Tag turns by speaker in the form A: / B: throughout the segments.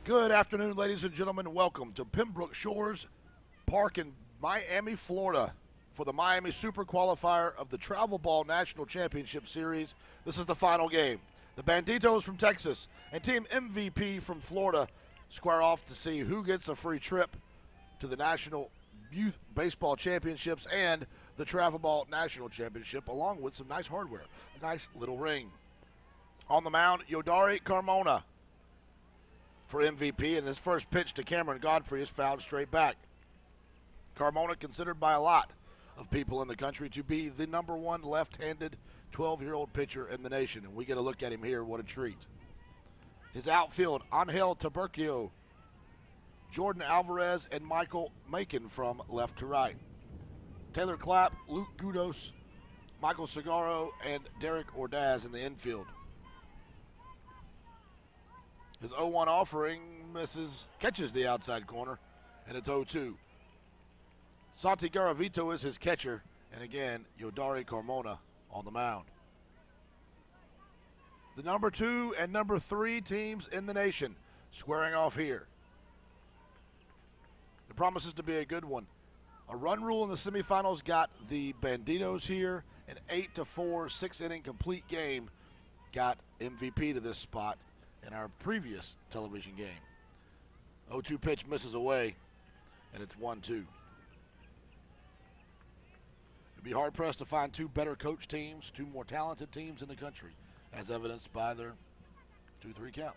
A: Good afternoon, ladies and gentlemen. Welcome to Pembroke Shores Park in Miami, Florida for the Miami Super Qualifier of the Travel Ball National Championship Series. This is the final game. The Banditos from Texas and Team MVP from Florida square off to see who gets a free trip to the National Youth Baseball Championships and the Travel Ball National Championship, along with some nice hardware, a nice little ring. On the mound, Yodari Carmona for MVP, and his first pitch to Cameron Godfrey is fouled straight back. Carmona considered by a lot of people in the country to be the number one left-handed 12-year-old pitcher in the nation, and we get a look at him here. What a treat. His outfield, Angel Tabercio, Jordan Alvarez, and Michael Macon from left to right. Taylor Clapp, Luke Gudos, Michael Segaro, and Derek Ordaz in the infield. His 0-1 offering catches the outside corner, and it's 0-2. Santi Garavito is his catcher, and again, Yodari Carmona on the mound. The number 2 and number 3 teams in the nation squaring off here. It promises to be a good one. A run rule in the semifinals got the Banditos here. An 8-4 6-inning complete game got MVP to this spot in our previous television game. 0-2 pitch misses away, and it's 1-2. It'd be hard-pressed to find two better coach teams, two more talented teams in the country, as evidenced by their 2-3 count,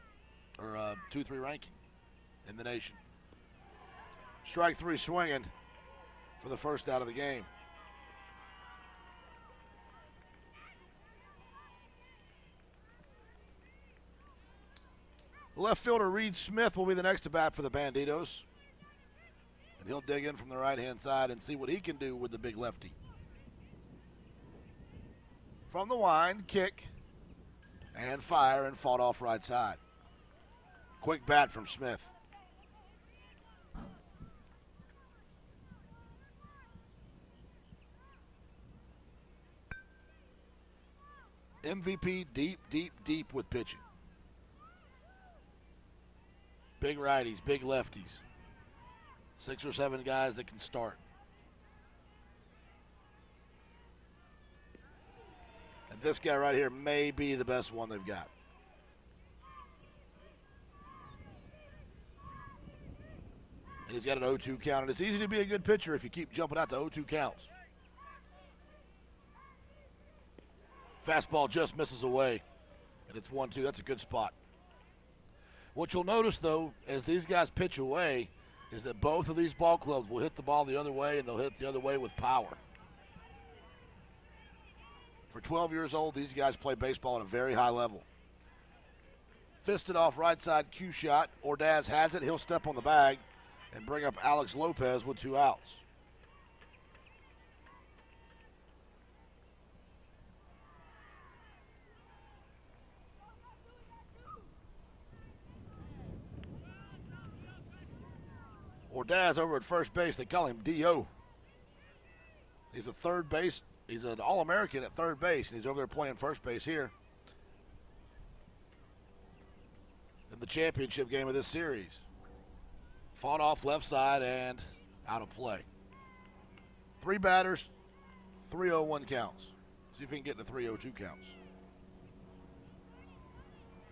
A: or 2-3 ranking in the nation. Strike three swinging for the first out of the game. Left fielder Reed Smith will be the next to bat for the Banditos. And he'll dig in from the right-hand side and see what he can do with the big lefty. From the wind, kick, and fire, and fought off right side. Quick bat from Smith. MVP deep with pitching. Big righties, big lefties. 6 or 7 guys that can start. And this guy right here may be the best one they've got. And he's got an 0-2 count, and it's easy to be a good pitcher if you keep jumping out to 0-2 counts. Fastball just misses away, and it's 1-2. That's a good spot. What you'll notice, though, as these guys pitch away, is that both of these ball clubs will hit the ball the other way, and they'll hit it the other way with power. For 12 years old, these guys play baseball at a very high level. Fisted off right side Q shot. Ordaz has it. He'll step on the bag and bring up Alex Lopez with 2 outs. Ordaz over at first base, they call him D.O. He's a third base. He's an All-American at third base, and he's over there playing first base here in the championship game of this series. Fought off left side and out of play. 3 batters, 3-0-1 counts. See if he can get into 3-0-2 counts.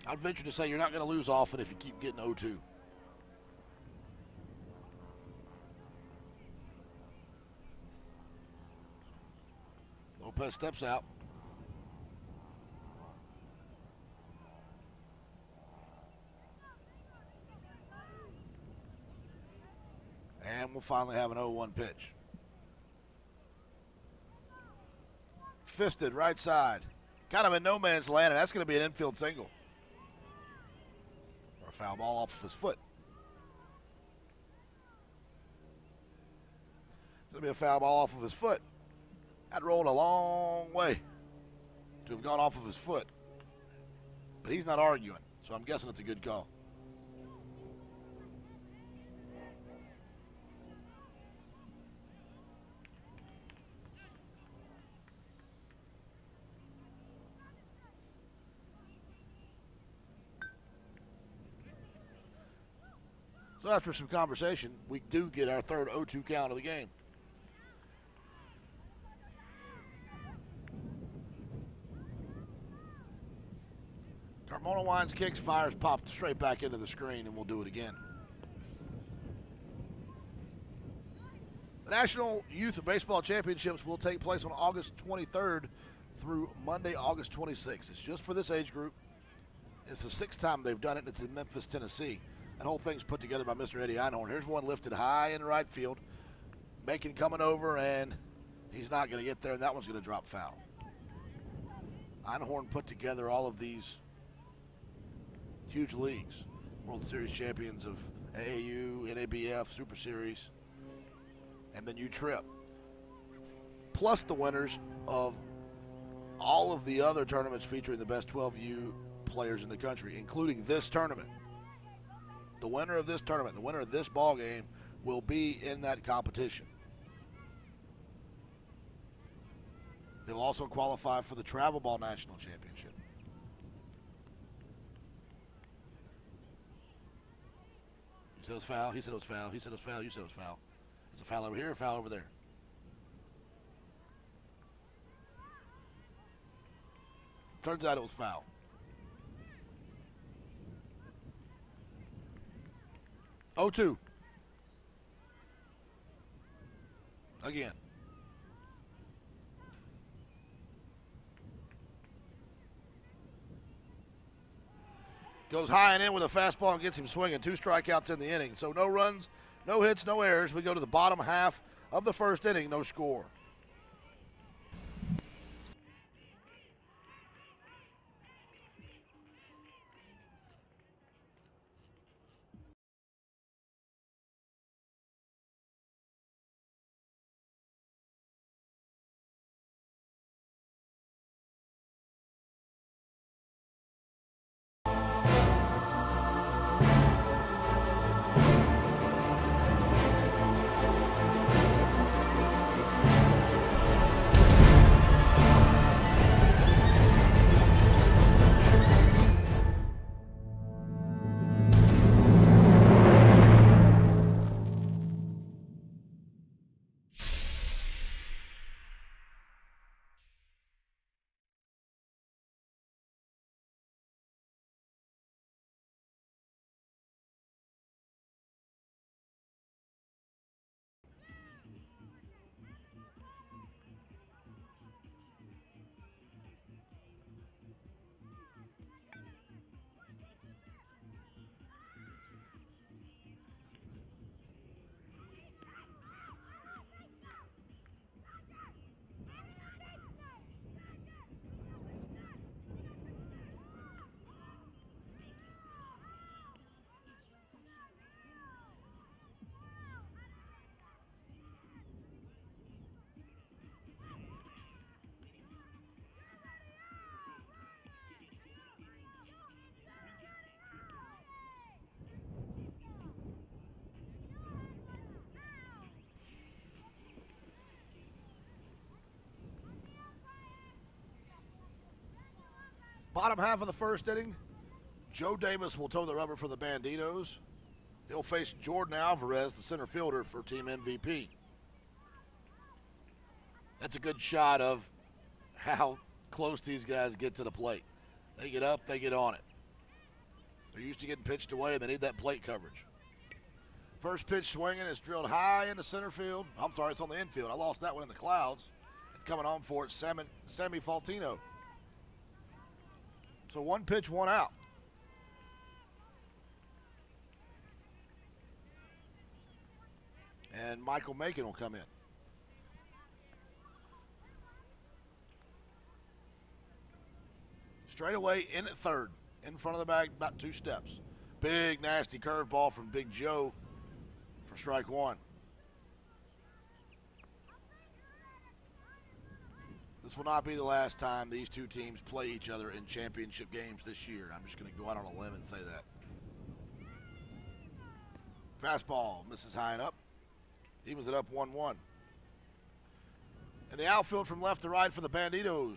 A: I'd venture to say you're not going to lose often if you keep getting 0-2. Lopez steps out. And we'll finally have an 0-1 pitch. Fisted right side. Kind of in no man's land, and that's going to be an infield single. Or a foul ball off of his foot. It's going to be a foul ball off of his foot. That rolled a long way to have gone off of his foot. But he's not arguing, so I'm guessing it's a good call. So after some conversation, we do get our third 0-2 count of the game. Carmona winds, kicks, fires, popped straight back into the screen, and we'll do it again. The National Youth Baseball Championships will take place on August 23rd through Monday, August 26th. It's just for this age group. It's the 6th time they've done it, and it's in Memphis, Tennessee. That whole thing's put together by Mr. Eddie Einhorn. Here's one lifted high in right field. Macon coming over, and he's not going to get there, and that one's going to drop foul. Einhorn put together all of these huge leagues. World Series champions of AAU, NABF, Super Series, and then U-Trip. Plus the winners of all of the other tournaments featuring the best 12U players in the country, including this tournament. The winner of this tournament, the winner of this ball game, will be in that competition. They'll also qualify for the Travel Ball National Championship. You said it was foul, he said it was foul, he said it was foul, you said it was foul. It's a foul over here, a foul over there. Turns out it was foul. Oh, 2. Again. Goes high and in with a fastball and gets him swinging. 2 strikeouts in the inning. So no runs, no hits, no errors. We go to the bottom half of the first inning, no score. Bottom half of the first inning, Joe Davis will toe the rubber for the Banditos. He'll face Jordan Alvarez, the center fielder, for team MVP. That's a good shot of how close these guys get to the plate. They get up, they get on it. They're used to getting pitched away, and they need that plate coverage. First pitch swinging is drilled high into center field. I'm sorry, it's on the infield. I lost that one in the clouds. And coming on for it, Sammy Faltino. So 1 pitch, 1 out. And Michael Macon will come in. Straight away in at third. In front of the bag, about 2 steps. Big, nasty curveball from Big Joe for strike 1. This will not be the last time these two teams play each other in championship games this year. I'm just going to go out on a limb and say that. Fastball misses high and up. Evens it up 1-1. In the outfield from left to right for the Banditos,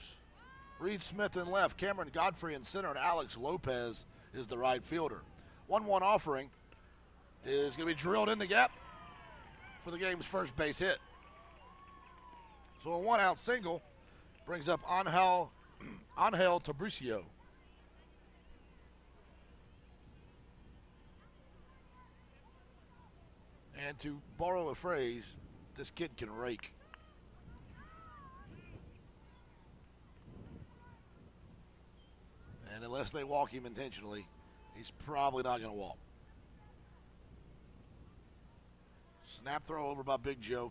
A: Reed Smith in left, Cameron Godfrey in center, and Alex Lopez is the right fielder. 1-1 offering is going to be drilled in the gap for the game's first base hit. So a one-out single brings up Angel Tabricio. And to borrow a phrase, this kid can rake. And unless they walk him intentionally, he's probably not going to walk. Snap throw over by Big Joe.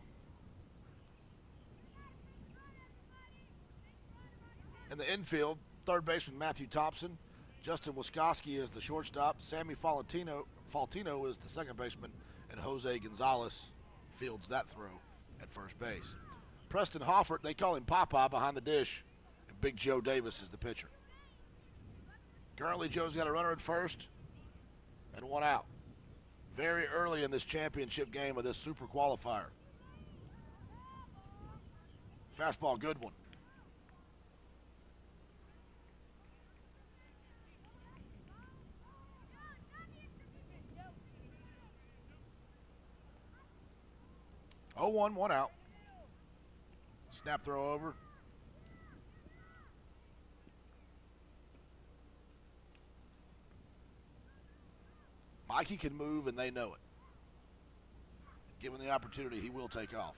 A: In the infield, third baseman Matthew Thompson. Justin Wiskoski is the shortstop. Sammy Faltino is the second baseman. And Jose Gonzalez fields that throw at first base. Preston Hoffert, they call him Papa behind the dish. And Big Joe Davis is the pitcher. Currently, Joe's got a runner at first and one out. Very early in this championship game of this super qualifier. Fastball, good one. Oh, one out. Snap throw over. Mikey can move, and they know it. Given the opportunity, he will take off.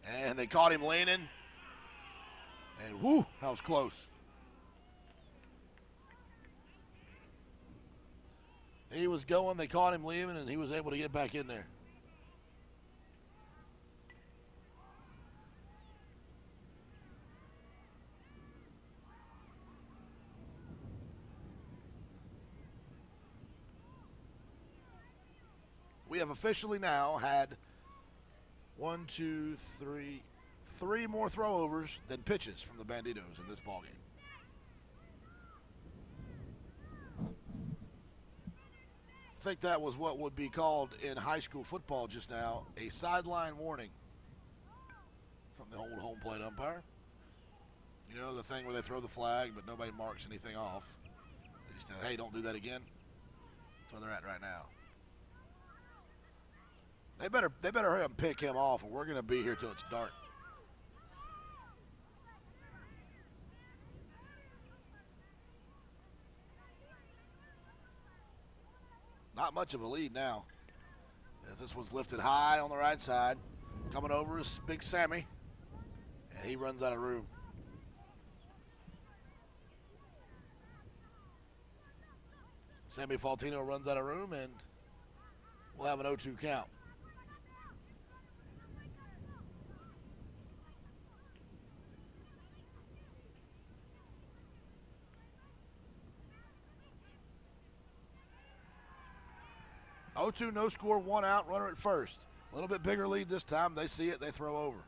A: And they caught him leaning. And whoo, that was close. He was going, they caught him leaving, and he was able to get back in there. We have officially now had three more throwovers than pitches from the Banditos in this ballgame. I think that was what would be called in high school football just now a sideline warning from the old home plate umpire. You know, the thing where they throw the flag but nobody marks anything off. They just say, hey, don't do that again. That's where they're at right now. They better hurry up and pick him off, or we're going to be here till it's dark. Not much of a lead now, as this one's lifted high on the right side. Coming over is Big Sammy, and he runs out of room. Sammy Faltino runs out of room, and we'll have an 0-2 count. Oh-2, no score, one out, runner at first. A little bit bigger lead this time. They see it, they throw over.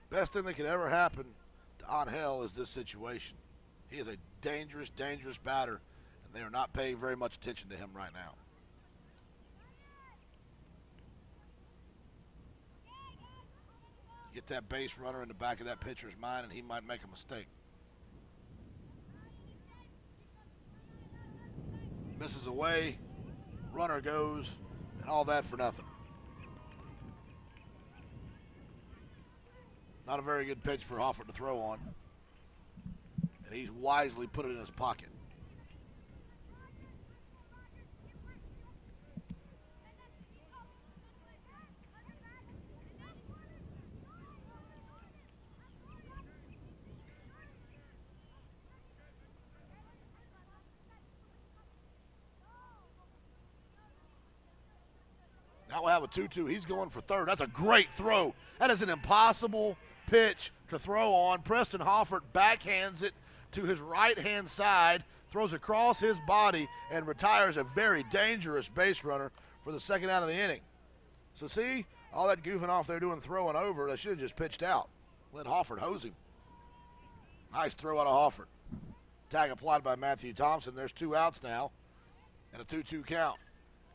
A: Best thing that could ever happen to Angel is this situation. He is a dangerous, dangerous batter, and they are not paying very much attention to him right now. Get that base runner in the back of that pitcher's mind, and he might make a mistake. Misses away, runner goes, and all that for nothing. Not a very good pitch for Hoffert to throw on, and he's wisely put it in his pocket. Now we'll have a 2-2. He's going for third. That's a great throw. That is an impossible pitch to throw on. Preston Hoffert backhands it to his right-hand side, throws across his body, and retires a very dangerous base runner for the second out of the inning. So see, all that goofing off they're doing throwing over, they should have just pitched out. Let Hoffert hose him. Nice throw out of Hoffert. Tag applied by Matthew Thompson. There's 2 outs now and a 2-2 count.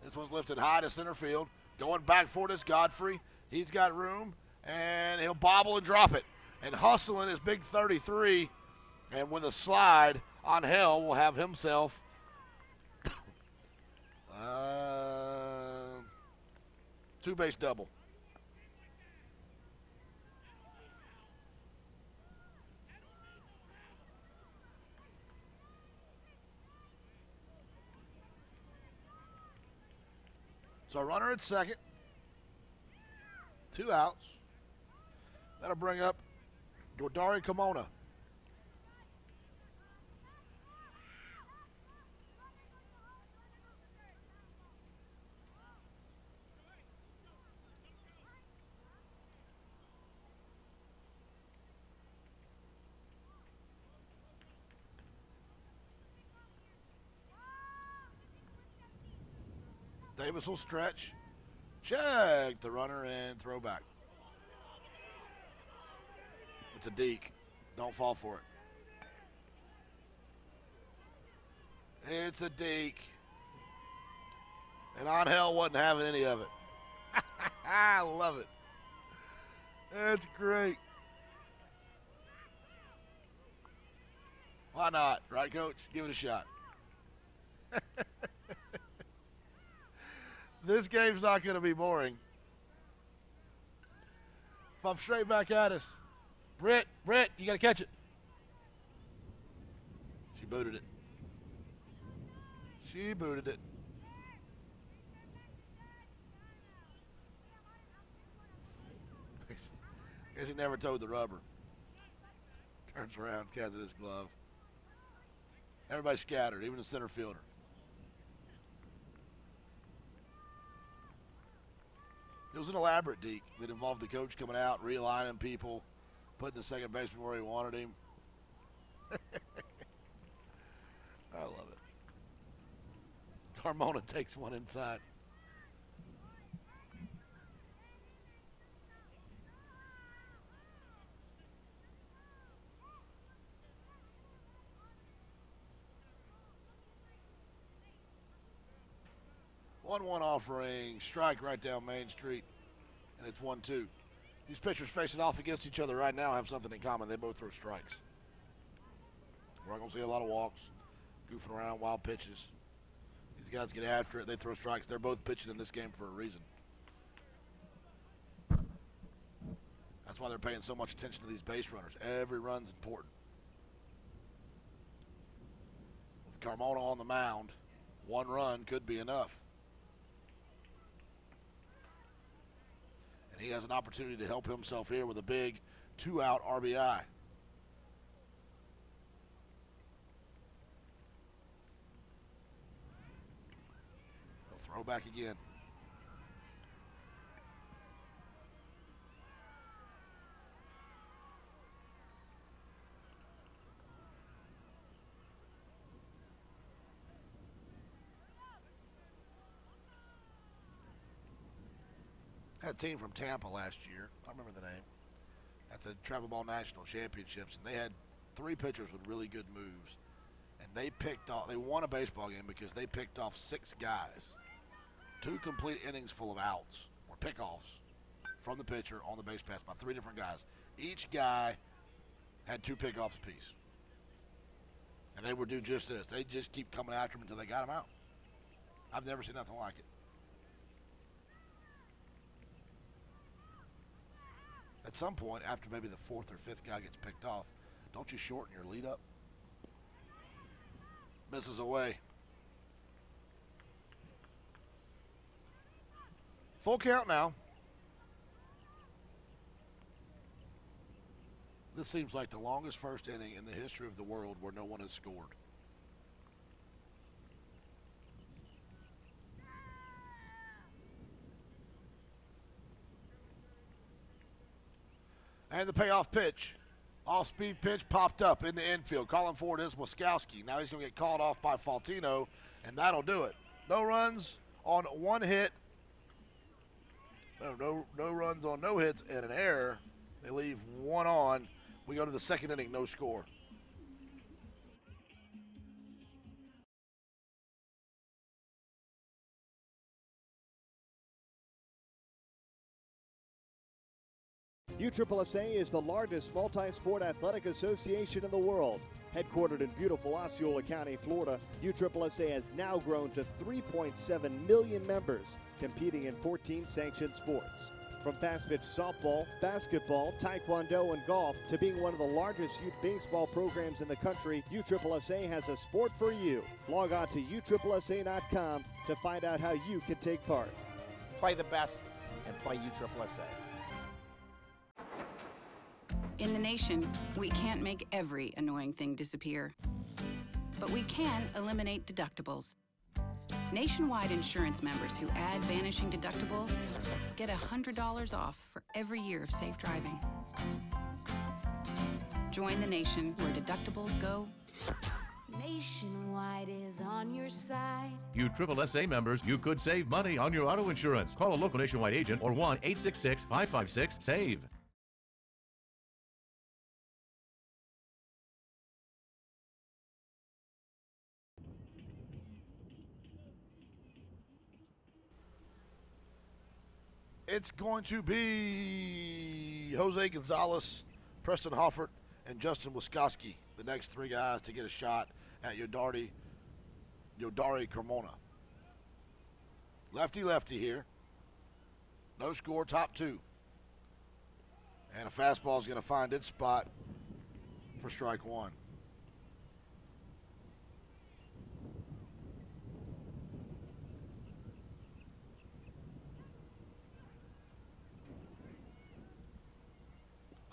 A: This one's lifted high to center field. Going back for it is Godfrey. He's got room. And he'll bobble and drop it. And hustling his big 33. And with a slide, Angel will have himself two-base double. So runner at second. 2 outs. That'll bring up Dordari Kimona. Davis will stretch. Check the runner and throw back. It's a deke. Don't fall for it. It's a deke. And Angel wasn't having any of it. I love it. That's great. Why not? Right, Coach? Give it a shot. This game's not going to be boring. Pump straight back at us. Britt, you got to catch it. She booted it. She booted it. Guess he never towed the rubber. Turns around, catches his glove. Everybody scattered, even the center fielder. It was an elaborate deke that involved the coach coming out, realigning people, putting the second baseman where he wanted him. I love it. Carmona takes one inside. One offering, strike right down Main Street, and it's 1-2. These pitchers facing off against each other right now have something in common. They both throw strikes. We're not going to see a lot of walks, goofing around, wild pitches. These guys get after it. They throw strikes. They're both pitching in this game for a reason. That's why they're paying so much attention to these base runners. Every run's important. With Carmona on the mound, 1 run could be enough. And he has an opportunity to help himself here with a big 2-out RBI. He'll throw back again. Had a team from Tampa last year. I don't remember the name. At the Travel Ball National Championships, and they had 3 pitchers with really good moves. And they picked off. They won a baseball game because they picked off 6 guys. 2 complete innings full of outs or pickoffs from the pitcher on the base pass by 3 different guys. Each guy had 2 pickoffs apiece. And they would do just this. They just keep coming after him until they got him out. I've never seen nothing like it. At some point, after maybe the 4th or 5th guy gets picked off, don't you shorten your lead up? Misses away. Full count now. This seems like the longest first inning in the history of the world where no one has scored. And the payoff pitch. Off-speed pitch popped up in the infield. Calling for it is Wiskowski. Now he's going to get called off by Faltino, and that'll do it. No runs on 1 hit. No runs on no hits and an error. They leave 1 on. We go to the 2nd inning, no score.
B: USSSA is the largest multi-sport athletic association in the world. Headquartered in beautiful Osceola County, Florida, USSSA has now grown to 3.7 million members, competing in 14 sanctioned sports. From fast-pitch softball, basketball, taekwondo, and golf to being one of the largest youth baseball programs in the country, USSSA has a sport for you. Log on to USSSA.com to find out how you can take part.
C: Play the best and play USSSA.
D: In the nation, we can't make every annoying thing disappear, but we can eliminate deductibles. Nationwide insurance members who add vanishing deductible get $100 off for every year of safe driving. Join the nation where deductibles go.
E: Nationwide is on your side.
F: USSSA members, you could save money on your auto insurance. Call a local Nationwide agent or 1-866-556-SAVE.
A: It's going to be Jose Gonzalez, Preston Hoffert, and Justin Wiskoski, the next three guys to get a shot at Yodari Carmona. Lefty-lefty here. No score, top two. And a fastball is going to find its spot for strike one.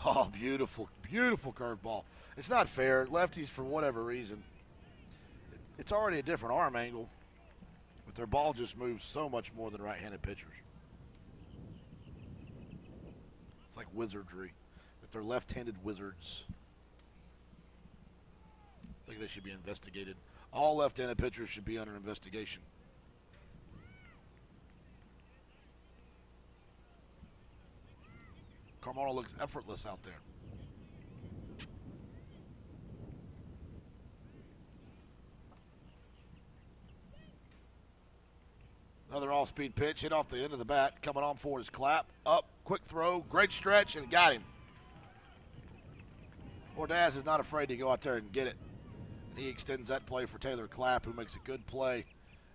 A: Oh, beautiful, beautiful curveball. It's not fair. Lefties, for whatever reason, it's already a different arm angle, but their ball just moves so much more than right-handed pitchers. It's like wizardry, that they're left-handed wizards. I think they should be investigated. All left-handed pitchers should be under investigation. Carmona looks effortless out there. Another off-speed pitch, hit off the end of the bat. Coming on for his clap. Up, quick throw, great stretch, and got him. Ordaz is not afraid to go out there and get it. And he extends that play for Taylor Clapp, who makes a good play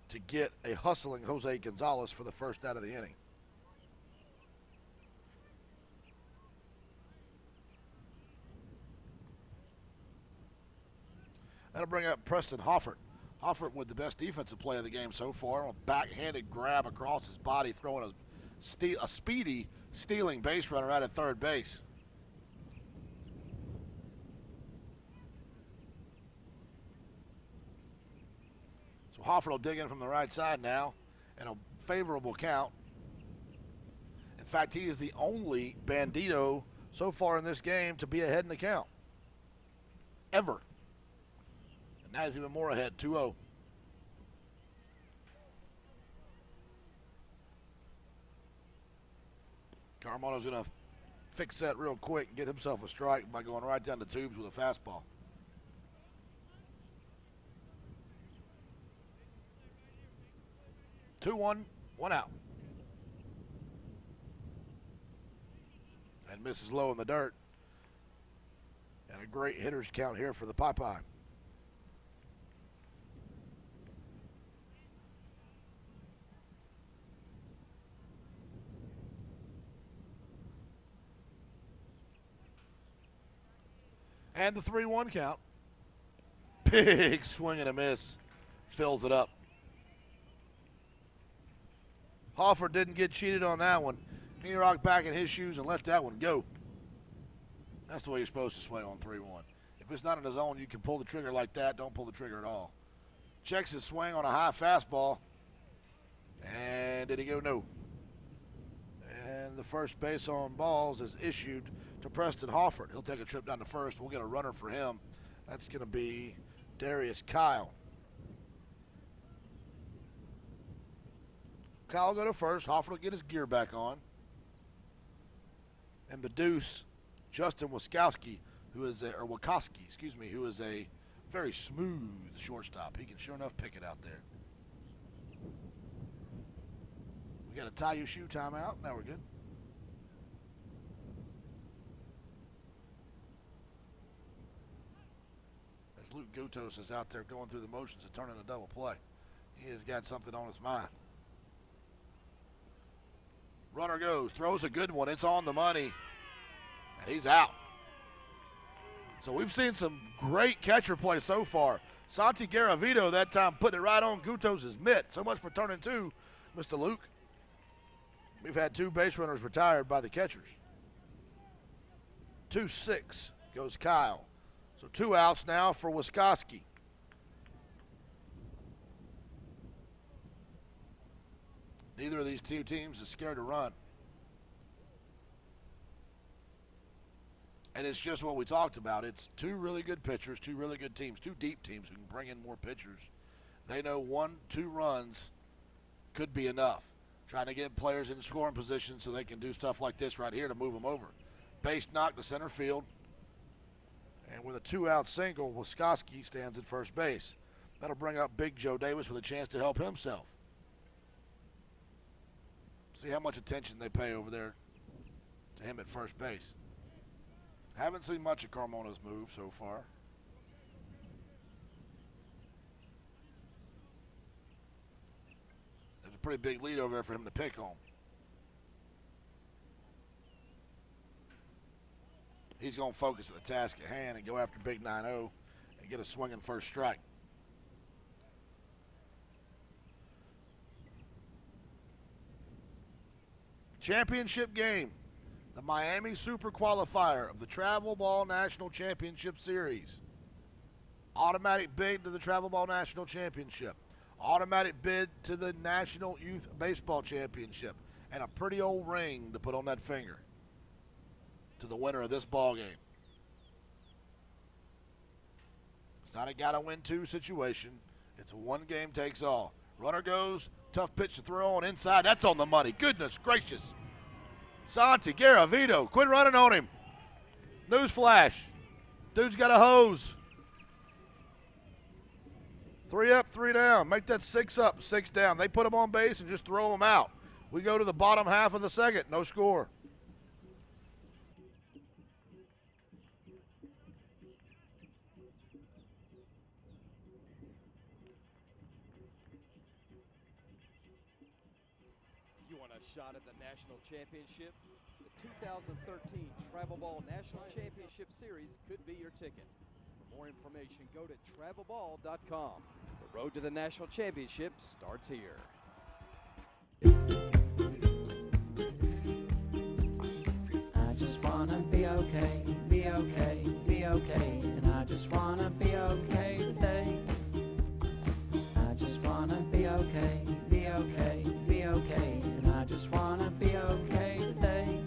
A: to get a hustling Jose Gonzalez for the first out of the inning. That'll bring up Preston Hoffert. Hoffert with the best defensive play of the game so far. A backhanded grab across his body, throwing a speedy stealing base runner out at third base. So Hoffert will dig in from the right side now, and a favorable count. In fact, he is the only Bandito so far in this game to be ahead in the count. Ever. And now he's even more ahead, 2-0. Carmona's going to fix that real quick and get himself a strike by going right down the tubes with a fastball. Two, one out. And misses low in the dirt. And a great hitter's count here for the Popeye. And the 3-1 count. Big swing and a miss. Fills it up. Hoffert didn't get cheated on that one. He rocked back in his shoes and let that one go. That's the way you're supposed to swing on 3-1. If it's not in the zone, you can pull the trigger like that. Don't pull the trigger at all. Checks his swing on a high fastball. And did he go? No. And the first base on balls is issued to Preston Hoffert. He'll take a trip down to first. We'll get a runner for him. That's going to be Darius Kyle. Kyle will go to first. Hoffert will get his gear back on. And the deuce, Justin Wiskoski, who is a very smooth shortstop. He can sure enough pick it out there. We got a tie your shoe timeout. Now we're good. Luke Gutos is out there going through the motions of turning a double play. He has got something on his mind. Runner goes, throws a good one. It's on the money, and he's out. So we've seen some great catcher play so far. Santi Garavito that time putting it right on Gutos' mitt. So much for turning two, Mr. Luke. We've had 2 base runners retired by the catchers. 2-6 goes Kyle. So 2 outs now for Wiskoski. Neither of these 2 teams is scared to run. And it's just what we talked about. It's 2 really good pitchers, 2 really good teams, 2 deep teams who can bring in more pitchers. They know 1-2 runs could be enough. Trying to get players in scoring position so they can do stuff like this right here to move them over. Base knock to center field. And with a 2-out single, Wiskoski stands at first base. That'll bring up Big Joe Davis with a chance to help himself. See how much attention they pay over there to him at first base. Haven't seen much of Carmona's move so far. There's a pretty big lead over there for him to pick on. He's going to focus at the task at hand and go after Big 9-0 and get a swinging first strike. Championship game. The Miami Super Qualifier of the Travel Ball National Championship Series. Automatic bid to the Travel Ball National Championship. Automatic bid to the National Youth Baseball Championship. And a pretty old ring to put on that finger to the winner of this ball game. It's not a gotta-win-2 situation. It's a one-game-takes-all. Runner goes, tough pitch to throw on inside. That's on the money. Goodness gracious. Santi Garavito, quit running on him. Newsflash. Dude's got a hose. 3 up, 3 down. Make that 6 up, 6 down. They put him on base and just throw him out. We go to the bottom half of the second. No score.
G: You want a shot at the national championship? The 2013 Travel Ball National Championship Series could be your ticket. For more information, go to travelball.com. The road to the national championship starts here.
E: I just wanna be okay, be okay, be okay. And I just wanna be okay today. I just wanna be okay, be okay, be okay. And I just wanna be okay today.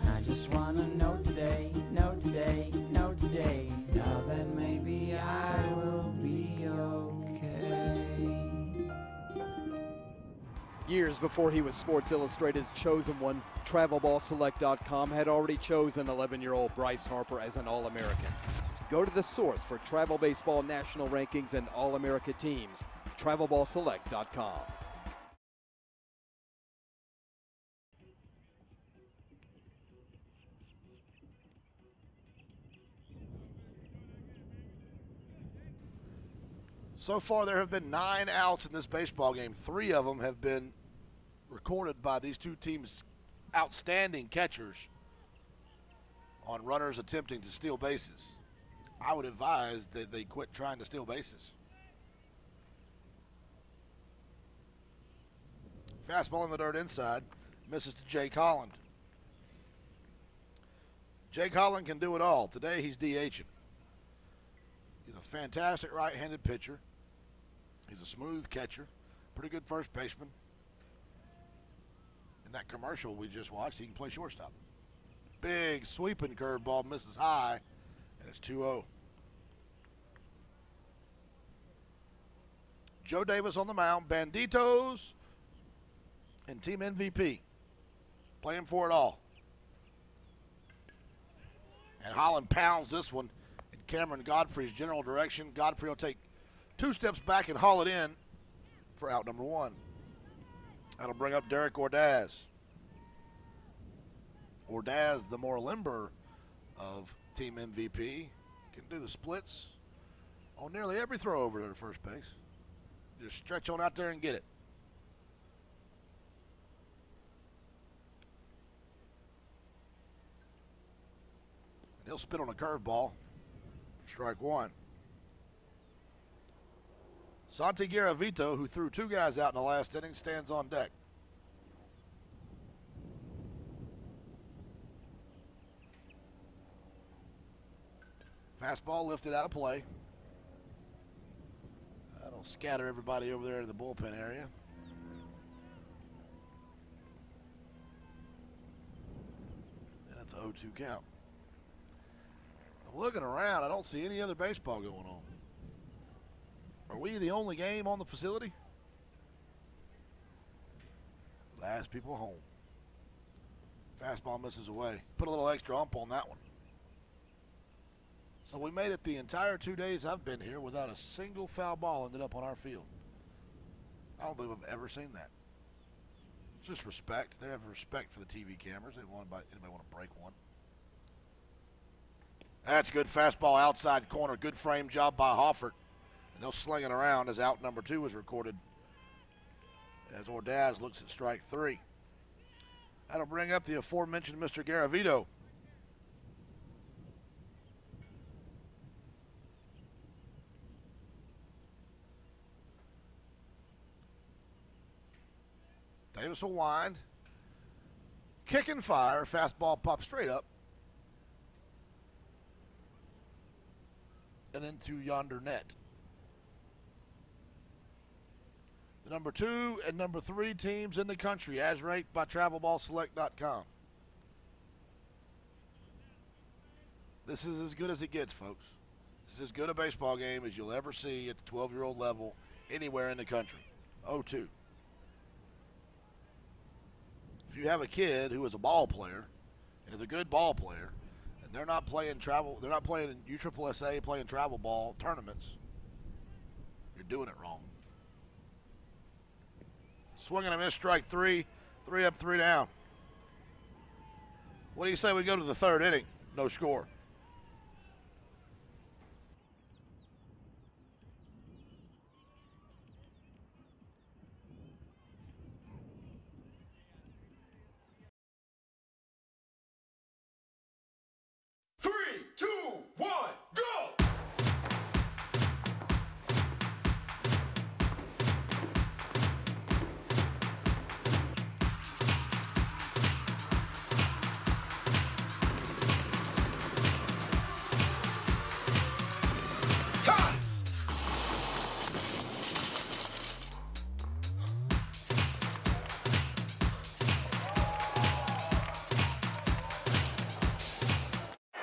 E: I just wanna know today, know today, know today. Now then maybe I will be okay.
G: Years before he was Sports Illustrated's chosen one, TravelBallSelect.com had already chosen 11-year-old Bryce Harper as an All-American. Go to the source for travel baseball national rankings and All-America teams, TravelBallSelect.com.
A: So far, there have been 9 outs in this baseball game. 3 of them have been recorded by these two teams' outstanding catchers on runners attempting to steal bases. I would advise that they quit trying to steal bases. Fastball in the dirt inside. Misses to Jake Holland. Jake Holland can do it all. Today, he's DHing. He's a fantastic right-handed pitcher. He's a smooth catcher. Pretty good first baseman. In that commercial we just watched, he can play shortstop. Big sweeping curveball misses high, and it's 2-0. Joe Davis on the mound. Banditos and Team MVP. Playing for it all. And Holland pounds this one in Cameron Godfrey's general direction. Godfrey will take 2 steps back and haul it in for out number 1. That'll bring up Derek Ordaz. Ordaz, the more limber of Team MVP, can do the splits, on nearly every throw over to first base. Just stretch on out there and get it. And he'll spin on a curveball. Strike one. Santi Garavito, who threw 2 guys out in the last inning, stands on deck. Fastball lifted out of play. That'll scatter everybody over there to the bullpen area. And it's an 0-2 count. I'm looking around. I don't see any other baseball going on. Are we the only game on the facility? Last people home. Fastball misses away. Put a little extra ump on that one. So we made it the entire 2 days I've been here without a single foul ball ended up on our field. I don't believe I've ever seen that. It's just respect. They have respect for the TV cameras. They don't want anybody want to break one. That's good fastball outside corner. Good frame job by Hoffert. And they'll sling it around as out number 2 was recorded as Ordaz looks at strike 3. That'll bring up the aforementioned Mr. Garavito. Davis will wind. Kick and fire. Fastball pops straight up. And into yonder net. The number 2 and number 3 teams in the country, as ranked by TravelBallSelect.com. This is as good as it gets, folks. This is as good a baseball game as you'll ever see at the 12-year-old level anywhere in the country. 0-2. If you have a kid who is a ball player and is a good ball player, and they're not playing in USSSA, playing travel ball tournaments, you're doing it wrong. Swing and a miss, strike 3. 3 up, 3 down. What do you say we go to the 3rd inning? No score.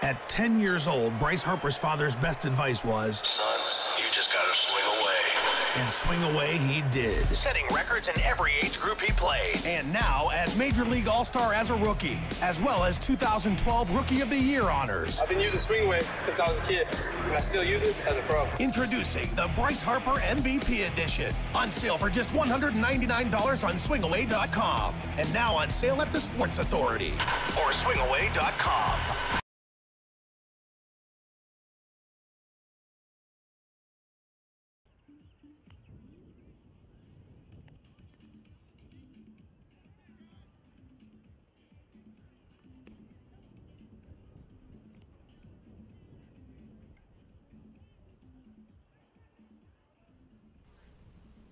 H: At 10 years old, Bryce Harper's father's best advice was,
I: "Son, you just gotta swing away."
H: And swing away he did.
I: Setting records in every age group he played.
H: And now at Major League All-Star as a rookie, as well as 2012 Rookie of the Year honors.
J: I've been using swing away since I was a kid, and I still use it as a pro.
H: Introducing the Bryce Harper MVP Edition. On sale for just $199 on swingaway.com. And now on sale at the Sports Authority.
I: Or swingaway.com.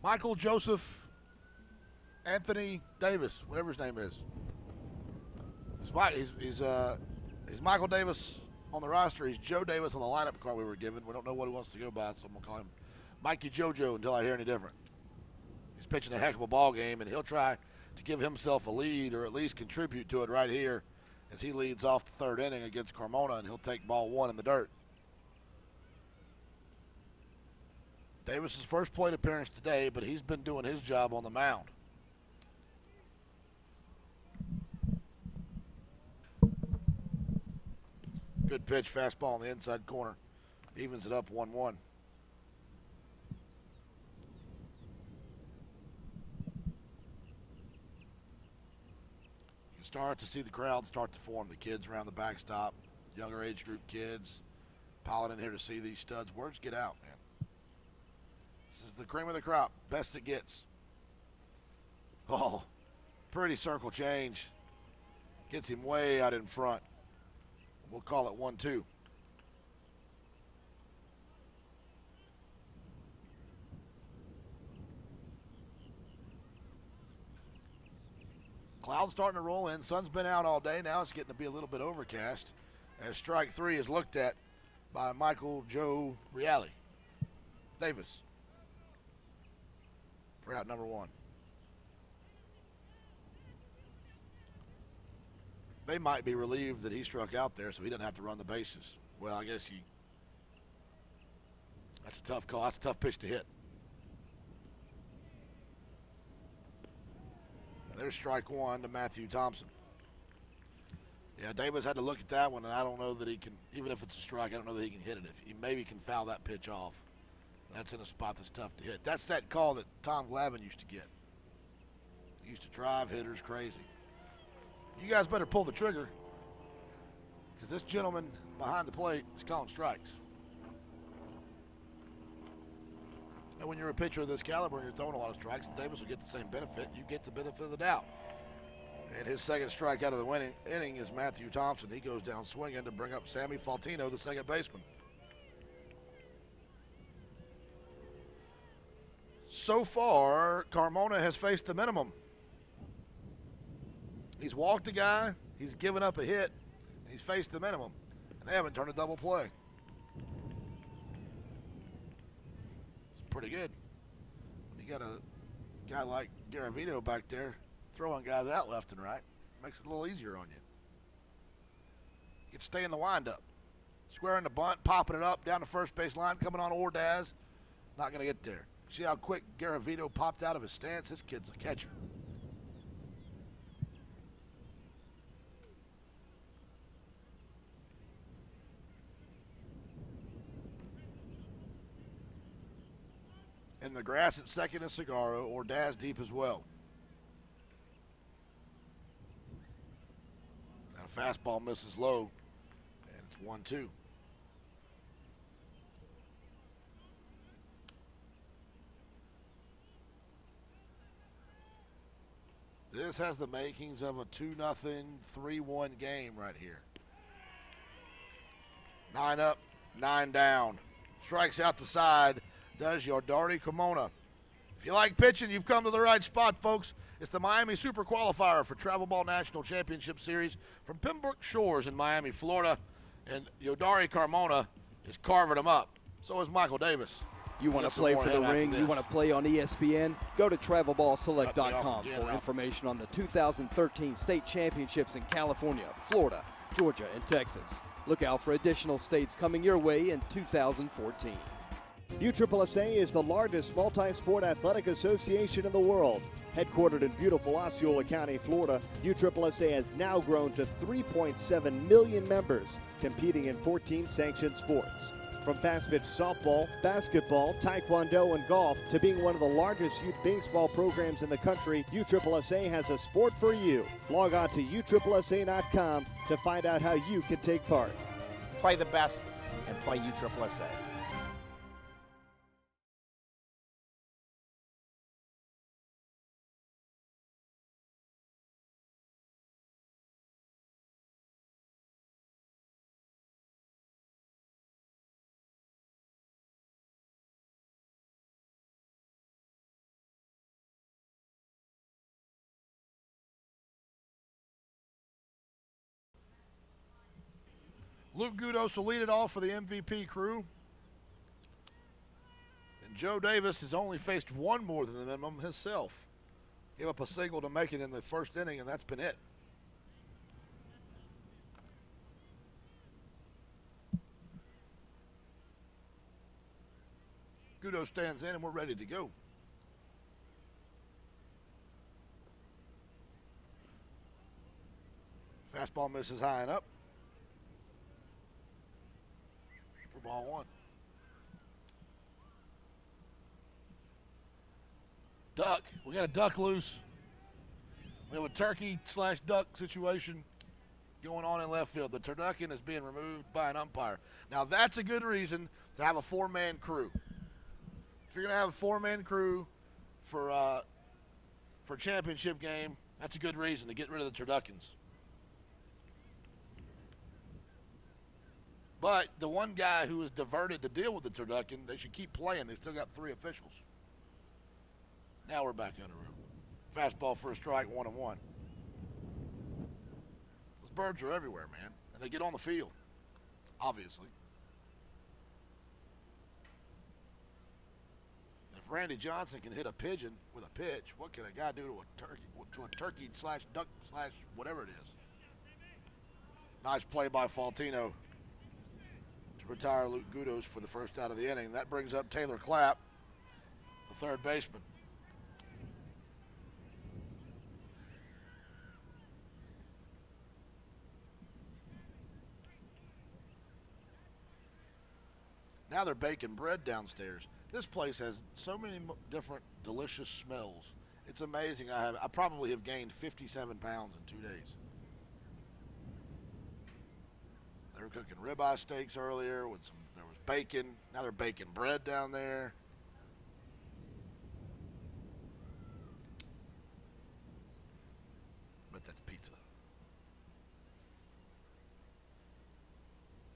A: Michael Joseph Anthony Davis, whatever his name is. He's Michael Davis on the roster. He's Joe Davis on the lineup card we were given. We don't know what he wants to go by, so I'm going to call him Mikey JoJo until I hear any different. He's pitching a heck of a ball game, and he'll try to give himself a lead or at least contribute to it right here as he leads off the 3rd inning against Carmona, and he'll take ball 1 in the dirt. Davis's first plate appearance today, but he's been doing his job on the mound. Good pitch, fastball on the inside corner. Evens it up 1-1. You start to see the crowd start to form. The kids around the backstop, younger age group kids, piling in here to see these studs. Words get out, man. This is the cream of the crop. Best it gets. Oh, pretty circle change. Gets him way out in front. We'll call it 1-2. Clouds starting to roll in. Sun's been out all day. Now it's getting to be a little bit overcast as strike three is looked at by Michael Joe Reale. Davis for out number one. They might be relieved that he struck out there so he doesn't have to run the bases. Well, I guess that's a tough call. That's a tough pitch to hit. There's strike one to Matthew Thompson. Yeah, Davis had to look at that one, and I don't know that he can, even if it's a strike, I don't know that he can hit it. If he maybe can foul that pitch off. That's in a spot that's tough to hit. That's that call that Tom Glavine used to get. He used to drive hitters crazy. You guys better pull the trigger because this gentleman behind the plate is calling strikes. And when you're a pitcher of this caliber and you're throwing a lot of strikes, Davis will get the same benefit. You get the benefit of the doubt. And his second strikeout of the inning is Matthew Thompson. He goes down swinging to bring up Sammy Faltino, the second baseman. So far, Carmona has faced the minimum. He's walked a guy, he's given up a hit, and he's faced the minimum. And they haven't turned a double play. It's pretty good. When you got a guy like Garavito back there throwing guys out left and right, makes it a little easier on you. You can stay in the windup. Squaring the bunt, popping it up down the first base line, coming on Ordaz. Not going to get there. See how quick Garavito popped out of his stance? This kid's a catcher. In the grass at second is Cigarro, Ordaz deep as well. And a fastball misses low, and it's 1-2. This has the makings of a 2-0, 3-1 game right here. 9 up, 9 down. Strikes out the side. Does Yodari Carmona. If you like pitching, you've come to the right spot, folks. It's the Miami Super Qualifier for Travel Ball National Championship Series from Pembroke Shores in Miami, Florida. And Yodari Carmona is carving them up. So is Michael Davis.
G: You want to play for the ring, you want to play on ESPN, go to travelballselect.com for information on the 2013 state championships in California, Florida, Georgia, and Texas. Look out for additional states coming your way in 2014.
B: USSSA is the largest multi-sport athletic association in the world. Headquartered in beautiful Osceola County, Florida, USSSA has now grown to 3.7 million members, competing in 14 sanctioned sports. From fast-pitch softball, basketball, taekwondo, and golf to being one of the largest youth baseball programs in the country, USSSA has a sport for you. Log on to USSSA.com to find out how you can take part.
C: Play the best and play USSSA.
A: Luke Gudos will lead it off for the MVP crew. And Joe Davis has only faced one more than the minimum himself. Gave up a single to make it in the first inning, and that's been it. Gudos stands in, and we're ready to go. Fastball misses high and up. For ball one. Duck. We got a duck loose. We have a turkey/duck situation going on in left field. The turducken is being removed by an umpire. Now that's a good reason to have a four-man crew. If you're going to have a 4-man crew for championship game, that's a good reason to get rid of the turduckens. But the one guy who was diverted to deal with the turducken, they should keep playing. They've still got 3 officials. Now we're back under room. Fastball for a strike, 1-1. Those birds are everywhere, man. And they get on the field, obviously. If Randy Johnson can hit a pigeon with a pitch, what can a guy do to a turkey slash duck slash whatever it is? Nice play by Faltino to retire Luke Gudos for the first out of the inning. That brings up Taylor Clapp, the third baseman. Now they're baking bread downstairs. This place has so many different delicious smells. It's amazing. I probably have gained 57 pounds in 2 days. They were cooking ribeye steaks earlier with there was bacon. Now they're baking bread down there. But that's pizza.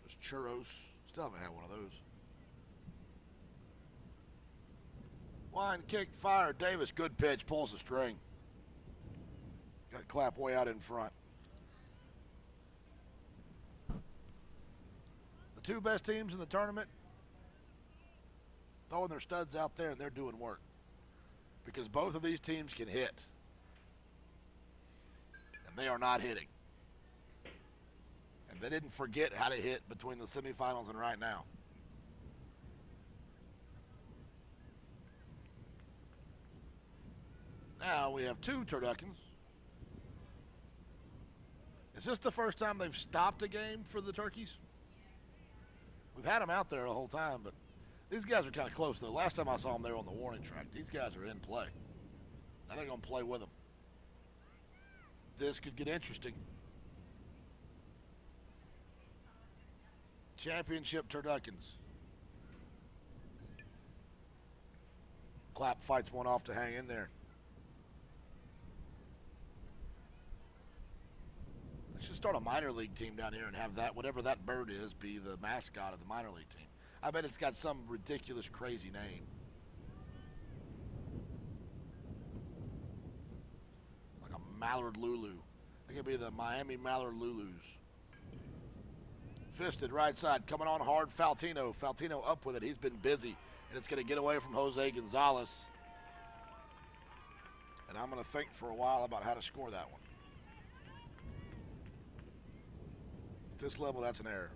A: There's churros. Still haven't had one of those. Line, kick, fire. Davis, good pitch, pulls the string. Got Clapp way out in front. The 2 best teams in the tournament throwing their studs out there, and they're doing work. Because both of these teams can hit. And they are not hitting. And they didn't forget how to hit between the semifinals and right now. Now we have 2 turduckens. Is this the first time they've stopped a game for the turkeys? We've had them out there the whole time, but these guys are kind of close, though. Last time I saw them, they were on the warning track. These guys are in play. Now they're going to play with them. This could get interesting. Championship turduckens. Clapp fights one off to hang in there. Should start a minor league team down here and have that, whatever that bird is, be the mascot of the minor league team. I bet it's got some ridiculous, crazy name. Like a Mallard Lulu. It could be the Miami Mallard Lulus. Fisted right side, coming on hard, Faltino. Faltino up with it. He's been busy, and it's going to get away from Jose Gonzalez. And I'm going to think for a while about how to score that one. This level, that's an error.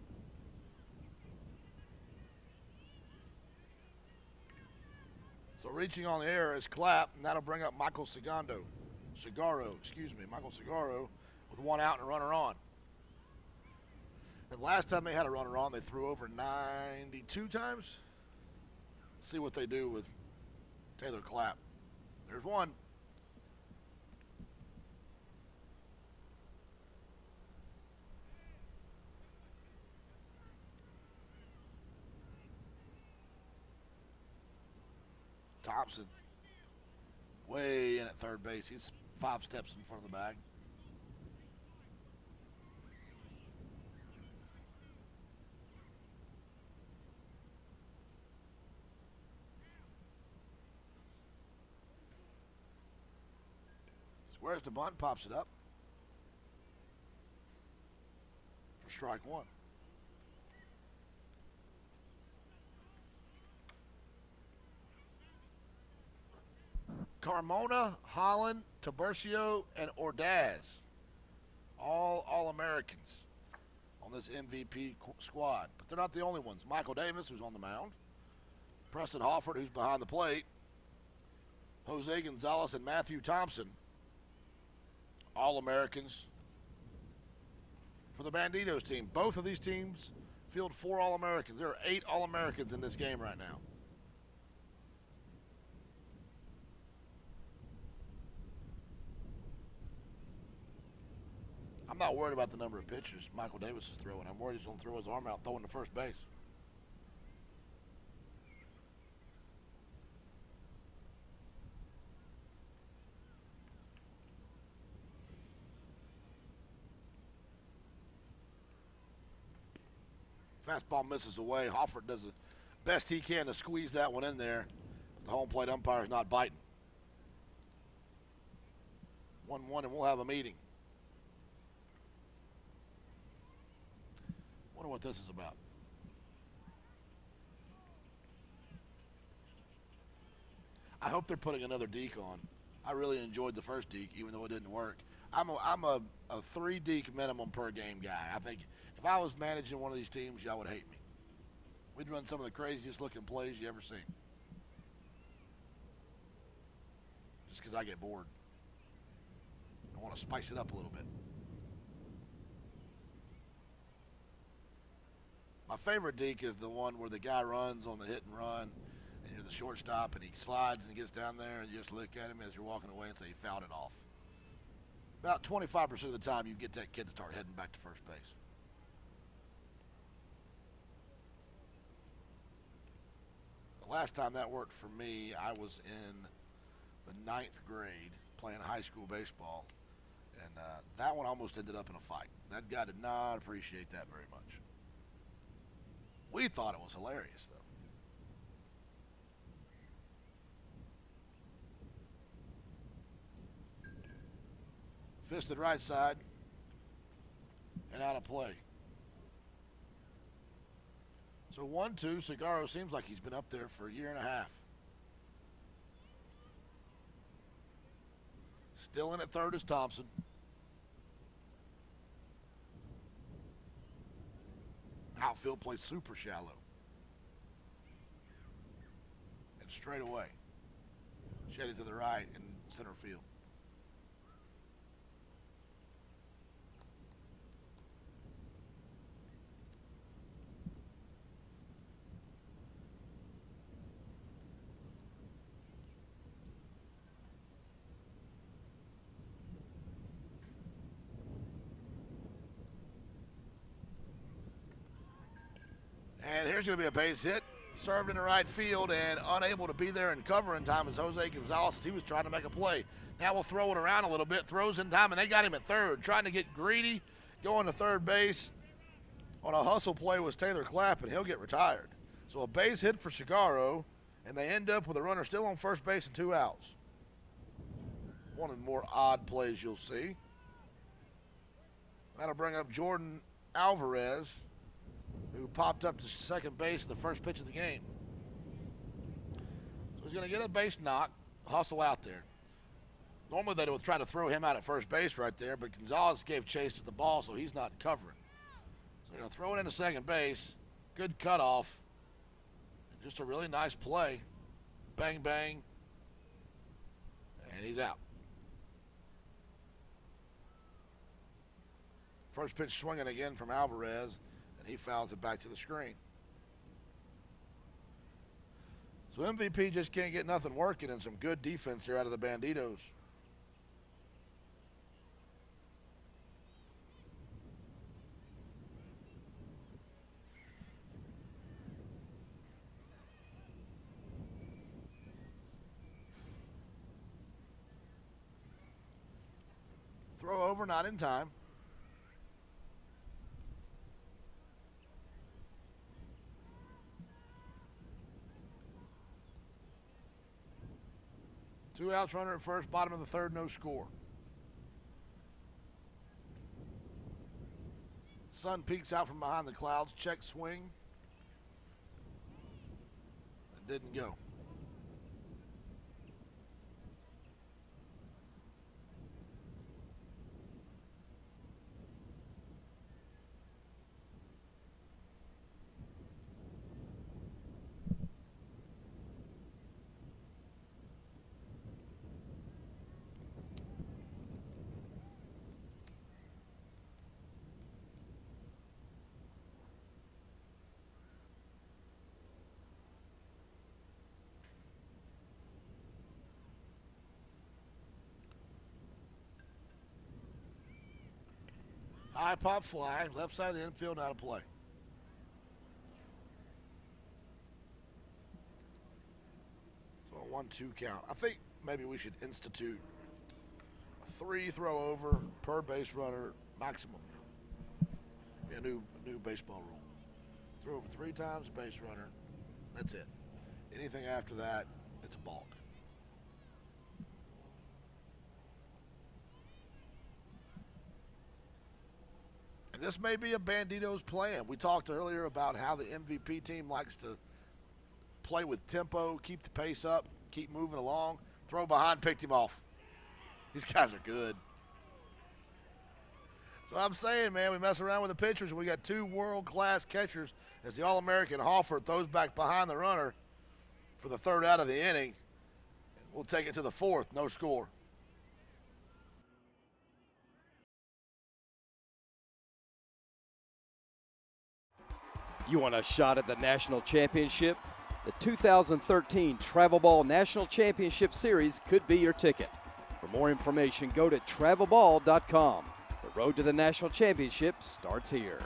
A: So reaching on the error is Clapp, and that'll bring up Michael Michael Segaro, with 1 out and a runner on. And last time they had a runner on, they threw over 92 times. Let's see what they do with Taylor Clapp. There's one. Thompson, way in at third base. He's 5 steps in front of the bag. Where's the bunt? Pops it up for strike 1. Carmona, Holland, Tiburcio, and Ordaz, all Americans on this MVP squad. But they're not the only ones. Michael Davis, who's on the mound. Preston Hofford, who's behind the plate. Jose Gonzalez and Matthew Thompson, all Americans for the Banditos team. Both of these teams field 4 All-Americans. There are 8 All-Americans in this game right now. I'm not worried about the number of pitches Michael Davis is throwing. I'm worried he's going to throw his arm out throwing to first base. Fastball misses away. Hoffert does the best he can to squeeze that one in there. The home plate umpire's not biting. 1-1, and we'll have a meeting. Wonder what this is about. I hope they're putting another deke on. I really enjoyed the first deke, even though it didn't work. I'm a 3 deke minimum per game guy. I think if I was managing one of these teams, y'all would hate me. We'd run some of the craziest looking plays you ever seen. Just because I get bored. I want to spice it up a little bit. My favorite deke is the one where the guy runs on the hit and run, and you're the shortstop, and he slides and he gets down there, and you just look at him as you're walking away and say he fouled it off. About 25% of the time, you get that kid to start heading back to first base. The last time that worked for me, I was in the 9th grade playing high school baseball, and that one almost ended up in a fight. That guy did not appreciate that very much. We thought it was hilarious, though. Fisted right side and out of play. So 1-2, Cigarro seems like he's been up there for a year and a half. Still in at third is Thompson. Outfield plays super shallow. And straight away. Shed it to the right in center field. And here's going to be a base hit. Served in the right field and unable to be there and cover in time is Jose Gonzalez. He was trying to make a play. Now we'll throw it around a little bit. Throws in time, and they got him at third. Trying to get greedy, going to third base. On a hustle play was Taylor Clapp, and he'll get retired. So a base hit for Cigarro, and they end up with a runner still on first base and 2 outs. One of the more odd plays you'll see. That'll bring up Jordan Alvarez, who popped up to second base in the first pitch of the game. So he's going to get a base knock, hustle out there. Normally they would try to throw him out at first base right there, but Gonzalez gave chase to the ball, so he's not covering. So they're going to throw it into second base. Good cutoff. And just a really nice play. Bang, bang. And he's out. First pitch swinging again from Alvarez. He fouls it back to the screen. So MVP just can't get nothing working, and some good defense here out of the Banditos. Throw over, not in time. Two outs, runner at first, bottom of the third, no score. Sun peeks out from behind the clouds, check swing. It didn't go. High pop fly, left side of the infield, out of play. So a 1-2 count. I think maybe we should institute a 3 throw over per base runner maximum. Be a new baseball rule. throw over 3 times, base runner. That's it. Anything after that, it's a balk. And this may be a Banditos plan. We talked earlier about how the MVP team likes to play with tempo, keep the pace up, keep moving along. Throw behind, picked him off. These guys are good. So I'm saying, man, we mess around with the pitchers. We got 2 world-class catchers as the All-American Hoffer throws back behind the runner for the 3rd out of the inning. We'll take it to the 4th, no score.
G: You want a shot at the national championship? The 2013 Travel Ball National Championship Series could be your ticket. For more information, go to travelball.com. The road to the national championship starts here.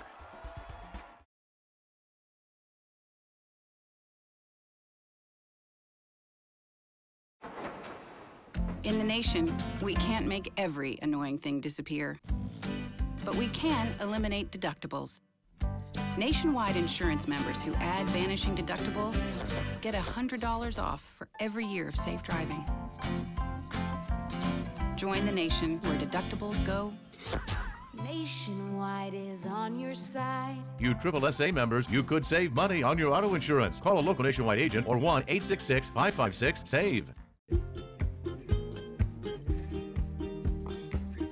D: In the nation, we can't make every annoying thing disappear, but we can eliminate deductibles. Nationwide insurance members who add vanishing deductible get $100 off for every year of safe driving. Join the nation where deductibles go.
K: Nationwide is on your side.
F: You USSSA members, you could save money on your auto insurance. Call a local Nationwide agent or 1-866-556-SAVE.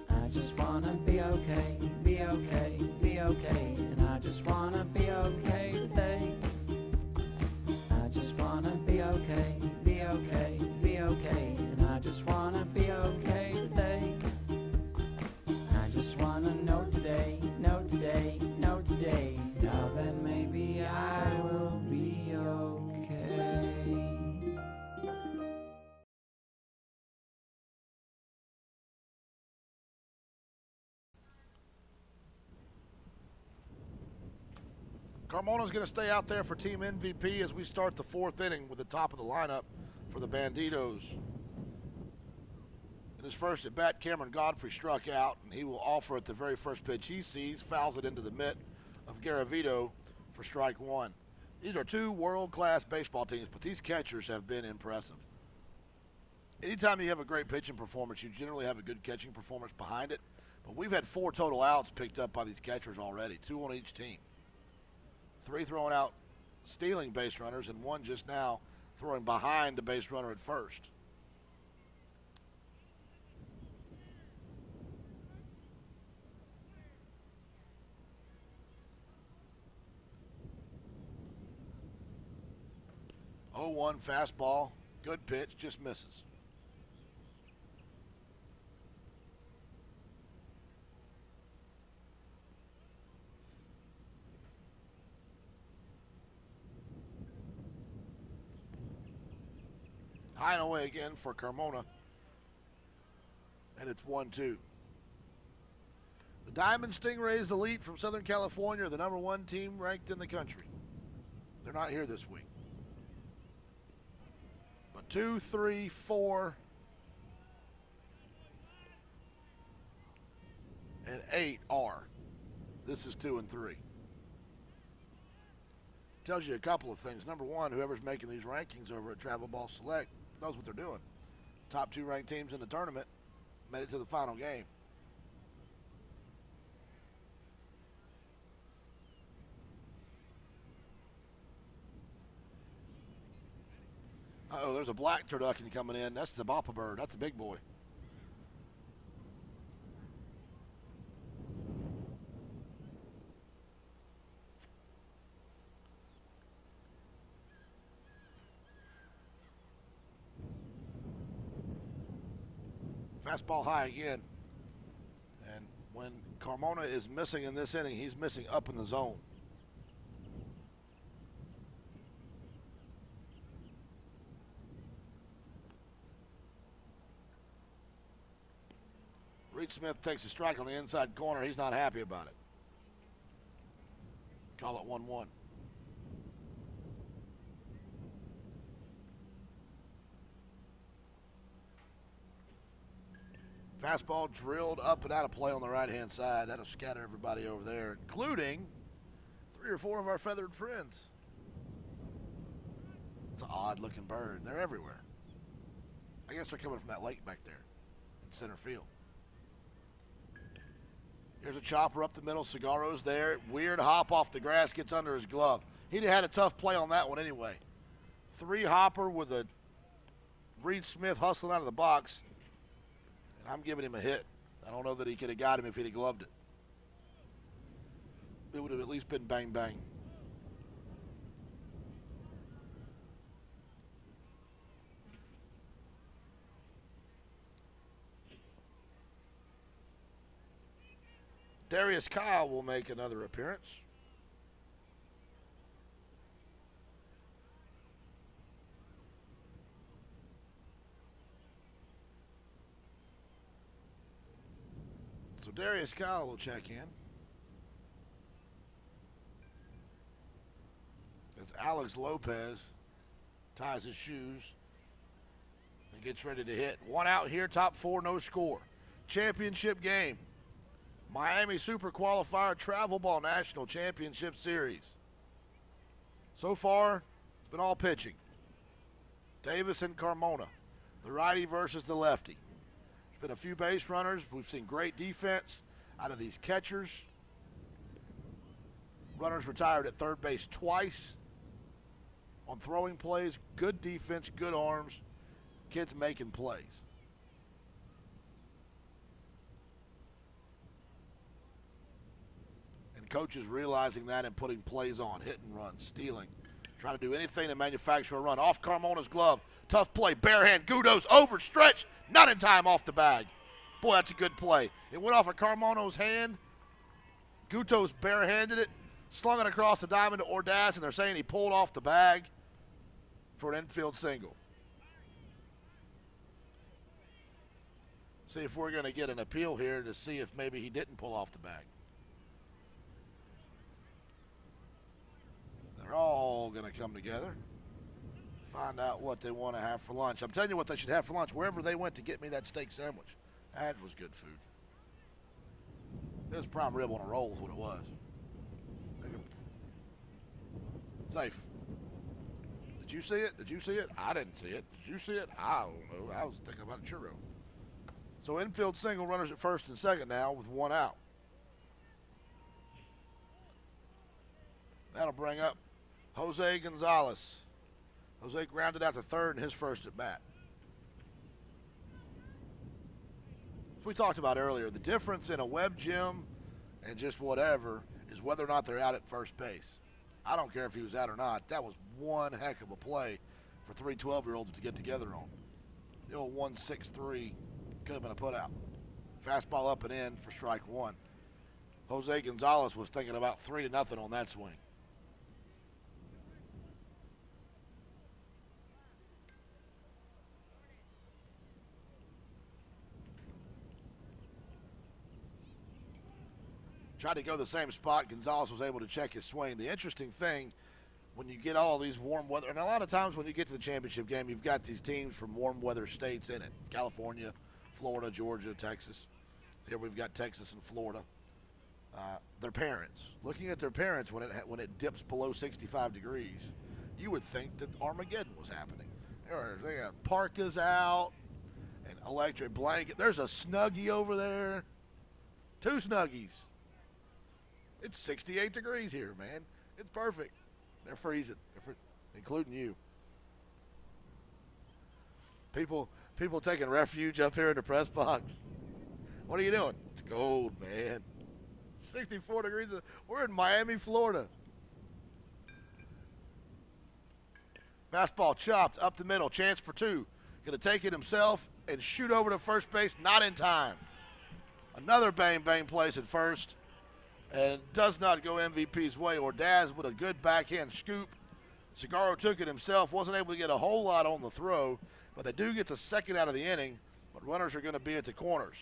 E: I just wanna be okay, be okay, be okay. And I just wanna be okay today. I just wanna be okay, be okay, be okay. And I just wanna be okay today. I just wanna know today, know today, know today. Now then maybe I will be okay.
A: Carmona's going to stay out there for team MVP as we start the 4th inning with the top of the lineup for the Banditos. In his first at bat, Cameron Godfrey struck out, and he will offer at the very first pitch he sees, fouls it into the mitt of Garavito for strike 1. These are 2 world-class baseball teams, but these catchers have been impressive. Anytime you have a great pitching performance, you generally have a good catching performance behind it, but we've had 4 total outs picked up by these catchers already, 2 on each team. 3 throwing out stealing base runners, and 1 just now throwing behind the base runner at first. Oh, 1 fastball, good pitch, just misses. High and away again for Carmona. And it's 1-2. The Diamond Stingrays Elite from Southern California are the #1 team ranked in the country. They're not here this week. But 2, 3, 4, and 8 are. This is 2 and 3. Tells you a couple of things. Number 1, whoever's making these rankings over at Travel Ball Select knows what they're doing. Top 2 ranked teams in the tournament made it to the final game. Uh-oh, there's a black turducken coming in. That's the Boppa bird. That's a big boy. Fastball high again. And when Carmona is missing in this inning, he's missing up in the zone. Reed Smith takes a strike on the inside corner. He's not happy about it. Call it 1-1. Fastball drilled up and out of play on the right-hand side. That'll scatter everybody over there, including 3 or 4 of our feathered friends. It's an odd-looking bird. They're everywhere. I guess they're coming from that lake back there in center field. Here's a chopper up the middle. Cigarro's there. Weird hop off the grass, gets under his glove. He'd have had a tough play on that one anyway. 3 hopper with a Reed Smith hustling out of the box. And I'm giving him a hit. I don't know that he could have got him if he'd have gloved it. It would have at least been bang bang. Darius Kyle will make another appearance. So Darius Kyle will check in. As Alex Lopez ties his shoes and gets ready to hit. 1 out here, top 4, no score. Championship game. Miami Super Qualifier Travel Ball National Championship Series. So far, it's been all pitching. Davis and Carmona, the righty versus the lefty. There's been a few base runners. We've seen great defense out of these catchers. Runners retired at third base twice on throwing plays. Good defense, good arms, kids making plays. Coaches realizing that and putting plays on, hit and run, stealing, trying to do anything to manufacture a run. Off Carmona's glove, tough play, bare hand, Gutto's overstretched, not in time off the bag. Boy, that's a good play. It went off of Carmona's hand. Gutto's barehanded it, slung it across the diamond to Ordaz, and they're saying he pulled off the bag for an infield single. See if we're going to get an appeal here to see if maybe he didn't pull off the bag. They're all going to come together, find out what they want to have for lunch. I'm telling you what they should have for lunch wherever they went to get me that steak sandwich. That was good food. It was prime rib on a roll is what it was. Safe. Did you see it? Did you see it? I didn't see it. Did you see it? I don't know. I was thinking about a churro. So infield single, runners at first and second now with 1 out. That'll bring up Jose Gonzalez. Jose grounded out to third in his first at bat. As we talked about earlier, the difference in a web gym and just whatever is whether or not they're out at first base. I don't care if he was out or not. That was one heck of a play for 3 12-year-olds to get together on. The old 1-6-3 could have been a putout. Fastball up and in for strike 1. Jose Gonzalez was thinking about 3-0 on that swing. Tried to go the same spot. Gonzalez was able to check his swing. The interesting thing, when you get all these warm weather, and a lot of times when you get to the championship game, you've got these teams from warm weather states in it. California, Florida, Georgia, Texas. Here we've got Texas and Florida. Their parents. Looking at their parents when it dips below 65 degrees, you would think that Armageddon was happening. They got parkas out and electric blanket. There's a Snuggie over there. 2 Snuggies. It's 68 degrees here, man. It's perfect. They're freezing, including you. People taking refuge up here in the press box. What are you doing? It's cold, man. 64 degrees. We're in Miami, Florida. Fastball chopped up the middle. Chance for 2. Going to take it himself and shoot over to first base. Not in time. Another bang plays at first. And does not go MVP's way. Ordaz with a good backhand scoop. Cigarro took it himself. Wasn't able to get a whole lot on the throw. But they do get the second out of the inning. But runners are going to be at the corners.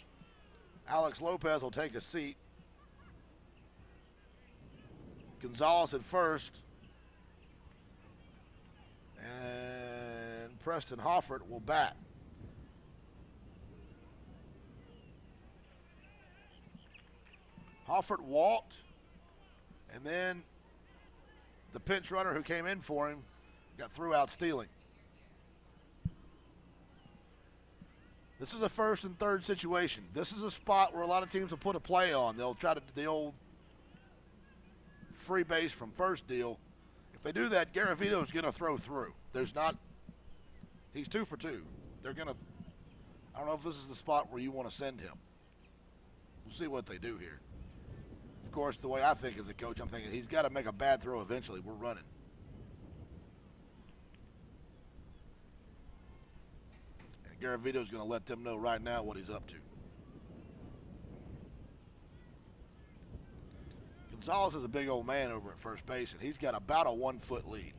A: Alex Lopez will take a seat. Gonzalez at first. And Preston Hoffert will bat. Hoffert walked, and then the pinch runner who came in for him got threw out stealing. This is a first and third situation. This is a spot where a lot of teams will put a play on. They'll try to do the old free base from first deal. If they do that, Garavito is going to throw through. He's 2 for 2. I don't know if this is the spot where you want to send him. We'll see what they do here. Of course, the way I think as a coach, I'm thinking he's got to make a bad throw eventually. We're running. And Garavito's going to let them know right now what he's up to. Gonzalez is a big old man over at first base, and he's got about a 1-foot lead.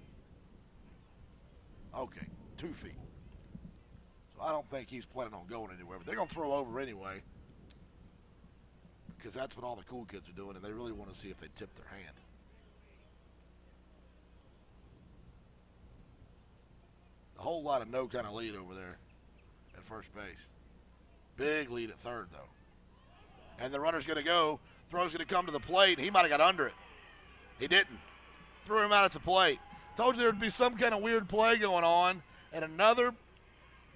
A: Okay, 2 feet. So I don't think he's planning on going anywhere, but they're going to throw over anyway because that's what all the cool kids are doing, and they really want to see if they tip their hand. A whole lot of no kind of lead over there at first base. Big lead at third, though. And the runner's going to go. Throw's going to come to the plate. He might have got under it. He didn't. Threw him out at the plate. Told you there would be some kind of weird play going on, and another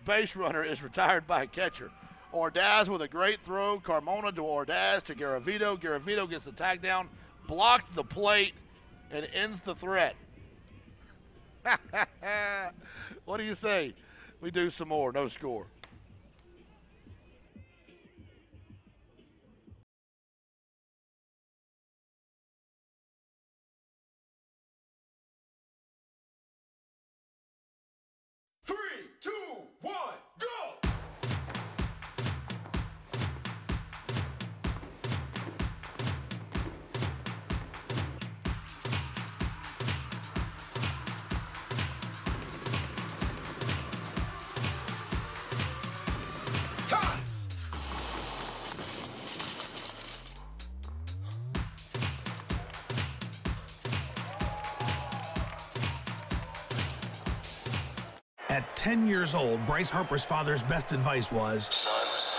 A: base runner is retired by a catcher. Ordaz with a great throw. Carmona to Ordaz to Garavito. Garavito gets the tag down, blocked the plate, and ends the threat. What do you say? We do some more. No score.
H: At 10 years old, Bryce Harper's father's best advice was,
I: "Son,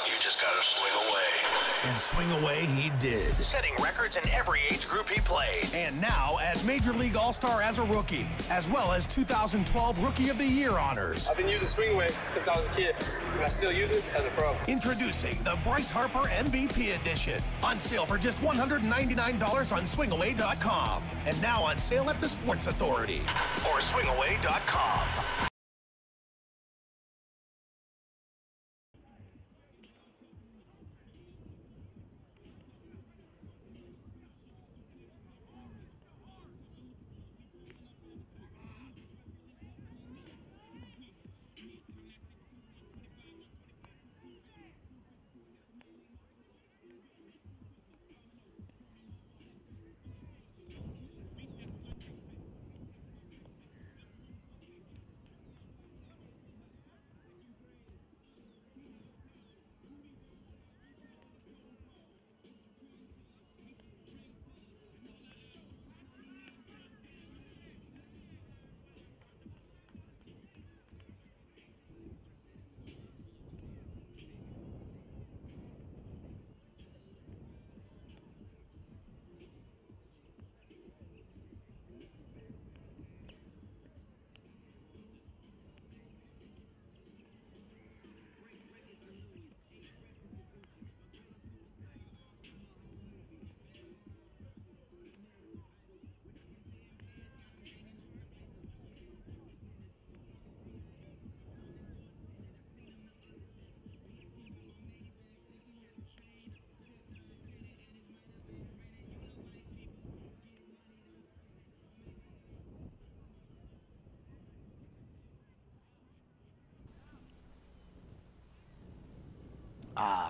I: you just gotta swing away."
H: And swing away he did.
I: Setting records in every age group he played.
H: And now at Major League All-Star as a rookie, as well as 2012 Rookie of the Year honors.
J: I've been using swing away since I was a kid, and I still use it as a pro.
H: Introducing the Bryce Harper MVP Edition. On sale for just $199 on swingaway.com. And now on sale at the Sports Authority.
I: Or swingaway.com.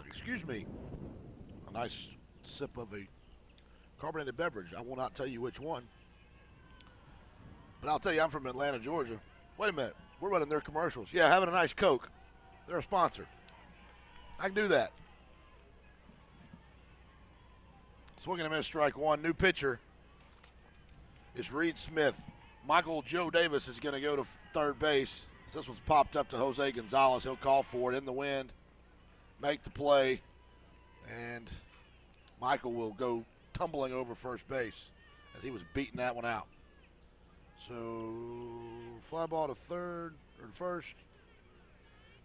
A: Excuse me. A nice sip of a carbonated beverage. I will not tell you which one. But I'll tell you, I'm from Atlanta, Georgia. Wait a minute. We're running their commercials. Yeah, having a nice Coke. They're a sponsor. I can do that. Swinging a miss, strike one. New pitcher is Reed Smith. Michael Joe Davis is going to go to third base. This one's popped up to Jose Gonzalez. He'll call for it in the wind. Make the play, and Michael will go tumbling over first base as he was beating that one out. So, fly ball to third, or first.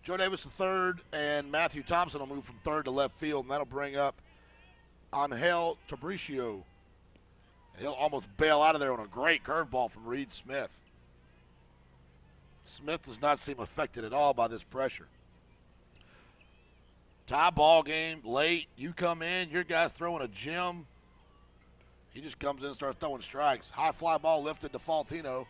A: Joe Davis to third, and Matthew Thompson will move from third to left field, and that'll bring up Angel Tabricio. And he'll almost bail out of there on a great curveball from Reed Smith. Smith does not seem affected at all by this pressure. Tie ball game, late, you come in, your guy's throwing a gem. He just comes in and starts throwing strikes. High fly ball lifted to Faltino.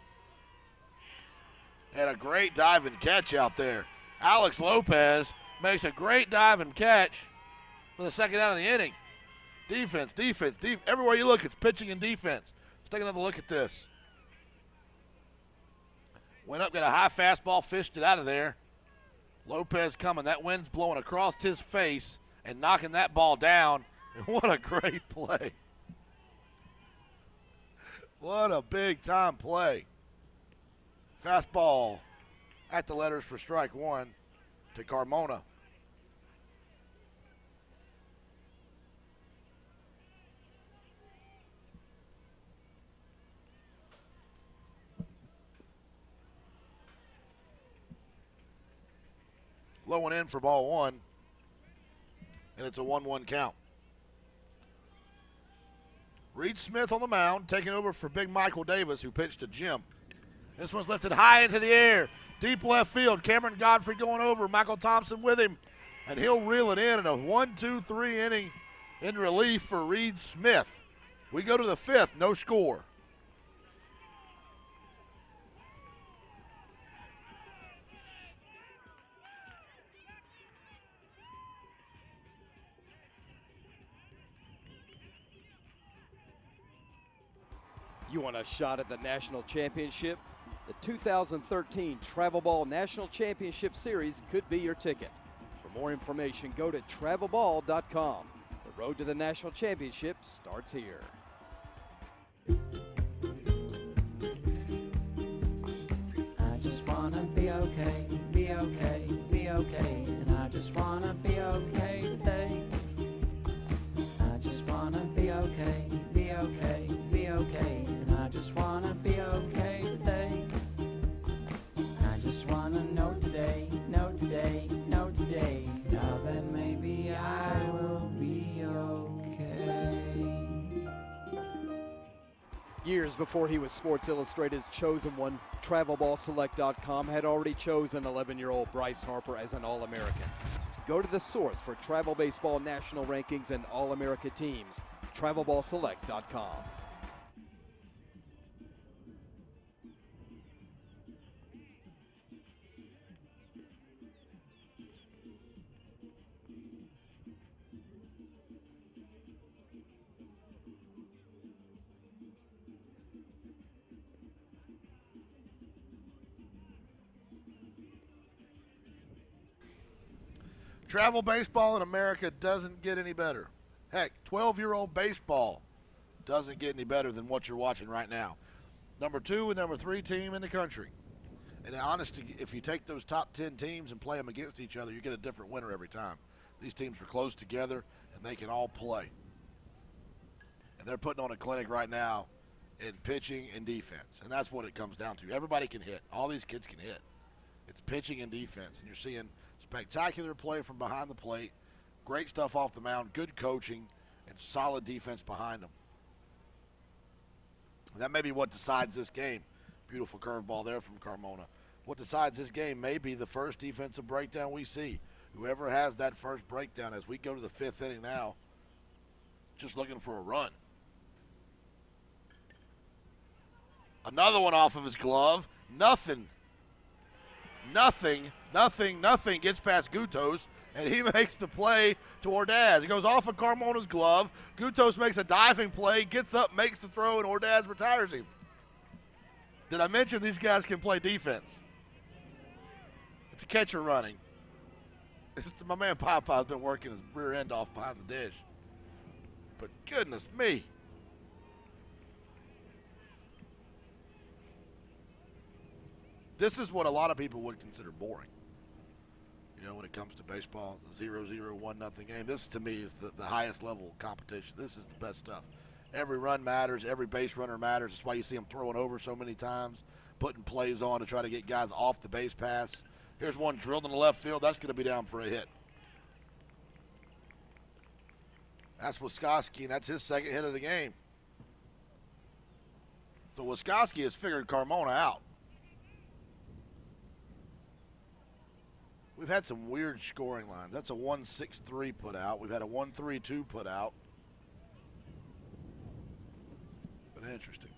A: And a great dive and catch out there. Alex Lopez makes a great dive and catch for the second out of the inning. Defense. Everywhere you look, it's pitching and defense. Let's take another look at this. Went up, got a high fastball, fished it out of there. Lopez coming. That wind's blowing across his face and knocking that ball down. And what a great play. What a big-time play. Fastball at the letters for strike one to Carmona. Low and in for ball one, and it's a 1-1 count. Reed Smith on the mound, taking over for Big Michael Davis, who pitched to Jim. This one's lifted high into the air, deep left field. Cameron Godfrey going over, Michael Thompson with him, and he'll reel it in a 1-2-3 inning in relief for Reed Smith. We go to the fifth, no score.
G: You want a shot at the national championship? The 2013 Travel Ball National Championship Series could be your ticket. For more information, go to travelball.com. The road to the national championship starts here.
E: I just wanna be okay, be okay, be okay. And I just wanna be okay today. I just wanna be okay, be okay, be okay. And I just wanna be okay today. I just wanna know today, know today, know today. Now then maybe I will be okay.
G: Years before he was Sports Illustrated's chosen one, TravelBallSelect.com had already chosen 11-year-old Bryce Harper as an All-American. Go to the source for travel baseball national rankings and All-America teams, TravelBallSelect.com.
A: Travel baseball in America doesn't get any better. Heck, 12-year-old baseball doesn't get any better than what you're watching right now. Number 2 and number 3 team in the country. And honestly, if you take those top 10 teams and play them against each other, you get a different winner every time. These teams are close together, and they can all play. And they're putting on a clinic right now in pitching and defense. And that's what it comes down to. Everybody can hit. All these kids can hit. It's pitching and defense. And you're seeing spectacular play from behind the plate, great stuff off the mound, good coaching, and solid defense behind them. And that may be what decides this game. Beautiful curveball there from Carmona. What decides this game may be the first defensive breakdown we see. Whoever has that first breakdown as we go to the 5th inning now, just looking for a run. Another one off of his glove. Nothing gets past Gutos, and he makes the play to Ordaz. It goes off of Carmona's glove. Gutos makes a diving play, gets up, makes the throw, and Ordaz retires him. Did I mention these guys can play defense? It's a catcher running. My man Popeye's been working his rear end off behind the dish. But goodness me. This is what a lot of people would consider boring. You know, when it comes to baseball, the 0-0, 1-0 game. This, to me, is the highest level of competition. This is the best stuff. Every run matters. Every base runner matters. That's why you see him throwing over so many times, putting plays on to try to get guys off the base pass. Here's one drilled in the left field. That's going to be down for a hit. That's Wiskoski, and that's his second hit of the game. So Wiskoski has figured Carmona out. We've had some weird scoring lines. That's a 1-6-3 put out. We've had a 1-3-2 put out. But interesting.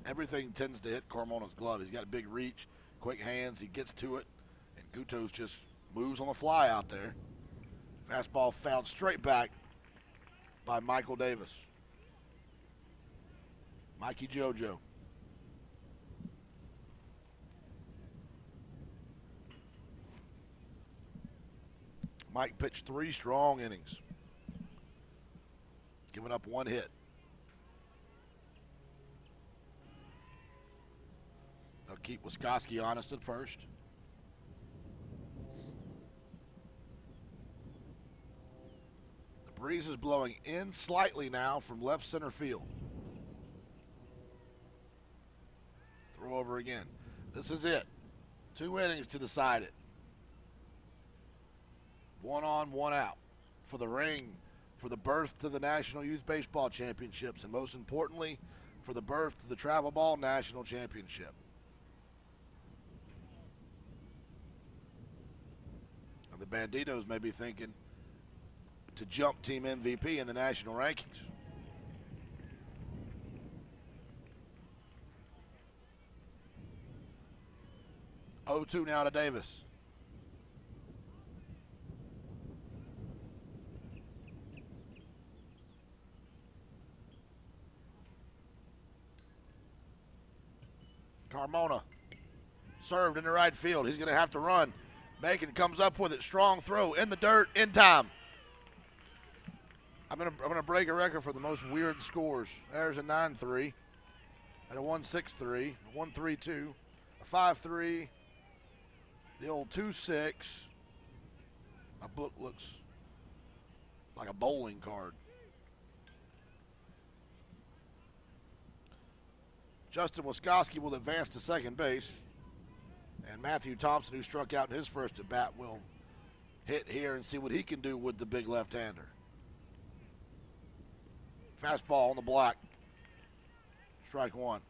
A: Everything tends to hit Carmona's glove. He's got a big reach, quick hands. He gets to it, and Gutos just moves on the fly out there. Fastball fouled straight back by Michael Davis. Mikey JoJo. Mike pitched 3 strong innings, giving up 1 hit. They'll keep Wiskoski honest at first. The breeze is blowing in slightly now from left center field. Throw over again. This is it. 2 innings to decide it. 1 on, 1 out for the ring, for the berth to the National Youth Baseball Championships, and most importantly, for the berth to the Travel Ball National Championship. And the Banditos may be thinking to jump team MVP in the national rankings. Oh-2 now to Davis. Carmona served into right field. He's going to have to run. Macon comes up with it. Strong throw in the dirt in time. I'm gonna break a record for the most weird scores. There's a 9-3, and a 1-6-3, a 1-3-2, a 5-3, the old 2-6. My book looks like a bowling card. Justin Wiskoski will advance to second base. And Matthew Thompson, who struck out in his first at-bat, will hit here and see what he can do with the big left-hander. Fastball on the block. Strike 1.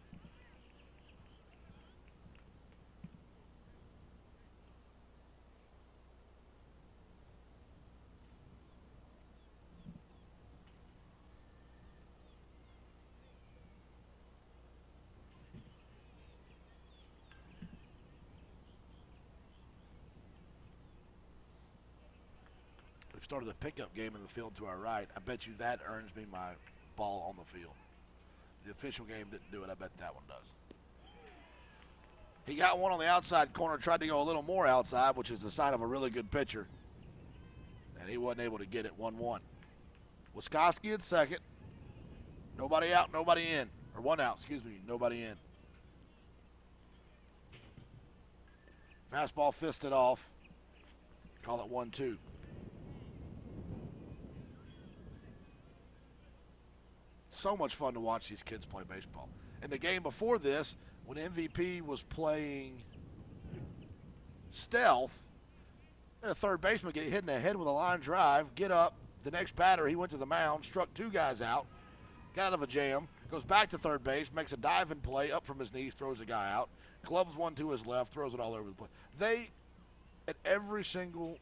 A: Started a pickup game in the field to our right. I bet you that earns me my ball on the field. The official game didn't do it. I bet that one does. He got one on the outside corner, tried to go a little more outside, which is a sign of a really good pitcher. And he wasn't able to get it. 1-1. Wiskoski at second. Nobody out, nobody in. Or 1 out, excuse me, nobody in. Fastball fisted off. Call it 1-2. So much fun to watch these kids play baseball. In the game before this, when MVP was playing stealth, a third baseman get hit in the head with a line drive, get up, the next batter, he went to the mound, struck 2 guys out, got out of a jam, goes back to third base, makes a diving play up from his knees, throws a guy out, clubs one to his left, throws it all over the place. They, at every single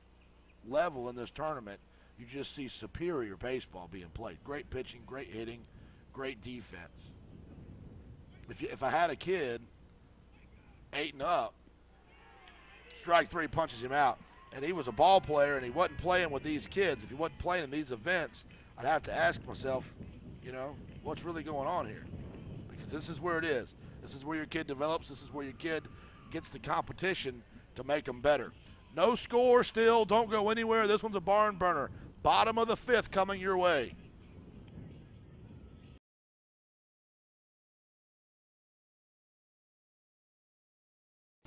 A: level in this tournament, you just see superior baseball being played. Great pitching, great hitting, great defense. If I had a kid 8 and up, strike 3 punches him out, and he was a ball player and he wasn't playing with these kids, if he wasn't playing in these events, I'd have to ask myself, you know, what's really going on here? Because this is where it is. This is where your kid develops. This is where your kid gets the competition to make them better. No score still. Don't go anywhere. This one's a barn burner. Bottom of the 5th coming your way.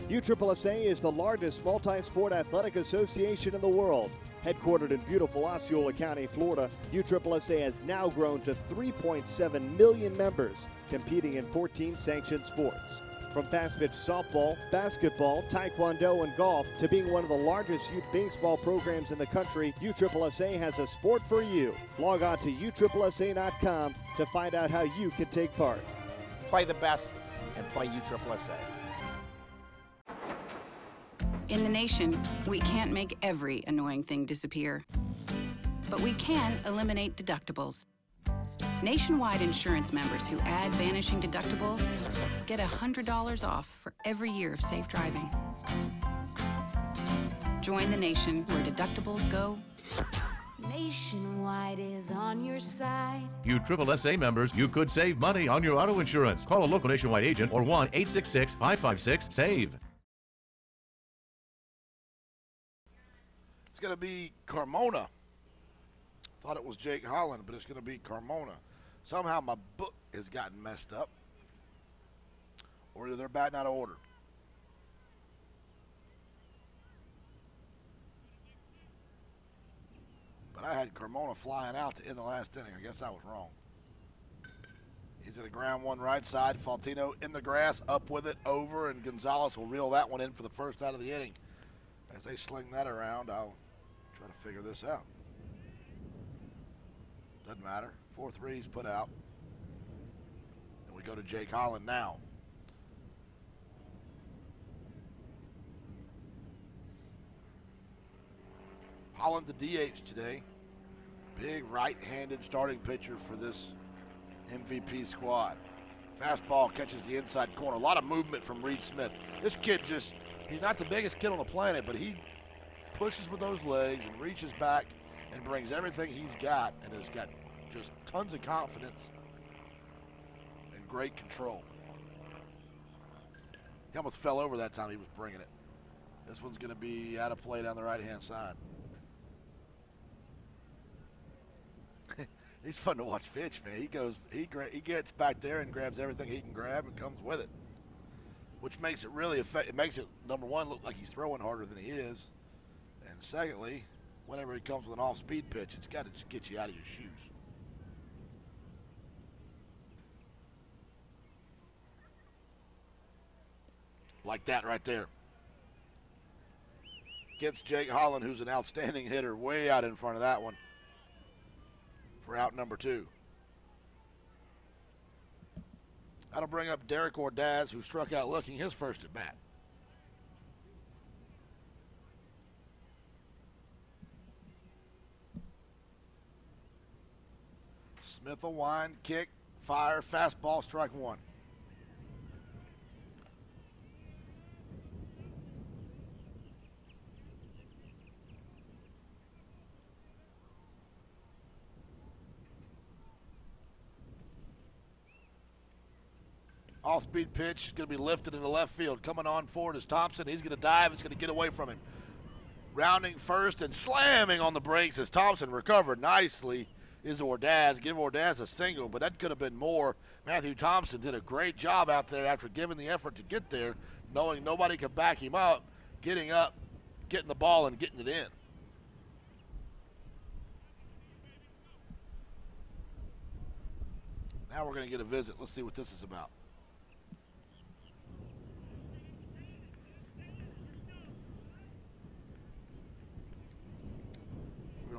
B: USSSA is the largest multi-sport athletic association in the world. Headquartered in beautiful Osceola County, Florida, USSSA has now grown to 3.7 million members, competing in 14 sanctioned sports. From fast-pitch softball, basketball, taekwondo, and golf to being one of the largest youth baseball programs in the country, USSSA has a sport for you. Log on to USSSA.com to find out how you can take part.
C: Play the best and play USSSA.
D: In the nation, we can't make every annoying thing disappear, but we can eliminate deductibles. Nationwide insurance members who add vanishing deductible get $100 off for every year of safe driving. Join the nation where deductibles go.
K: Nationwide is on your side.
F: You USSSA members, you could save money on your auto insurance. Call a local Nationwide agent or 1-866-556-SAVE.
A: It's going to be Carmona. Thought it was Jake Holland, but it's going to be Carmona. Somehow my book has gotten messed up, or they're batting out of order. But I had Carmona flying out to end the last inning. I guess I was wrong. He's at a ground one right side. Faltino in the grass, up with it, over, and Gonzalez will reel that one in for the first out of the inning. As they sling that around, I'll try to figure this out. Doesn't matter. 4-3's put out. And we go to Jake Holland now. Holland the DH today. Big right-handed starting pitcher for this MVP squad. Fastball catches the inside corner. A lot of movement from Reed Smith. This kid just, he's not the biggest kid on the planet, but he pushes with those legs and reaches back and brings everything he's got and has got just tons of confidence and great control. He almost fell over that time he was bringing it. This one's going to be out of play down the right-hand side. He's fun to watch pitch, man. He gets back there and grabs everything he can grab and comes with it, which makes it really it makes it, number one, look like he's throwing harder than he is, and secondly, whenever he comes with an off-speed pitch, it's got to just get you out of your shoes. Like that right there. Against Jake Holland, who's an outstanding hitter, way out in front of that one for out number 2. That'll bring up Derek Ordaz, who struck out looking his first at bat. Smith will wind, kick, fire, fastball, strike 1. Off-speed pitch, going to be lifted into left field. Coming on forward is Thompson. He's going to dive. It's going to get away from him. Rounding first and slamming on the brakes as Thompson recovered nicely is Ordaz. Give Ordaz a single, but that could have been more. Matthew Thompson did a great job out there after giving the effort to get there, knowing nobody could back him up, getting the ball and getting it in. Now we're going to get a visit. Let's see what this is about.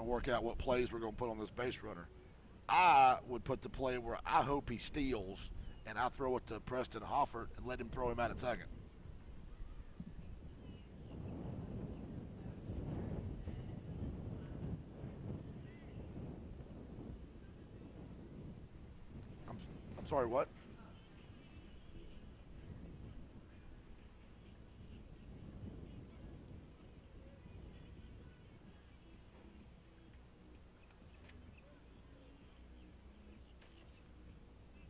A: Work out what plays we're going to put on this base runner. I would put the play where I hope he steals, and I throw it to Preston Hoffert and let him throw him out at second. I'm sorry, what?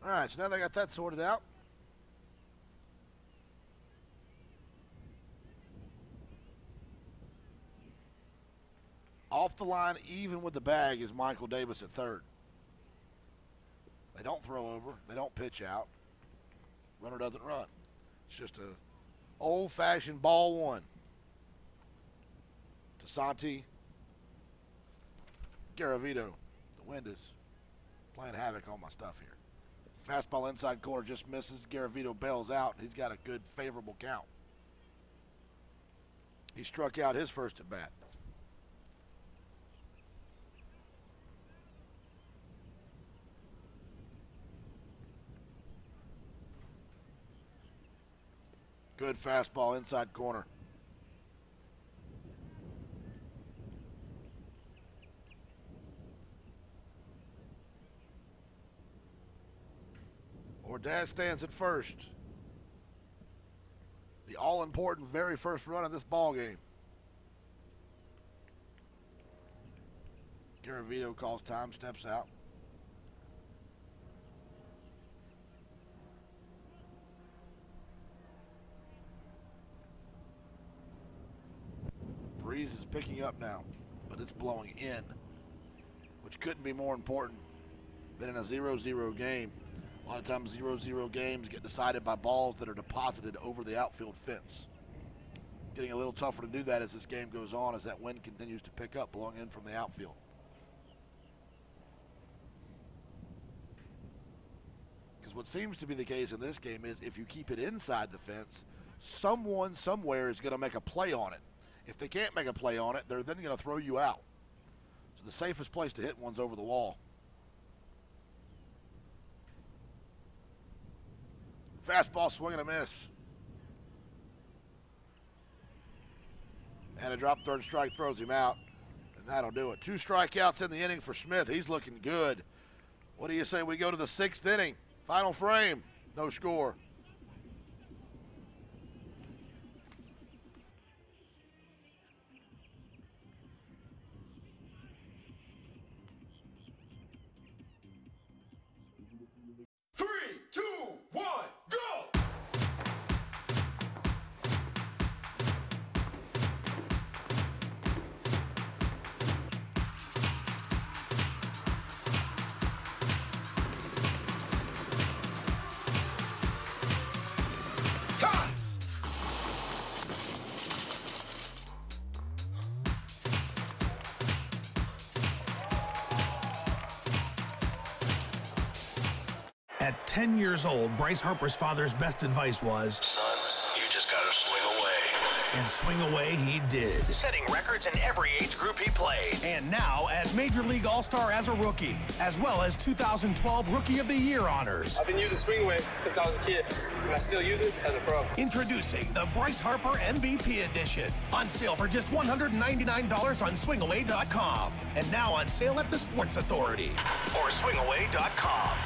A: All right, so now they got that sorted out. Off the line, even with the bag, is Michael Davis at third. They don't throw over. They don't pitch out. Runner doesn't run. It's just a old-fashioned ball one. To Santi Garavito. The wind is playing havoc on my stuff here. Fastball inside corner just misses. Garavito bails out. He's got a good, favorable count. He struck out his first at bat. Good fastball inside corner. Ordaz stands at first. The all-important very first run of this ball game. Garavito calls time, steps out. Breeze is picking up now, but it's blowing in, which couldn't be more important than in a 0-0 game. A lot of times 0-0 games get decided by balls that are deposited over the outfield fence. Getting a little tougher to do that as this game goes on, as that wind continues to pick up, blowing in from the outfield. Because what seems to be the case in this game is if you keep it inside the fence, someone somewhere is going to make a play on it. If they can't make a play on it, they're then going to throw you out. So the safest place to hit one's over the wall. Fastball, swing and a miss. And a drop third strike throws him out. And that'll do it. 2 strikeouts in the inning for Smith. He's looking good. What do you say we go to the 6th inning? Final frame. No score.
H: At 10 years old, Bryce Harper's father's best advice was,
I: "Son, you just gotta swing away."
H: and swing away he did.
I: Setting records in every age group he played.
H: And now at Major League All-Star as a rookie, as well as 2012 Rookie of the Year honors.
J: I've been using swing away since I was a kid, and I still use it as a pro.
H: Introducing the Bryce Harper MVP Edition. On sale for just $199 on swingaway.com. And now on sale at the Sports Authority.
I: Or swingaway.com.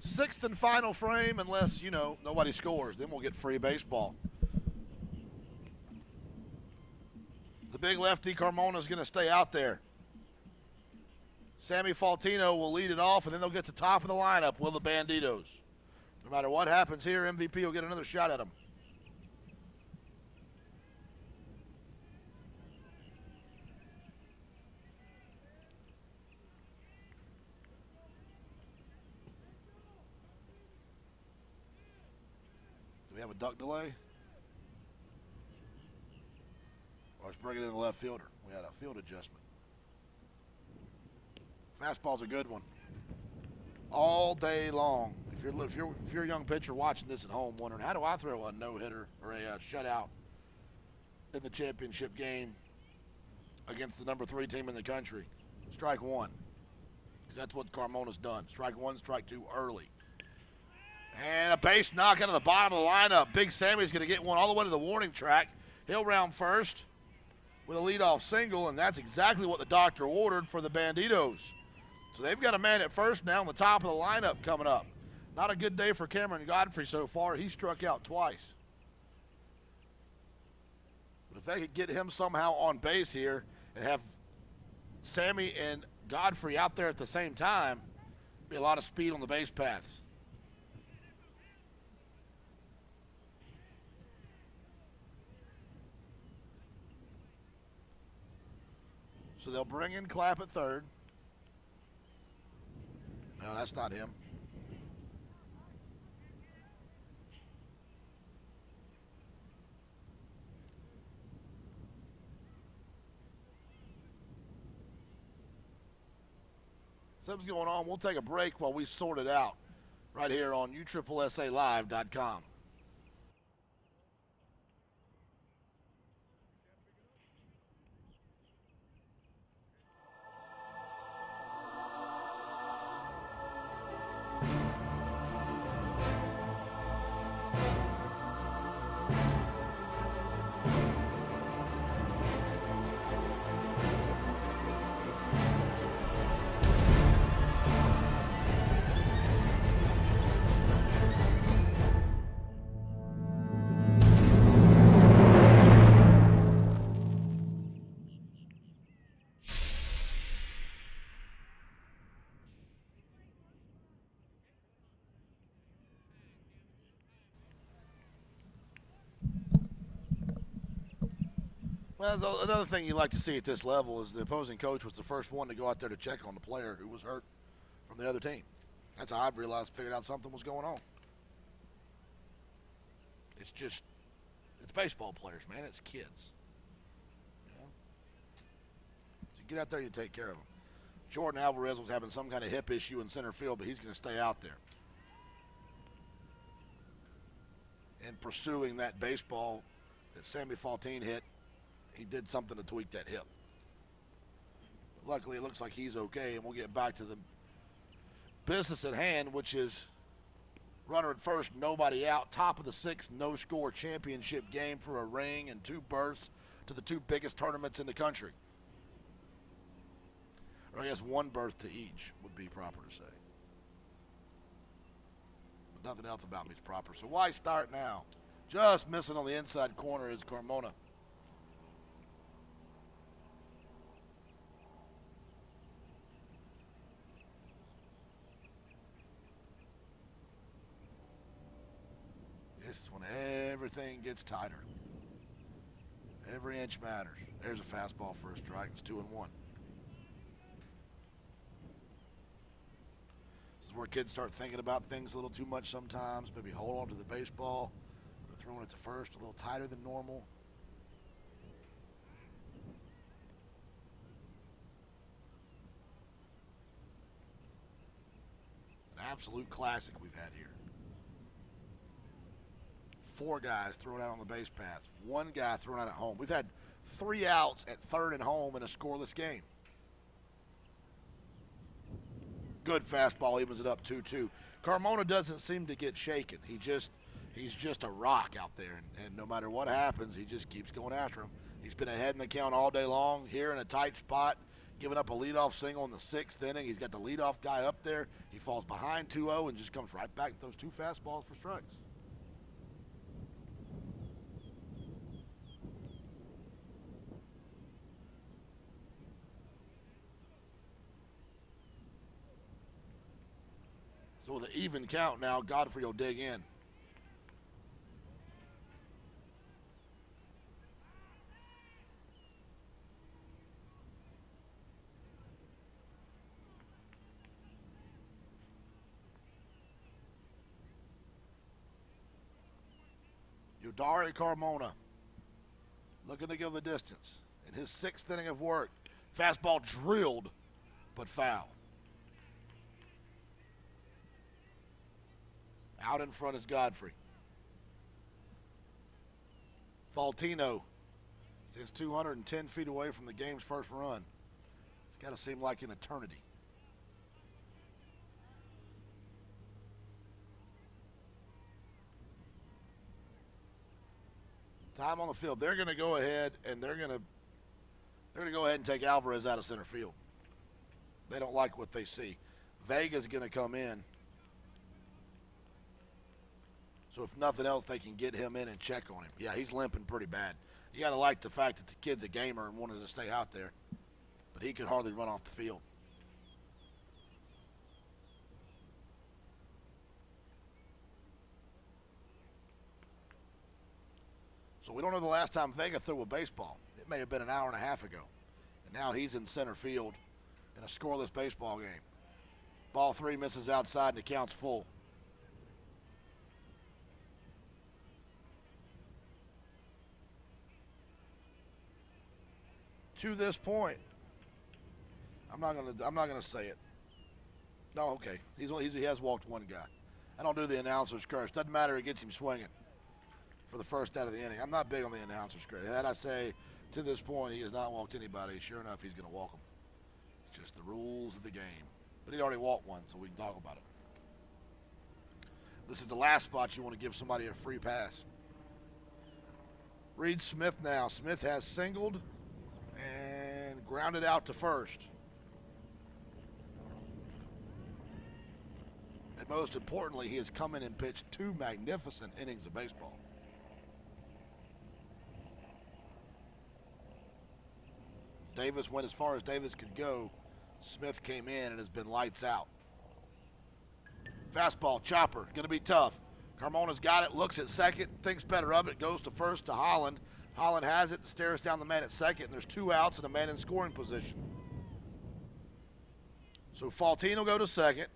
A: Sixth and final frame, unless, you know, nobody scores. Then we'll get free baseball. The big lefty Carmona's going to stay out there. Sammy Faltino will lead it off, and then they'll get to the top of the lineup, will the Banditos. No matter what happens here, MVP will get another shot at him. Do we have a duck delay? Or let's bring it in the left fielder. We had a field adjustment. Fastball's a good one. All day long. If you're a young pitcher watching this at home, wondering how do I throw a no-hitter or a shutout in the championship game against the number 3 team in the country, strike one. Because that's what Carmona's done. Strike one, strike two early. And a base knock out of the bottom of the lineup. Big Sammy's going to get one all the way to the warning track. He'll round first with a leadoff single, and that's exactly what the doctor ordered for the Banditos. So they've got a man at first now on the top of the lineup coming up. Not a good day for Cameron Godfrey so far. He struck out twice. But if they could get him somehow on base here and have Sammy and Godfrey out there at the same time, be a lot of speed on the base paths. So they'll bring in Clapp at third. No, that's not him. Something's going on. We'll take a break while we sort it out right here on USSSAlive.com. Well, another thing you like to see at this level is the opposing coach was the first one to go out there to check on the player who was hurt from the other team. That's how I figured out something was going on. It's baseball players, man. It's kids. You know? So get out there, you take care of them. Jordan Alvarez was having some kind of hip issue in center field, but he's going to stay out there. And pursuing that baseball that Sammy Faultine hit, he did something to tweak that hip. But luckily, it looks like he's okay, and we'll get back to the business at hand, which is runner at first, nobody out. Top of the sixth, no-score championship game for a ring and 2 berths to the 2 biggest tournaments in the country. Or I guess 1 berth to each would be proper to say. But nothing else about me is proper. So why start now? Just missing on the inside corner is Carmona. This is when everything gets tighter. Every inch matters. There's a fastball for a strike. It's 2-1. This is where kids start thinking about things a little too much sometimes. Maybe hold on to the baseball. They're throwing it to first a little tighter than normal. An absolute classic we've had here. 4 guys thrown out on the base paths. 1 guy thrown out at home. We've had 3 outs at third and home in a scoreless game. Good fastball, evens it up 2-2. Carmona doesn't seem to get shaken. He's just a rock out there, and no matter what happens, he just keeps going after him. He's been ahead in the count all day long, here in a tight spot, giving up a leadoff single in the 6th inning. He's got the leadoff guy up there. He falls behind 2-0 and just comes right back with those 2 fastballs for strikes. So with an even count now, Godfrey will dig in. Yodari Carmona looking to go the distance in his 6th inning of work. Fastball drilled, but foul. Out in front is Godfrey. Faultino stands 210 feet away from the game's first run. It's got to seem like an eternity. Time on the field. They're going to go ahead and they're going to go ahead and take Alvarez out of center field. They don't like what they see. Vega's going to come in. So if nothing else, they can get him in and check on him. Yeah, he's limping pretty bad. You got to like the fact that the kid's a gamer and wanted to stay out there. But he could hardly run off the field. So we don't know the last time Vega threw a baseball. It may have been an hour and a half ago. Now he's in center field in a scoreless baseball game. Ball 3 misses outside and the count's full. To this point, I'm not gonna say it. No, okay. He has walked one guy. I don't do the announcer's curse. Doesn't matter. It gets him swinging for the first out of the inning. I'm not big on the announcer's curse. Had I say to this point he has not walked anybody, sure enough he's going to walk him. It's just the rules of the game. But he already walked one, so we can talk about it. This is the last spot you want to give somebody a free pass. Reed Smith now. Smith has singled and grounded out to first. And most importantly, he has come in and pitched 2 magnificent innings of baseball. Davis went as far as Davis could go. Smith came in and has been lights out. Fastball, chopper, going to be tough. Carmona's got it, looks at second, thinks better of it, goes to first to Holland. Holland has it, stares down the man at second, and there's 2 outs and a man in scoring position. So Faltine will go to second.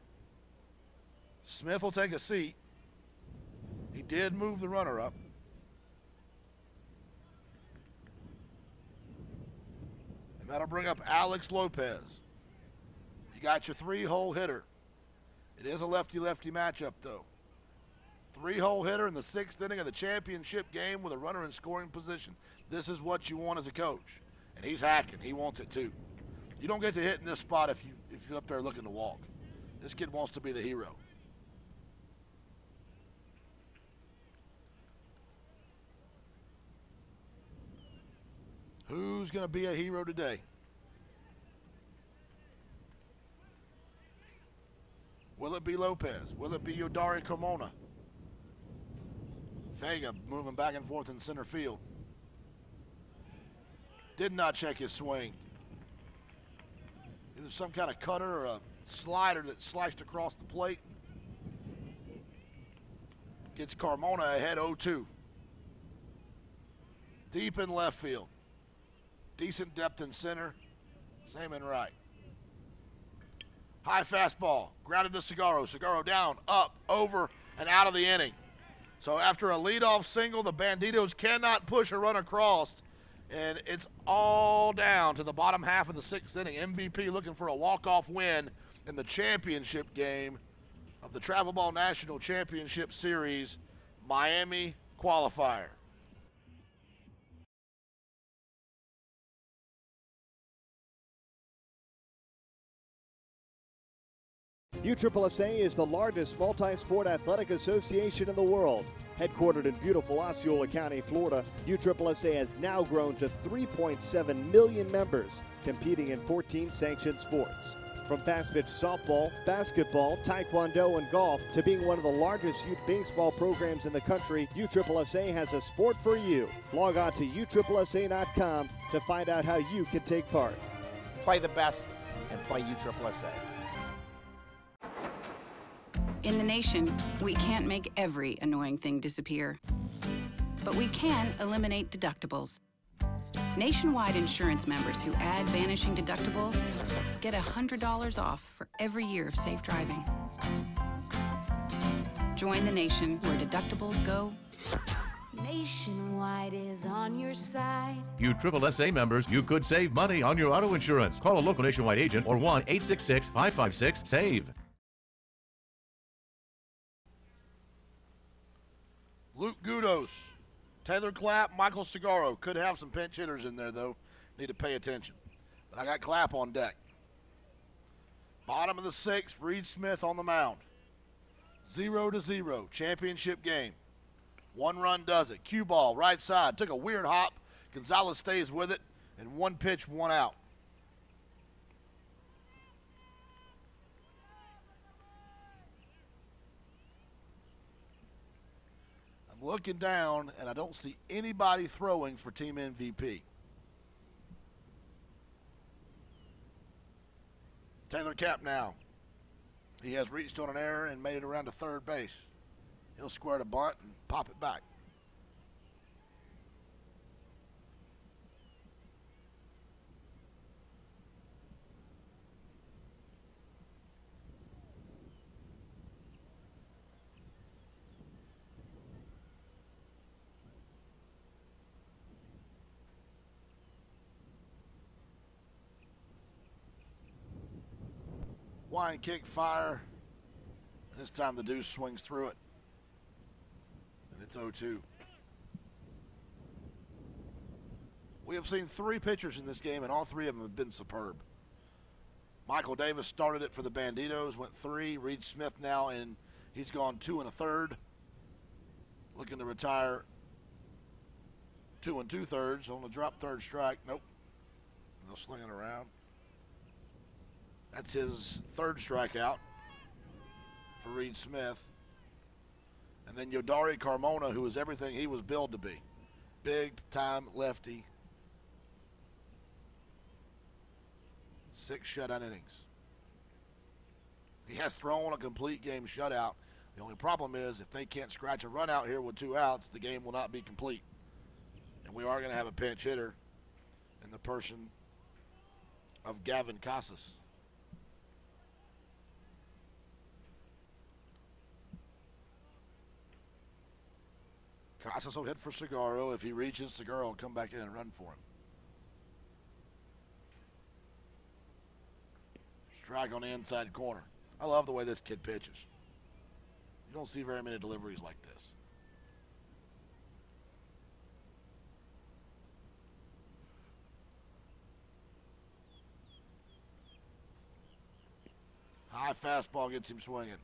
A: Smith will take a seat. He did move the runner up. And that'll bring up Alex Lopez. You got your 3-hole hitter. It is a lefty-lefty matchup, though. 3-hole hitter in the 6th inning of the championship game with a runner in scoring position. This is what you want as a coach. And he's hacking. He wants it, too. You don't get to hit in this spot if you're up there looking to walk. This kid wants to be the hero. Who's going to be a hero today? Will it be Lopez? Will it be Yodari Carmona? Vega moving back and forth in center field. Did not check his swing. Either some kind of cutter or a slider that sliced across the plate. Gets Carmona ahead 0-2. Deep in left field. Decent depth in center. Same in right. High fastball. Grounded to Segaro. Segaro down, up, over, and out of the inning. So after a leadoff single, the Banditos cannot push a run across. And it's all down to the bottom half of the 6th inning. MVP looking for a walk-off win in the championship game of the Travel Ball National Championship Series Miami qualifier.
B: USSSA is the largest multi-sport athletic association in the world. Headquartered in beautiful Osceola County, Florida, USSSA has now grown to 3.7 million members, competing in 14 sanctioned sports. From fast-pitch softball, basketball, taekwondo, and golf to being one of the largest youth baseball programs in the country, USSSA has a sport for you. Log on to USSSA.com to find out how you can take part.
C: Play the best and play USSSA.
D: In the nation, we can't make every annoying thing disappear, but we can eliminate deductibles. Nationwide insurance members who add vanishing deductible get $100 off for every year of safe driving. Join the nation where deductibles go.
K: Nationwide is on your side.
F: You USSSA members, you could save money on your auto insurance. Call a local Nationwide agent or 1-866-556-SAVE.
A: Luke Gudos, Taylor Clapp, Michael Segaro. Could have some pinch hitters in there, though. Need to pay attention. But I got Clapp on deck. Bottom of the 6th, Reed Smith on the mound. 0-0, championship game. 1 run does it. Cue ball, right side. Took a weird hop. Gonzalez stays with it. And 1 pitch, 1 out. I'm looking down, and I don't see anybody throwing for team MVP. Taylor Clapp now. He has reached on an error and made it around to third base. He'll square the bunt and pop it back. Swine kick, fire. This time the deuce swings through it. And it's 0-2. We have seen 3 pitchers in this game, and all 3 of them have been superb. Michael Davis started it for the Banditos, went 3. Reed Smith now, and he's gone 2 1/3. Looking to retire 2 2/3 on the drop third strike. Nope. They'll sling it around. That's his 3rd strikeout for Reed Smith. And then Yodari Carmona, who is everything he was billed to be. Big time lefty. 6 shutout innings. He has thrown a complete game shutout. The only problem is if they can't scratch a run out here with 2 outs, the game will not be complete. And we are going to have a pinch hitter in the person of Gavin Casas. Casas will hit for Seguro. If he reaches, Seguro will come back in and run for him. Strike on the inside corner. I love the way this kid pitches. You don't see very many deliveries like this. High fastball gets him swinging.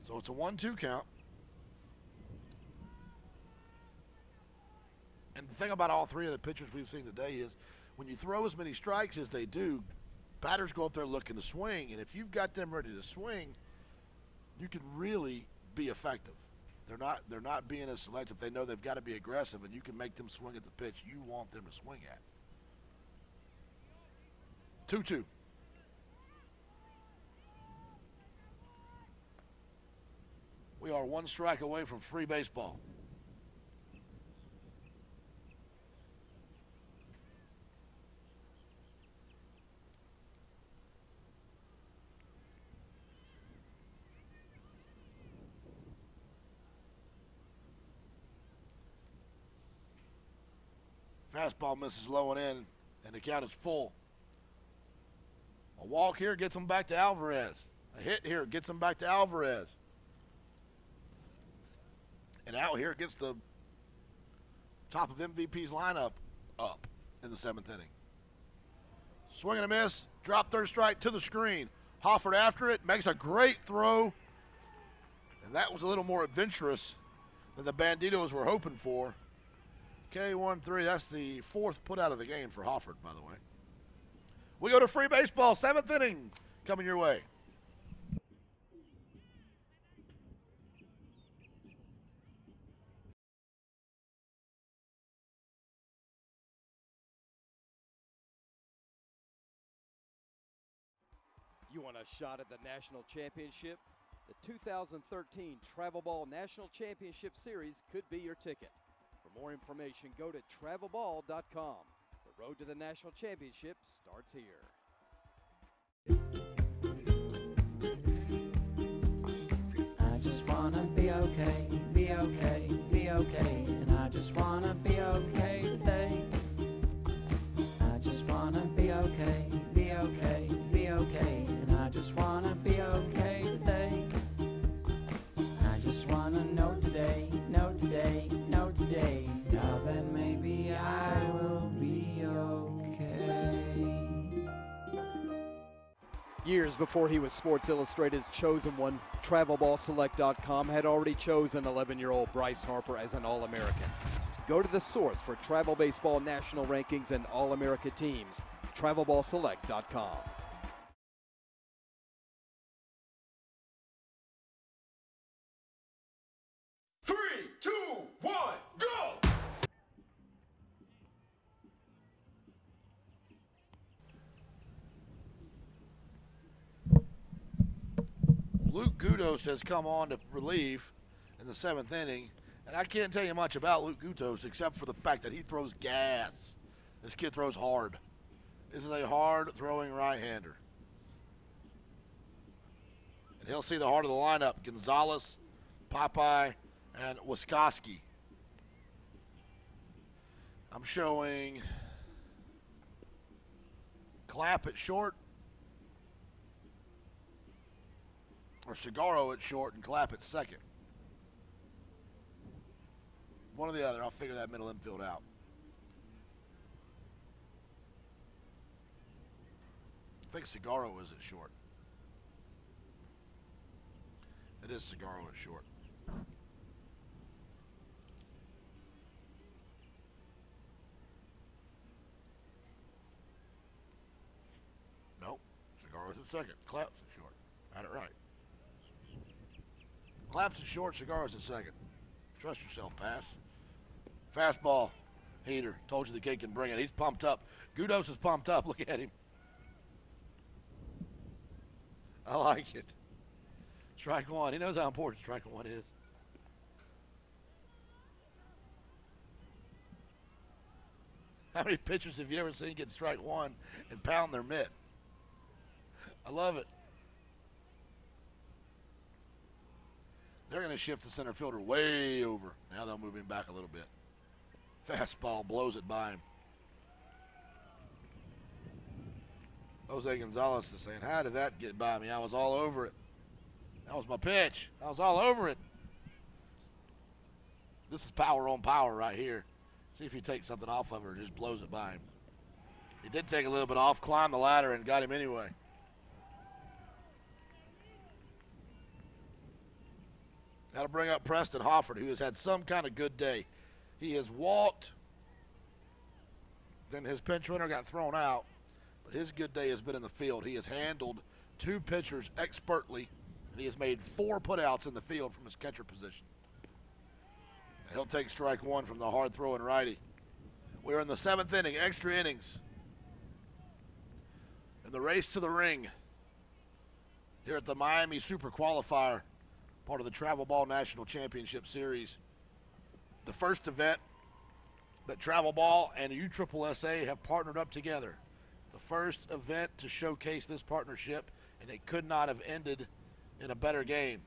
A: So it's a 1-2 count. And the thing about all 3 of the pitchers we've seen today is when you throw as many strikes as they do, batters go up there looking to swing. And if you've got them ready to swing, you can really be effective. They're not being as selective. They know they've got to be aggressive, and you can make them swing at the pitch you want them to swing at. 2-2. We are 1 strike away from free baseball. Fastball misses low and in, and the count is full. A walk here gets him back to Alvarez. A hit here gets him back to Alvarez. And out here gets the top of MVP's lineup up in the 7th inning. Swing and a miss. Drop third strike to the screen. Hofford after it. Makes a great throw. And that was a little more adventurous than the Banditos were hoping for. K1-3. That's the 4th put out of the game for Hofford, by the way. We go to free baseball. 7th inning coming your way.
G: You want a shot at the national championship? The 2013 Travel Ball National Championship Series could be your ticket. For more information, go to travelball.com. The road to the national championship starts here.
E: I just wanna be okay, be okay, be okay. And I just wanna be okay today. I just wanna be okay, be okay, be okay. And I just wanna be okay today. I just wanna know today, know today, know today. Now then maybe I will be okay.
G: Years before he was Sports Illustrated's chosen one, TravelBallSelect.com had already chosen 11-year-old Bryce Harper as an All-American. Go to the source for travel baseball national rankings and All-America teams, TravelBallSelect.com.
A: Luke Gutos has come on to relief in the 7th inning, and I can't tell you much about Luke Gutos except for the fact that he throws gas. This kid throws hard. This is a hard-throwing right-hander. And he'll see the heart of the lineup, Gonzalez, Popeye, and Wiskoski. I'm showing Clapp at short, or Segaro at short and Clapp at second. One or the other. I'll figure that middle infield out. I think Segaro is at short. It is Segaro at short. Nope. Segaro's at second. Clapp's at short. Had it right. Clapp's at short. Segaro's at second. Trust yourself, pass. Fastball. Heater. Told you the kid can bring it. He's pumped up. Gudos is pumped up. Look at him. I like it. Strike one. He knows how important strike one is. How many pitchers have you ever seen get strike one and pound their mitt? I love it. They're going to shift the center fielder way over. Now they'll move him back a little bit. Fastball blows it by him. Jose Gonzalez is saying, how did that get by me? I was all over it. That was my pitch. I was all over it. This is power on power right here. See if he takes something off of it or just blows it by him. He did take a little bit off, climbed the ladder, and got him anyway. Got to bring up Preston Hofford, who has had some kind of good day. He has walked, then his pinch runner got thrown out, but his good day has been in the field. He has handled two pitchers expertly, and he has made 4 putouts in the field from his catcher position. And he'll take strike one from the hard-throwing righty. We're in the 7th inning, extra innings. In the race to the ring here at the Miami Super Qualifier, part of the Travel Ball National Championship Series. The first event that Travel Ball and USSSA have partnered up together. The first event to showcase this partnership, and it could not have ended in a better game.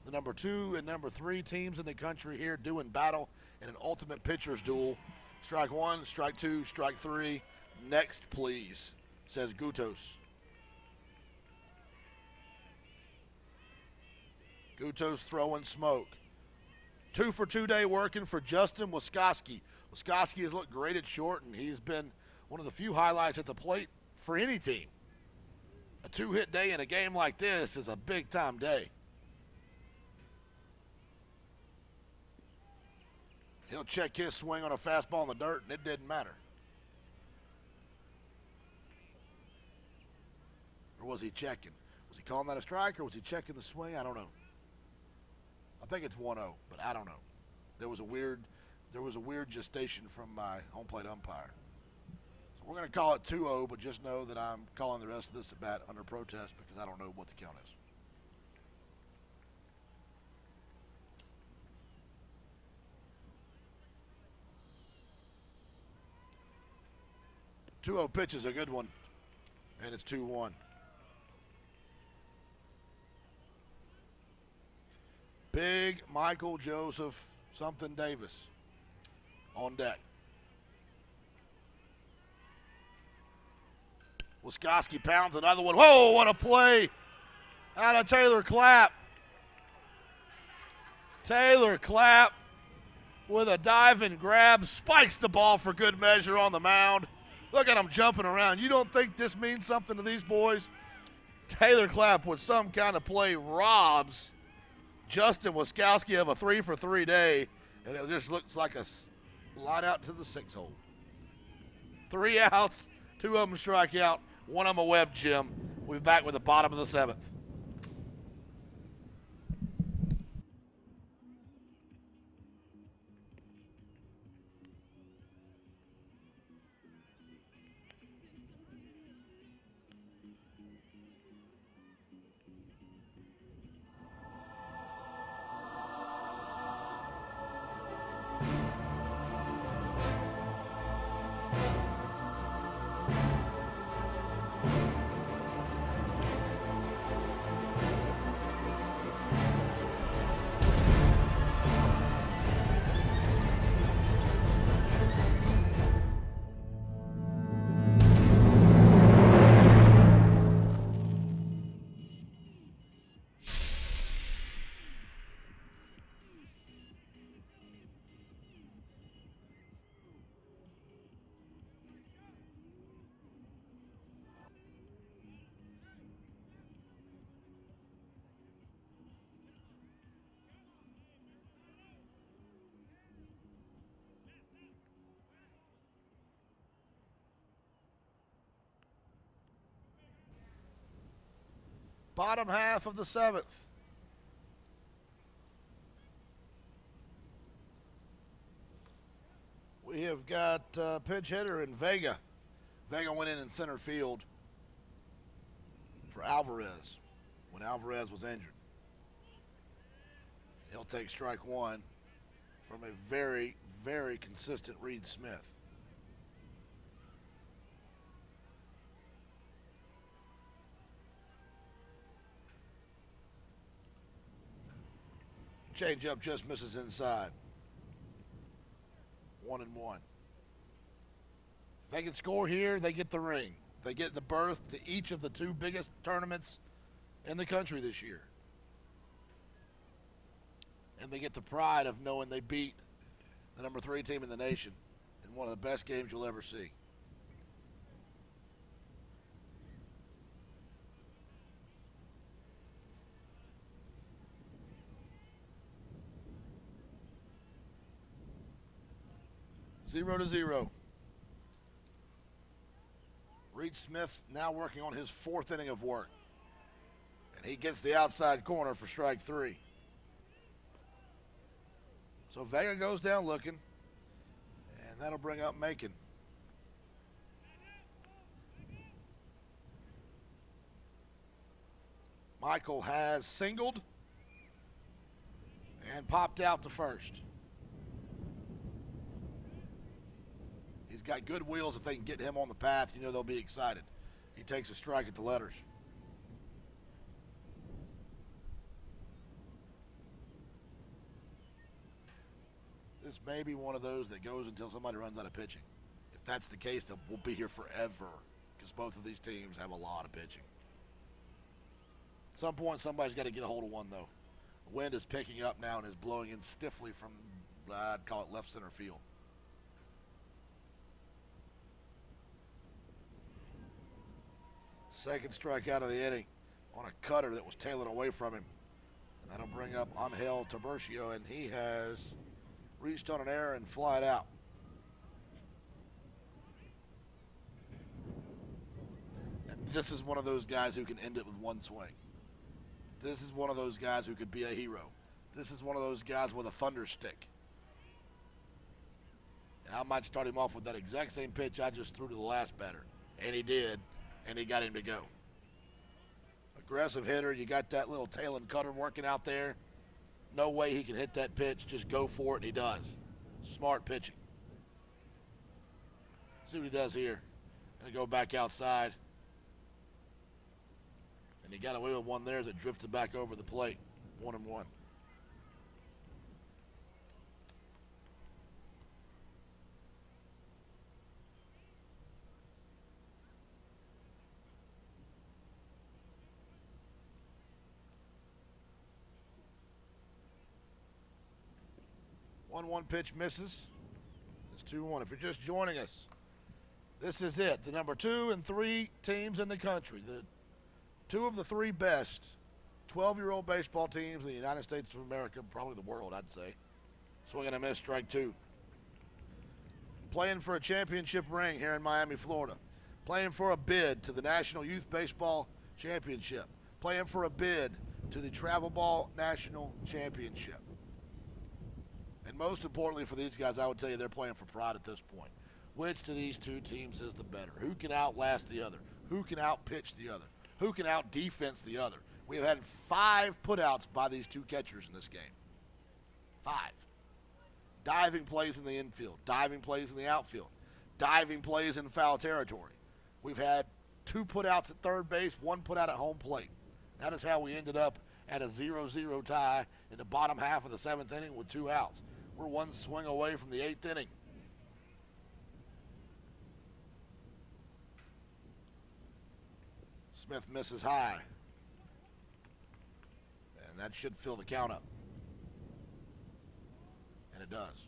A: The number 2 and number 3 teams in the country here doing battle in an ultimate pitcher's duel. Strike one, strike two, strike three. Next, please, says Gutos. Gutos throwing smoke. 2 for 2 day working for Justin Wiskoski. Wiskoski has looked great at short, and he's been one of the few highlights at the plate for any team. A 2-hit day in a game like this is a big-time day. He'll check his swing on a fastball in the dirt, and it didn't matter. Or was he checking? Was he calling that a strike, or was he checking the swing? I don't know. I think it's 1-0, but I don't know. There was a weird gestation from my home plate umpire. So we're going to call it 2-0, but just know that I'm calling the rest of this at bat under protest because I don't know what the count is. The 2-0 pitch is a good one, and it's 2-1. Big Michael Joseph something Davis on deck. Wiskoski pounds another one. Whoa, what a play out of Taylor Clapp. Taylor Clapp with a dive and grab, spikes the ball for good measure on the mound. Look at him jumping around. You don't think this means something to these boys? Taylor Clapp with some kind of play robs Justin Wiskoski of a 3 for 3 day, and it just looks like a line out to the 6 hole. 3 outs, 2 of them strike out, 1 of them a web gem. We'll be back with the bottom of the 7th. Bottom half of the 7th. We have got pinch hitter in Vega. Vega went in center field for Alvarez when Alvarez was injured. He'll take strike one from a very, very consistent Reed Smith. Changeup just misses inside. 1-1. If they can score here, they get the ring. They get the berth to each of the 2 biggest tournaments in the country this year. And they get the pride of knowing they beat the number 3 team in the nation in one of the best games you'll ever see. Zero to zero. Reed Smith now working on his 4th inning of work. And he gets the outside corner for strike 3. So Vega goes down looking. And that'll bring up Macon. Michael has singled and popped out to first. He's got good wheels. If they can get him on the path, you know they'll be excited. He takes a strike at the letters. This may be one of those that goes until somebody runs out of pitching. If that's the case, then we'll be here forever because both of these teams have a lot of pitching. At some point, somebody's got to get a hold of one, though. The wind is picking up now and is blowing in stiffly from, I'd call it left center field. Second strikeout of the inning on a cutter that was tailing away from him. And that'll bring up Angel Tiburcio, and he has reached on an error and flied out. And this is one of those guys who can end it with one swing. This is one of those guys who could be a hero. This is one of those guys with a thunder stick. And I might start him off with that exact same pitch I just threw to the last batter. And he did. And he got him to go. Aggressive hitter. You got that little tail and cutter working out there. No way he can hit that pitch. Just go for it, and he does. Smart pitching. Let's see what he does here. Gonna go back outside. And he got away with one there that drifted back over the plate. 1-1. 1-1 pitch misses. It's 2-1. If you're just joining us, this is it. The number 2 and 3 teams in the country. The 2 of the 3 best 12-year-old baseball teams in the United States of America, probably the world, I'd say. Swing and a miss, strike 2. Playing for a championship ring here in Miami, Florida. Playing for a bid to the National Youth Baseball Championship. Playing for a bid to the Travel Ball National Championship. And most importantly for these guys, I would tell you they're playing for pride at this point. Which to these 2 teams is the better? Who can outlast the other? Who can outpitch the other? Who can out-defense the other? We have had 5 putouts by these 2 catchers in this game. 5. Diving plays in the infield. Diving plays in the outfield. Diving plays in foul territory. We've had 2 putouts at third base, 1 putout at home plate. That is how we ended up at a 0-0 tie in the bottom half of the 7th inning with 2 outs. We're 1 swing away from the 8th inning. Smith misses high. And that should fill the count up. And it does.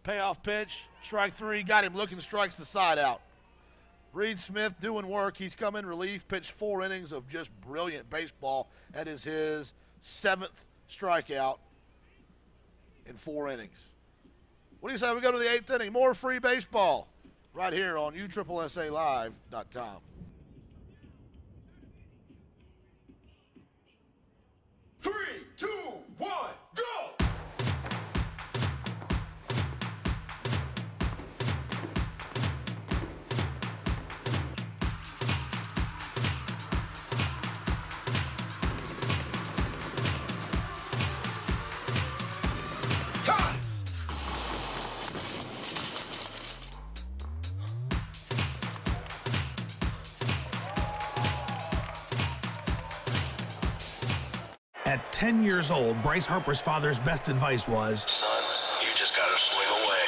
A: Payoff pitch, strike 3, got him looking, strikes the side out. Reed Smith doing work. He's come in relief, pitched 4 innings of just brilliant baseball. That is his 7th strikeout in 4 innings. What do you say we go to the 8th inning? More free baseball right here on USSSAlive.com.
I: 3, 2, 1, go!
H: At 10 years old, Bryce Harper's father's best advice was,
I: Son, you just gotta swing away.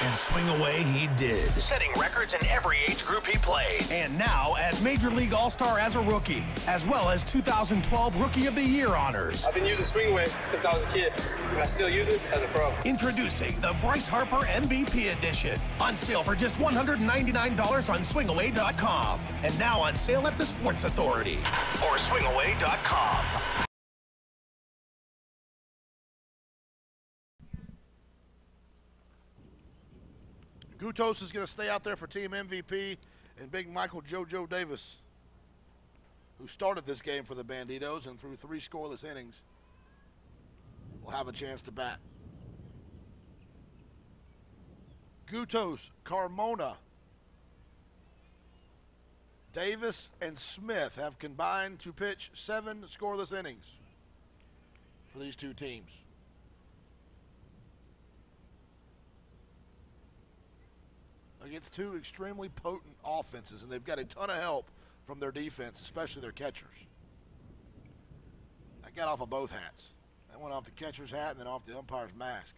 H: and swing away he did.
I: Setting records in every age group he played.
H: And now at Major League All-Star as a rookie, as well as 2012 Rookie of the Year honors.
J: I've been using swing away since I was a kid, and I still use it as a pro.
H: Introducing the Bryce Harper MVP Edition. On sale for just $199 on swingaway.com. And now on sale at the Sports Authority.
I: Or swingaway.com.
A: Gutos is going to stay out there for team MVP, and big Michael JoJo Davis, who started this game for the Banditos and threw 3 scoreless innings, will have a chance to bat. Gutos, Carmona, Davis, and Smith have combined to pitch 7 scoreless innings for these two teams. Against 2 extremely potent offenses, and they've got a ton of help from their defense, especially their catchers. I got off of both hats. I went off the catcher's hat and then off the umpire's mask.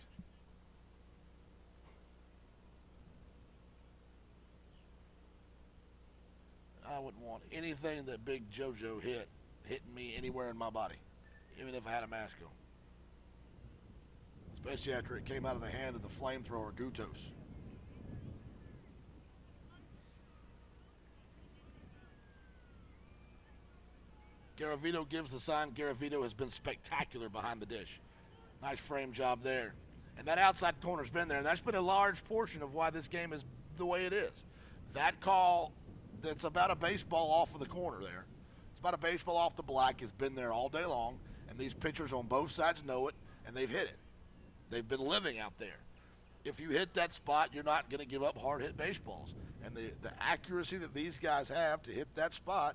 A: I wouldn't want anything that Big JoJo hitting me anywhere in my body, even if I had a mask on. Especially after it came out of the hand of the flamethrower Gutos. Garavito gives the sign. Garavito has been spectacular behind the dish. Nice frame job there. And that outside corner's been there, and that's been a large portion of why this game is the way it is. That call that's about a baseball off of the corner there, it's about a baseball off the black, has been there all day long, and these pitchers on both sides know it, and they've hit it. They've been living out there. If you hit that spot, you're not going to give up hard-hit baseballs. And the accuracy that these guys have to hit that spot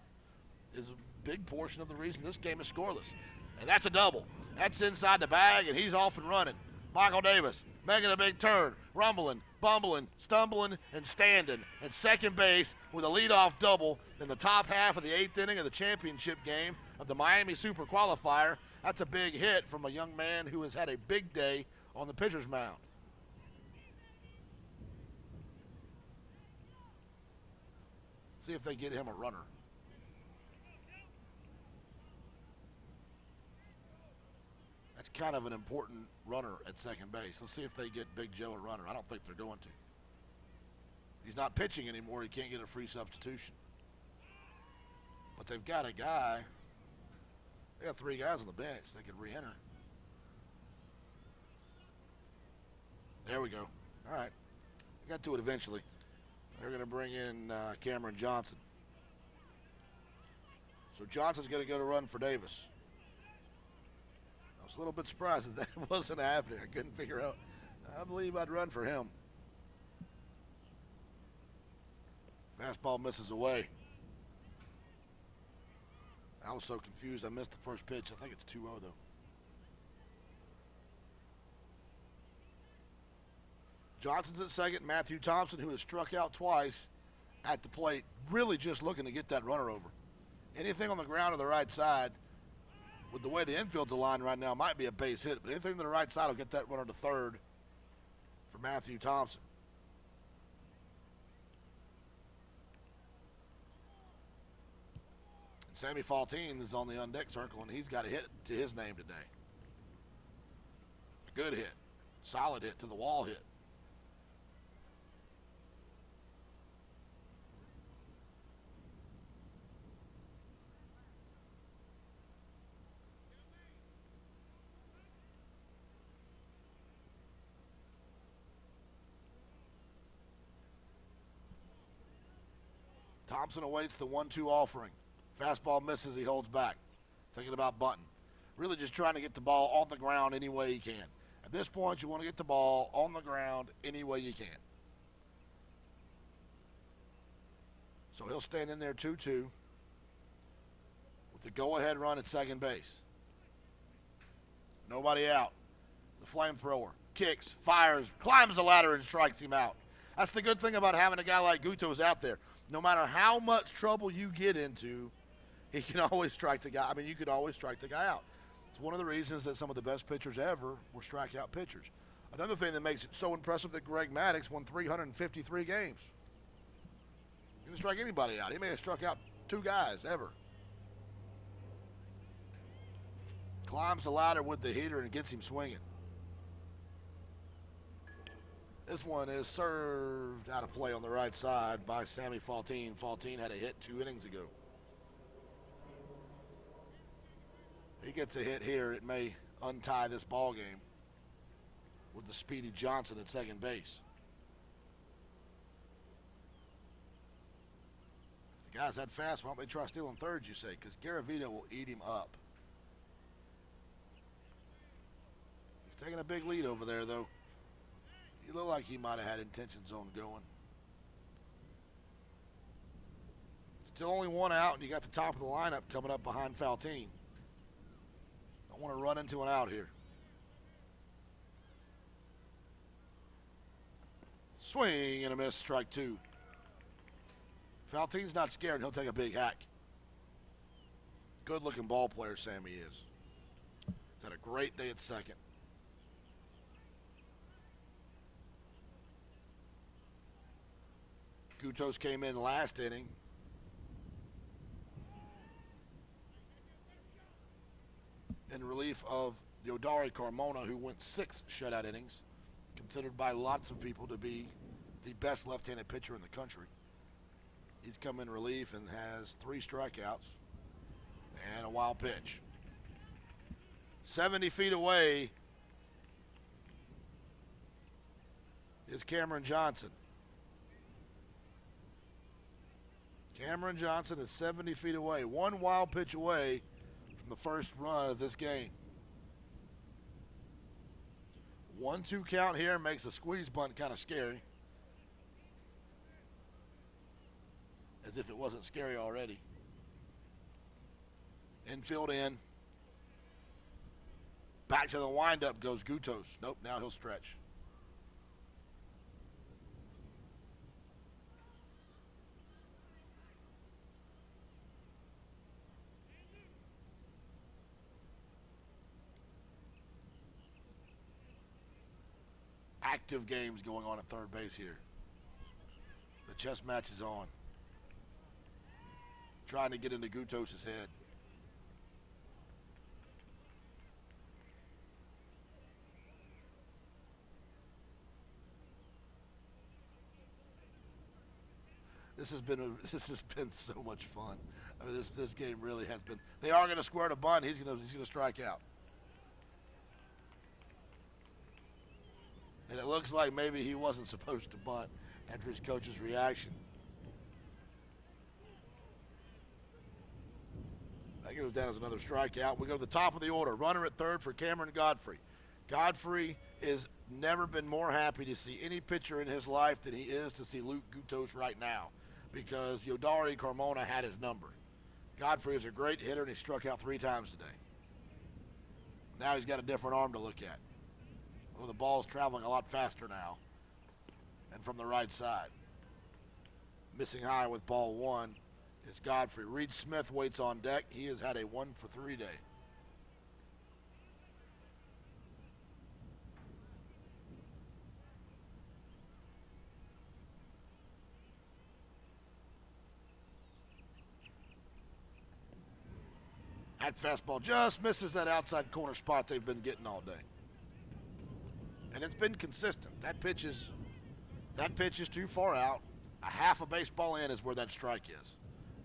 A: is a big portion of the reason this game is scoreless. And that's a double. That's inside the bag, and he's off and running. Michael Davis making a big turn, rumbling, bumbling, stumbling, and standing at second base with a leadoff double in the top half of the 8th inning of the championship game of the Miami Super Qualifier. That's a big hit from a young man who has had a big day on the pitcher's mound. See if they get him a runner. That's kind of an important runner at second base. Let's see if they get Big Joe a runner. I don't think they're going to. He's not pitching anymore. He can't get a free substitution. But they've got a guy. They got 3 guys on the bench. They could re-enter. There we go. All right. I got to it eventually. They're going to bring in Cameron Johnson. So Johnson's going to go to run for Davis. I was a little bit surprised that that wasn't happening. I couldn't figure out. I believe I'd run for him. Fastball misses away. I was so confused. I missed the first pitch. I think it's 2-0 though. Johnson's at second. Matthew Thompson, who has struck out twice at the plate, really just looking to get that runner over. Anything on the ground to the right side, with the way the infield's aligned right now, might be a base hit, but anything to the right side will get that runner to third for Matthew Thompson. And Sammy Faltine is on the on-deck circle, and he's got a hit to his name today. A good hit. Solid hit to the wall hit. Thompson awaits the 1-2 offering. Fastball misses, he holds back. Thinking about bunting. Really just trying to get the ball on the ground any way he can. At this point, you want to get the ball on the ground any way you can. So he'll stand in there 2-2 with the go-ahead run at second base. Nobody out. The flamethrower kicks, fires, climbs the ladder, and strikes him out. That's the good thing about having a guy like Gutos out there. No matter how much trouble you get into, he can always strike the guy. I mean, you could always strike the guy out. It's one of the reasons that some of the best pitchers ever were strikeout pitchers. Another thing that makes it so impressive that Greg Maddux won 353 games. He didn't strike anybody out. He may have struck out 2 guys ever. Climbs the ladder with the heater and gets him swinging. This one is served out of play on the right side by Sammy Faltine. Faltine had a hit 2 innings ago. He gets a hit here. It may untie this ball game with the speedy Johnson at second base. If the guy's that fast, why don't they try stealing third, you say? Because Garavito will eat him up. He's taking a big lead over there, though. He looked like he might have had intentions on going. Still only 1 out, and you got the top of the lineup coming up behind Faltine. Don't want to run into an out here. Swing and a miss, strike 2. Faltine's not scared. He'll take a big hack. Good-looking ball player, Sammy is. He's had a great day at second. Gutos came in last inning. In relief of Yodari Carmona, who went 6 shutout innings, considered by lots of people to be the best left-handed pitcher in the country. He's come in relief and has 3 strikeouts and a wild pitch. 70 feet away is Cameron Johnson. Cameron Johnson is 70 feet away, 1 wild pitch away from the first run of this game. 1-2 count here makes the squeeze bunt kind of scary. As if it wasn't scary already. Infield in. Back to the windup goes Gutos. Nope, now he'll stretch. Active games going on at third base here. The chess match is on. Trying to get into Gutos' head. This has been so much fun. I mean, this game really has been. They are going to square the bunt. He's going to strike out. And it looks like maybe he wasn't supposed to bunt after his coach's reaction. That goes down as another strikeout. We go to the top of the order. Runner at third for Cameron Godfrey. Godfrey has never been more happy to see any pitcher in his life than he is to see Luke Gutos right now, because Yodari Carmona had his number. Godfrey is a great hitter, and he struck out 3 times today. Now he's got a different arm to look at. Well, the ball's traveling a lot faster now, and from the right side. Missing high with ball 1 is Godfrey. Reed Smith waits on deck. He has had a 1-for-3 day. That fastball just misses that outside corner spot they've been getting all day. And it's been consistent. That pitch is too far out. A half a baseball in is where that strike is.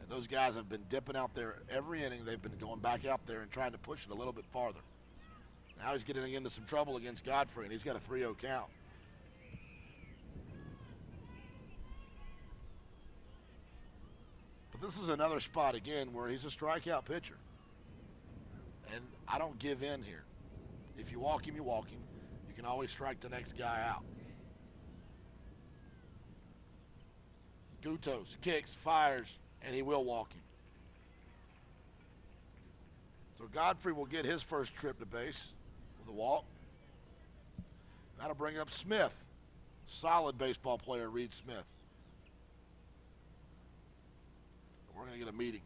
A: And those guys have been dipping out there every inning. They've been going back out there and trying to push it a little bit farther. Now he's getting into some trouble against Godfrey, and he's got a 3-0 count. But this is another spot, again, where he's a strikeout pitcher. And I don't give in here. If you walk him, you walk him. You can always strike the next guy out. Gutos kicks, fires, and he will walk him. So Godfrey will get his first trip to base with a walk. That'll bring up Smith. Solid baseball player, Reed Smith. We're going to get a meeting.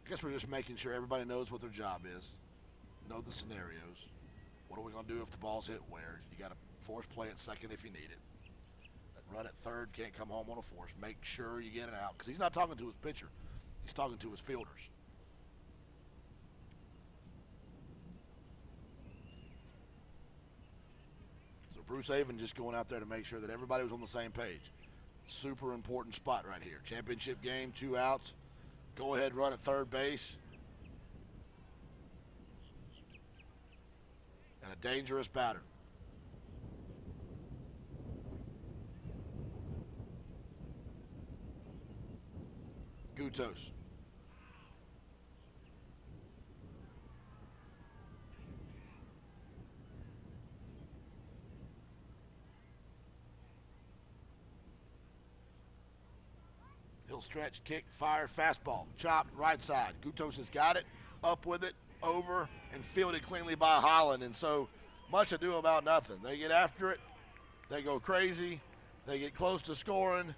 A: I guess we're just making sure everybody knows what their job is, know the scenarios. What are we going to do if the ball's hit where? You got to force play at second if you need it. That run at third, can't come home on a force. Make sure you get it out, because he's not talking to his pitcher. He's talking to his fielders. So Bruce Avon just going out there to make sure that everybody was on the same page. Super important spot right here. Championship game, 2 outs. Go ahead, run at third base. And a dangerous batter. Gutos. He'll stretch, kick, fire, fastball, chopped, right side. Gutos has got it, up with it, over, and fielded cleanly by Holland. And so much ado about nothing. They get after it, they go crazy, they get close to scoring,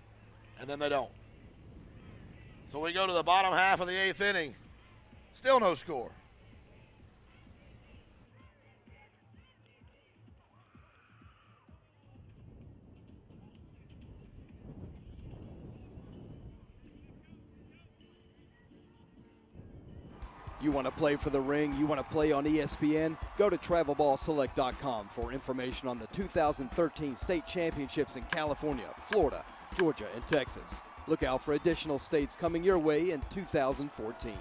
A: and then they don't. So we go to the bottom half of the 8th inning. Still no score.
G: You want to play for the ring? You want to play on ESPN? Go to TravelBallSelect.com for information on the 2013 state championships in California, Florida, Georgia, and Texas. Look out for additional states coming your way in 2014.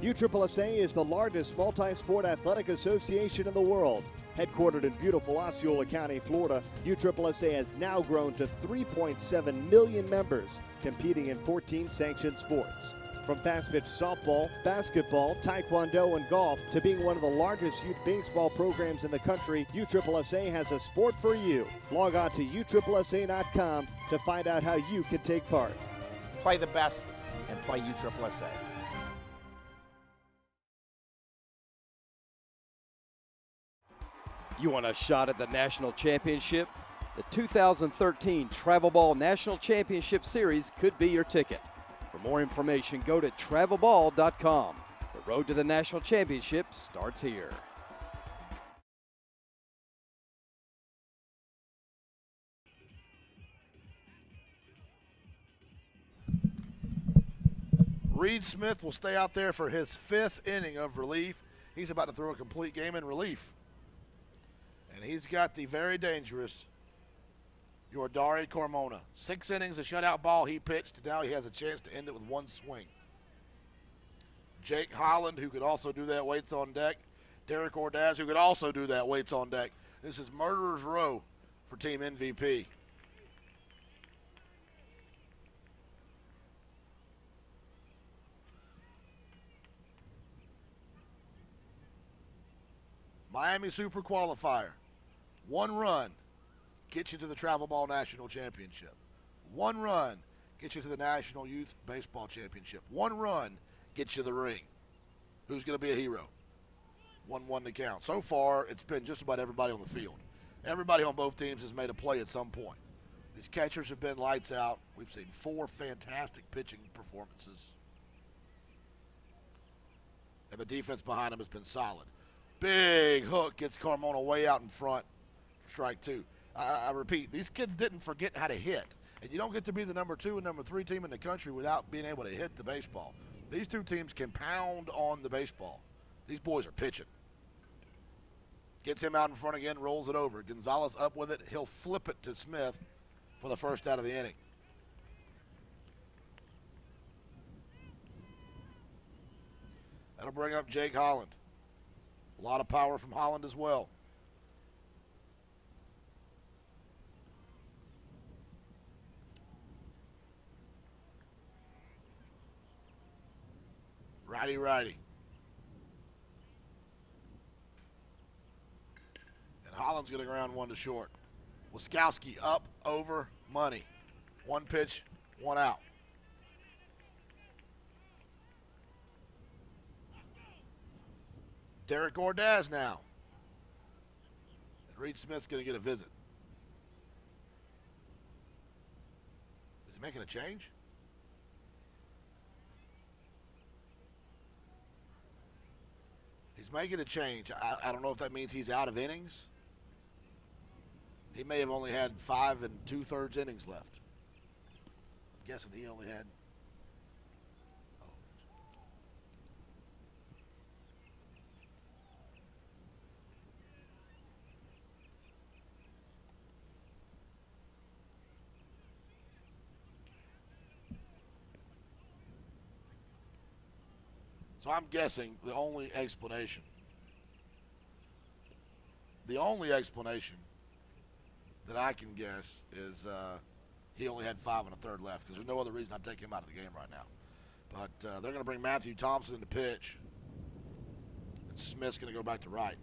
B: USSSA is the largest multi-sport athletic association in the world. Headquartered in beautiful Osceola County, Florida, USSSA has now grown to 3.7 million members, competing in 14 sanctioned sports. From fast-pitch softball, basketball, taekwondo, and golf to being one of the largest youth baseball programs in the country, USSSA has a sport for you. Log on to USSSA.com to find out how you can take part.
C: Play the best and play USSSA.
G: You want a shot at the national championship? The 2013 Travel Ball National Championship Series could be your ticket. For more information, go to travelball.com. The road to the national championship starts here.
A: Reed Smith will stay out there for his 5th inning of relief. He's about to throw a complete game in relief. And he's got the very dangerous Yordari Carmona. 6 innings, a shutout ball he pitched. Now he has a chance to end it with 1 swing. Jake Holland, who could also do that, waits on deck. Derek Ordaz, who could also do that, waits on deck. This is murderer's row for Team MVP. Miami Super Qualifier. 1 run gets you to the Travel Ball National Championship. 1 run gets you to the National Youth Baseball Championship. 1 run gets you the ring. Who's going to be a hero? 1-1 to count. So far, it's been just about everybody on the field. Everybody on both teams has made a play at some point. These catchers have been lights out. We've seen 4 fantastic pitching performances. And the defense behind them has been solid. Big hook gets Carmona way out in front for strike 2. I repeat, these kids didn't forget how to hit. And you don't get to be the number 2 and number 3 team in the country without being able to hit the baseball. These 2 teams can pound on the baseball. These boys are pitching. Gets him out in front again, rolls it over. Gonzalez up with it. He'll flip it to Smith. for the first out of the inning. That'll bring up Jake Holland. A lot of power from Holland as well. Righty. And Holland's going to ground one to short. Wiskowski up, over, money. One pitch, one out. Derek Ordaz now. And Reed Smith's going to get a visit. Is he making a change? He's making a change. I don't know if that means he's out of innings. He may have only had 5 2/3 innings left. I'm guessing he only had. So I'm guessing the only explanation that I can guess is he only had 5 1/3 left, because there's no other reason I'd take him out of the game right now. But they're going to bring Matthew Thompson in to pitch. And Smith's going to go back to right.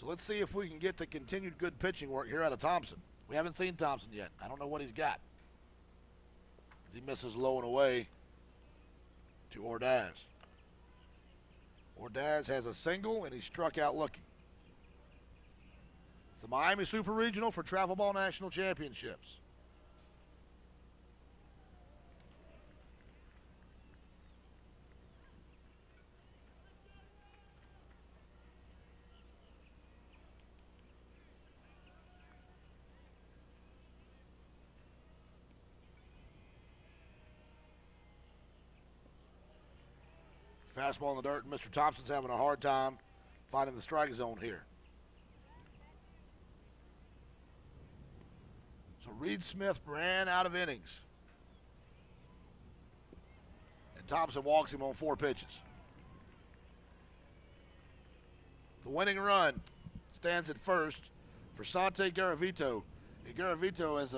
A: So let's see if we can get the continued good pitching work here out of Thompson. We haven't seen Thompson yet. I don't know what he's got. As he misses low and away to Ordaz. Ordaz has a single, and he struck out looking. It's the Miami Super Regional for Travel Ball National Championships. Fastball in the dirt, and Mr. Thompson's having a hard time finding the strike zone here. So Reed Smith ran out of innings. And Thompson walks him on 4 pitches. The winning run stands at first for Sante Garavito. And Garavito is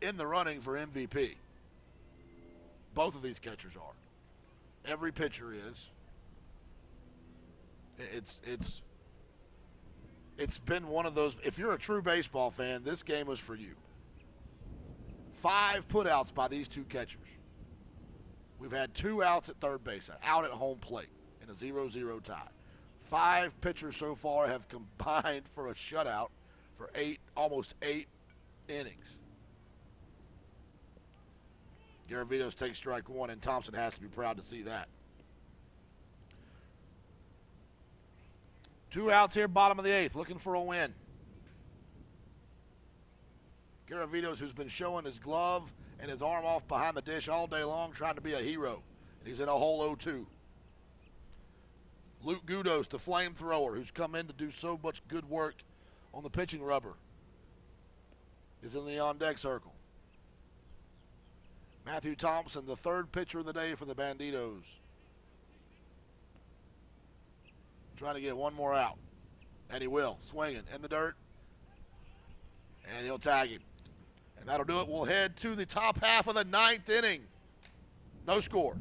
A: in the running for MVP. Both of these catchers are. Every pitcher is. It's been one of those. If you're a true baseball fan, this game was for you. 5 putouts by these 2 catchers. We've had 2 outs at third base, out at home plate in a 0-0 tie. 5 pitchers so far have combined for a shutout for almost 8 innings. Garavitos takes strike 1, and Thompson has to be proud to see that. 2 outs here, bottom of the 8th, looking for a win. Garavitos, who's been showing his glove and his arm off behind the dish all day long, trying to be a hero. He's in a hole 0-2. Luke Gudos, the flamethrower, who's come in to do so much good work on the pitching rubber, is in the on-deck circle. Matthew Thompson, the 3rd pitcher of the day for the Banditos. Trying to get one more out. And he will. Swinging in the dirt. And he'll tag him. And that'll do it. We'll head to the top half of the 9th inning. No score.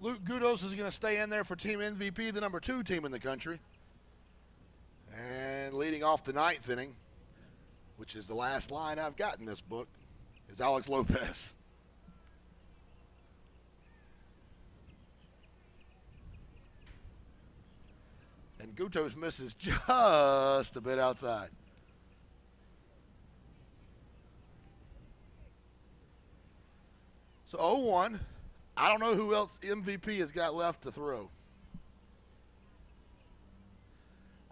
A: Luke Gudos is going to stay in there for team MVP, the number 2 team in the country. And leading off the 9th inning, which is the last line I've got in this book, is Alex Lopez. And Gutos misses just a bit outside. So 0-1. I don't know who else MVP has got left to throw.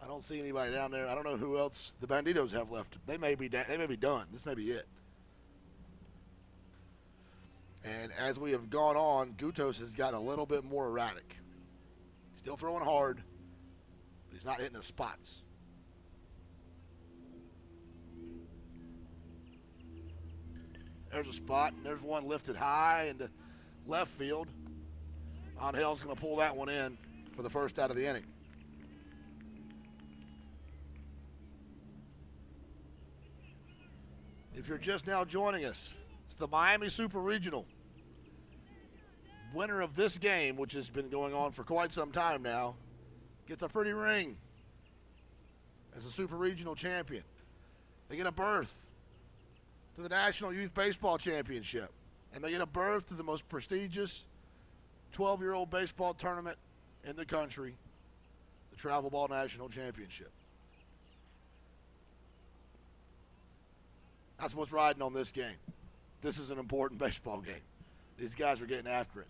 A: I don't see anybody down there. I don't know who else the Banditos have left. They may be done. This may be it. And as we have gone on, Gutos has gotten a little bit more erratic. Still throwing hard, but he's not hitting the spots. There's a spot, and there's one lifted high into left field. Angel's going to pull that one in for the first out of the inning. If you're just now joining us, it's the Miami Super Regional. Winner of this game, which has been going on for quite some time now, gets a pretty ring as a Super Regional champion. They get a berth to the National Youth Baseball Championship, and they get a berth to the most prestigious 12-year-old baseball tournament in the country, the Travel Ball National Championship. That's what's riding on this game. This is an important baseball game. These guys are getting after it.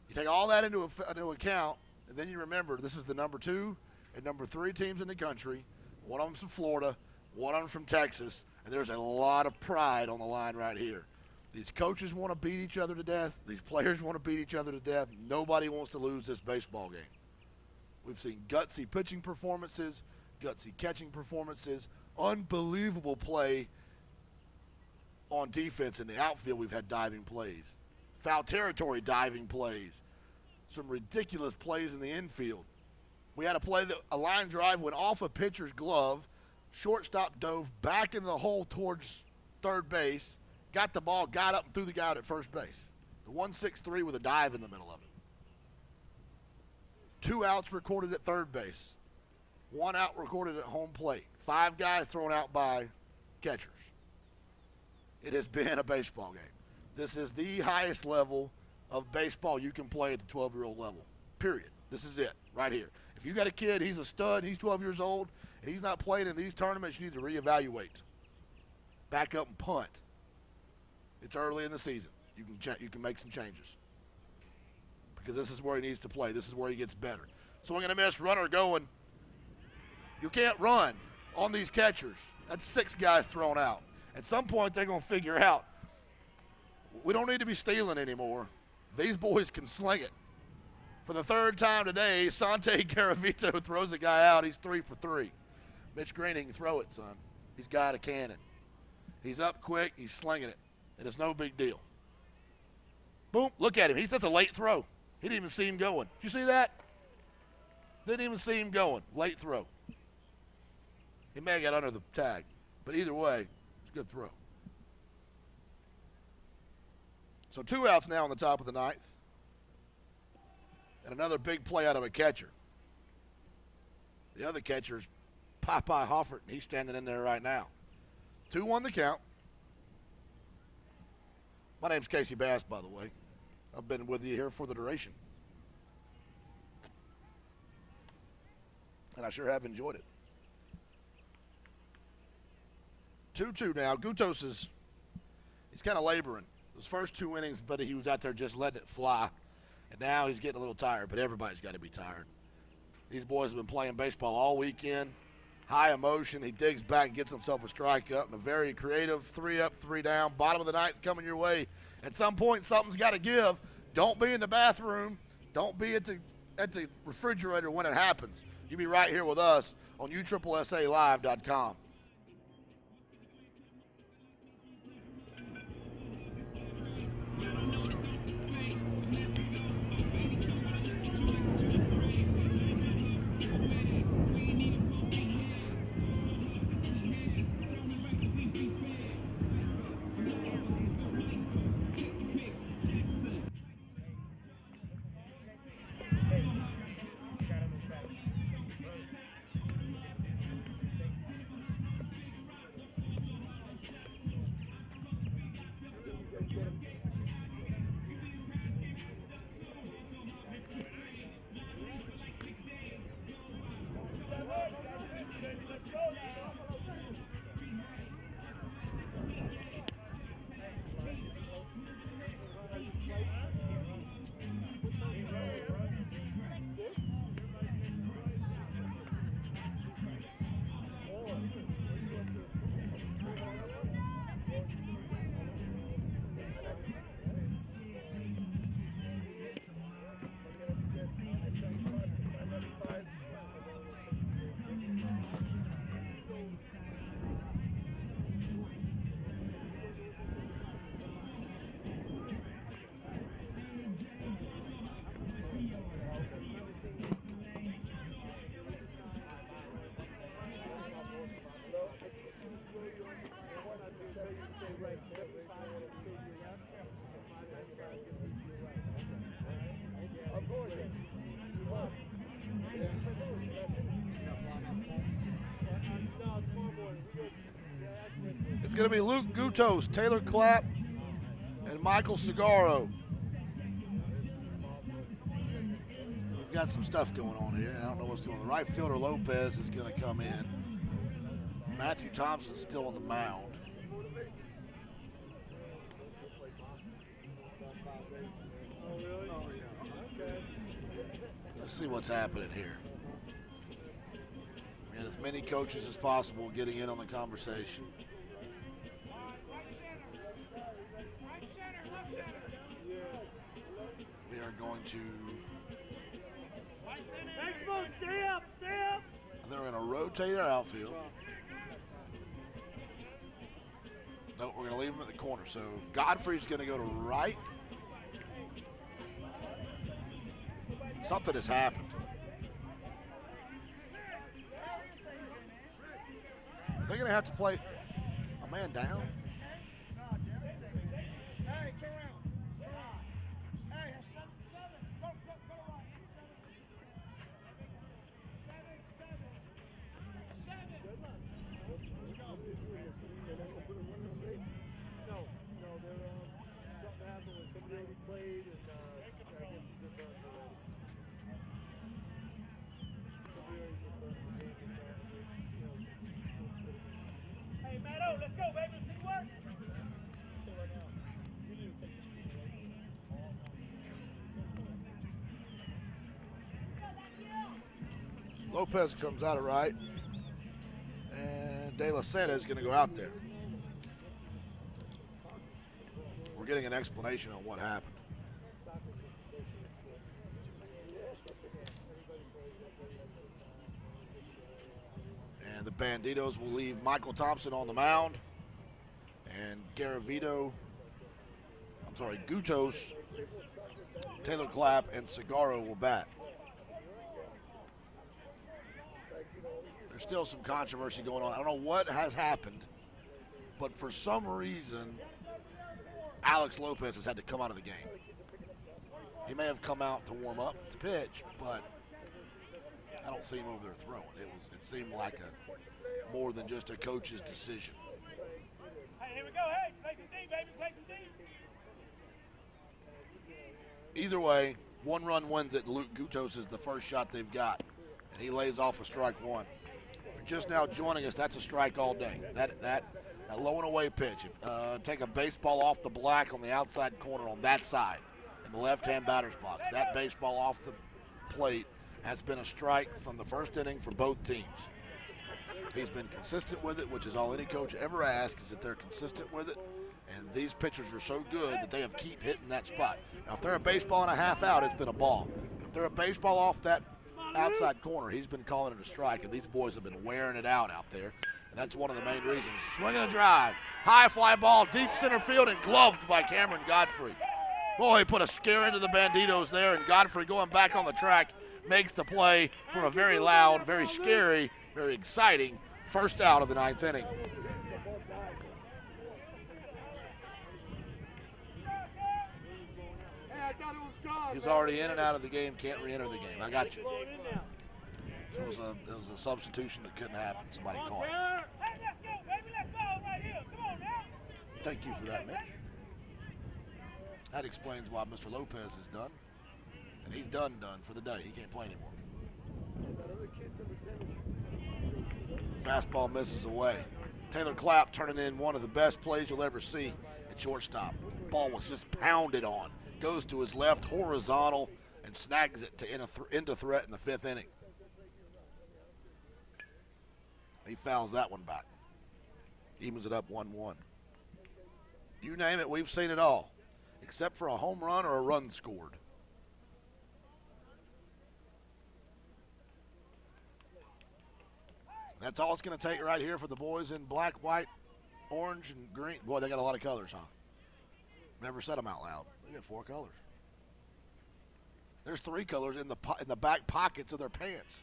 A: You take all that into account, and then you remember this is the number 2 and number 3 teams in the country. One of them's from Florida, one of them's from Texas, and there's a lot of pride on the line right here. These coaches want to beat each other to death. These players want to beat each other to death. Nobody wants to lose this baseball game. We've seen gutsy pitching performances, gutsy catching performances, unbelievable play on defense in the outfield. We've had diving plays, foul territory diving plays, some ridiculous plays in the infield. We had a play that a line drive went off a pitcher's glove, shortstop dove back in the hole towards third base, got the ball, got up and threw the guy out at first base. The 1-6-3 with a dive in the middle of it. 2 outs recorded at third base. 1 out recorded at home plate. 5 guys thrown out by catchers. It has been a baseball game. This is the highest level of baseball you can play at the 12-year-old level, period. This is it right here. If you got a kid, he's a stud, he's 12 years old, and he's not playing in these tournaments, you need to reevaluate. Back up and punt. It's early in the season. You can make some changes because this is where he needs to play. This is where he gets better. Swing and a miss, runner going. You can't run on these catchers. That's 6 guys thrown out. At some point, they're going to figure out we don't need to be stealing anymore. These boys can sling it. For the 3rd time today, Sante Garavito throws a guy out. He's 3 for 3. Mitch Greening, throw it, son. He's got a cannon. He's up quick. He's slinging it. And it's no big deal. Boom. Look at him. That's a late throw. He didn't even see him going. Did you see that? Didn't even see him going. Late throw. He may have got under the tag. But either way, it's a good throw. So 2 outs now on the top of the 9th. And another big play out of a catcher. The other catcher is Popeye Hoffert, and he's standing in there right now. 2-1 the count. My name's Casey Bass, by the way. I've been with you here for the duration. And I sure have enjoyed it. 2-2 now. Gutos he's kind of laboring. Those first 2 innings, but he was out there just letting it fly. And now he's getting a little tired, but everybody's got to be tired. These boys have been playing baseball all weekend. High emotion. He digs back and gets himself a strike up and a very creative 3 up, 3 down. Bottom of the 9th coming your way. At some point, something's got to give. Don't be in the bathroom. Don't be at the refrigerator when it happens. You be right here with us on USSSAlive.com. It's going to be Luke Gutos, Taylor Clapp, and Michael Segaro. We've got some stuff going on here. I don't know what's going on. The right fielder Lopez is going to come in. Matthew Thompson's still on the mound. Let's see what's happening here. And as many coaches as possible getting in on the conversation. We are going to.
L: Stay up, stay up.
A: They're going to rotate their outfield. No, we're going to leave them at the corner. So Godfrey's going to go to right. Something has happened. They're going to have to play a man down. Lopez comes out of right, and De La Seta is going to go out there. We're getting an explanation on what happened. And the Banditos will leave Michael Thompson on the mound, and Gutos, Taylor Clapp, and Segaro will bat. There's still some controversy going on. I don't know what has happened, but for some reason, Alex Lopez has had to come out of the game. He may have come out to warm up to pitch, but I don't see him over there throwing. It seemed like more than just a coach's decision.
L: Hey, here we go. Hey, play some D, baby, play some D.
A: Either way, 1 run wins it. Luke Gutos is the first shot they've got, and he lays off a strike one. Just now joining us, that's a strike all day. That low and away pitch. Take a baseball off the black on the outside corner on that side in the left-hand batter's box. That baseball off the plate has been a strike from the first inning for both teams. He's been consistent with it, which is all any coach ever asks, is that they're consistent with it. And these pitchers are so good that they have keep hitting that spot. Now, if they're a baseball and a half out, it's been a ball. If they're a baseball off that outside corner, he's been calling it a strike, and these boys have been wearing it out there, and that's one of the main reasons. Swinging a drive, high fly ball, deep center field, and gloved by Cameron Godfrey. Boy, he put a scare into the Banditos there, and Godfrey going back on the track makes the play for a very loud, very scary, very exciting first out of the 9th inning. He's already in and out of the game, can't re-enter the game. I got you. So it was a substitution that couldn't happen. Somebody called it. Thank you for that, Mitch. That explains why Mr. Lopez is done. And he's done for the day. He can't play anymore. Fastball misses away. Taylor Clapp turning in one of the best plays you'll ever see at shortstop. Ball was just pounded on. Goes to his left, horizontal, and snags it to into threat in the 5th inning. He fouls that one back. Evens it up 1-1. You name it, we've seen it all, except for a home run or a run scored. That's all it's going to take right here for the boys in black, white, orange, and green. Boy, they got a lot of colors, huh? Never said them out loud. They got 4 colors. There's 3 colors in the back pockets of their pants.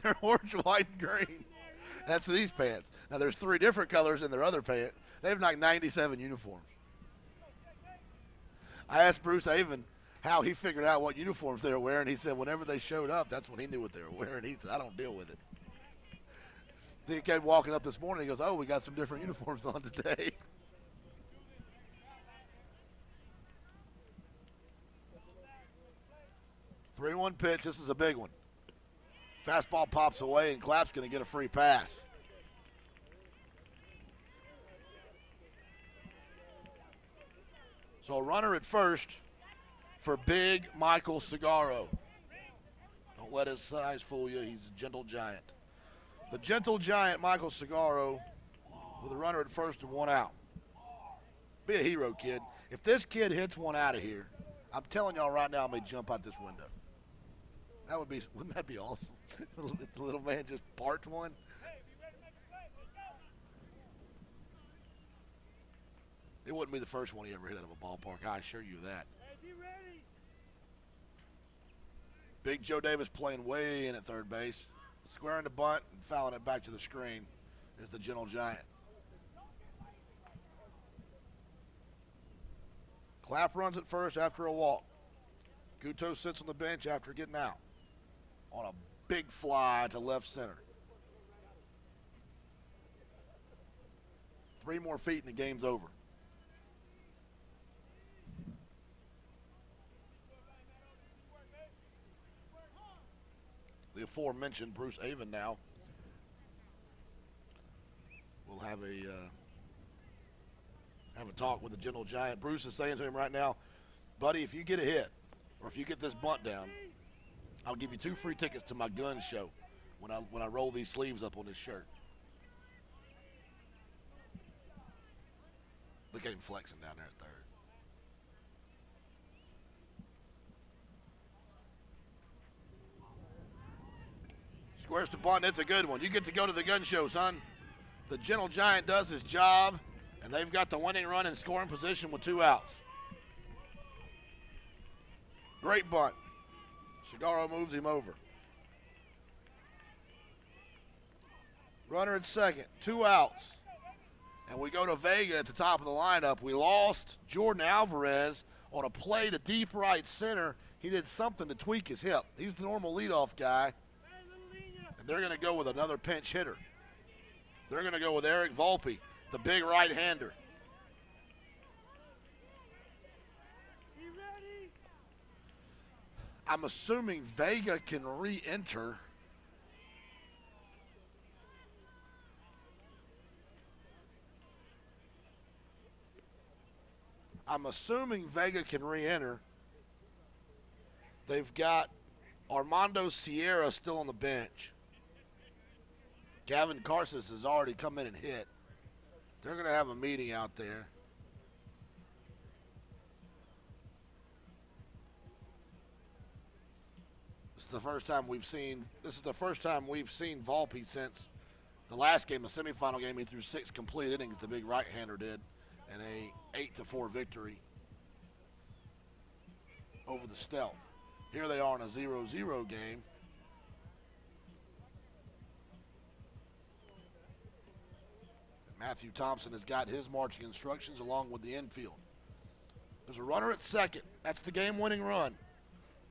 A: They're orange, white, and green. That's these pants. Now there's 3 different colors in their other pants. They have like 97 uniforms. I asked Bruce Avon how he figured out what uniforms they were wearing. He said whenever they showed up, that's when he knew what they were wearing. He said, I don't deal with it. The kid walking up this morning, he goes, "Oh, we got some different uniforms on today." 3-1 pitch. This is a big one. Fastball pops away, and Clapp's going to get a free pass. So a runner at first for big Michael Cigarro. Don't let his size fool you. He's a gentle giant. The gentle giant, Michael Cigarro, with a runner at first and 1 out. Be a hero, kid. If this kid hits 1 out of here, I'm telling y'all right now, I may jump out this window. Wouldn't that be awesome? The little man just parked one. It wouldn't be the first one he ever hit out of a ballpark, I assure you that. Big Joe Davis playing way in at third base. Squaring the bunt and fouling it back to the screen is the gentle giant. Clapp runs at first after a walk. Guto sits on the bench after getting out on a big fly to left center. 3 more feet and the game's over. The aforementioned Bruce Avon now will have a talk with the gentle giant. Bruce is saying to him right now, buddy, if you get a hit or if you get this bunt down, I'll give you 2 free tickets to my gun show when I roll these sleeves up on this shirt. Look at him flexing down there at third. Squares to bunt, it's a good one. You get to go to the gun show, son. The gentle giant does his job, and they've got the winning run in scoring position with 2 outs. Great bunt. Cigarro moves him over. Runner at second, 2 outs. And we go to Vega at the top of the lineup. We lost Jordan Alvarez on a play to deep right center. He did something to tweak his hip. He's the normal leadoff guy. And they're going to go with another pinch hitter. They're going to go with Eric Volpe, the big right-hander. I'm assuming Vega can re-enter. They've got Armando Sierra still on the bench. Gavin Carsis has already come in and hit. They're going to have a meeting out there. This is the first time we've seen Volpe since the last game, the semifinal game. He threw 6 complete innings, the big right-hander did, and a 8-4 victory over the Stealth. Here they are in a 0-0 game. Matthew Thompson has got his marching instructions along with the infield. There's a runner at second. That's the game-winning run.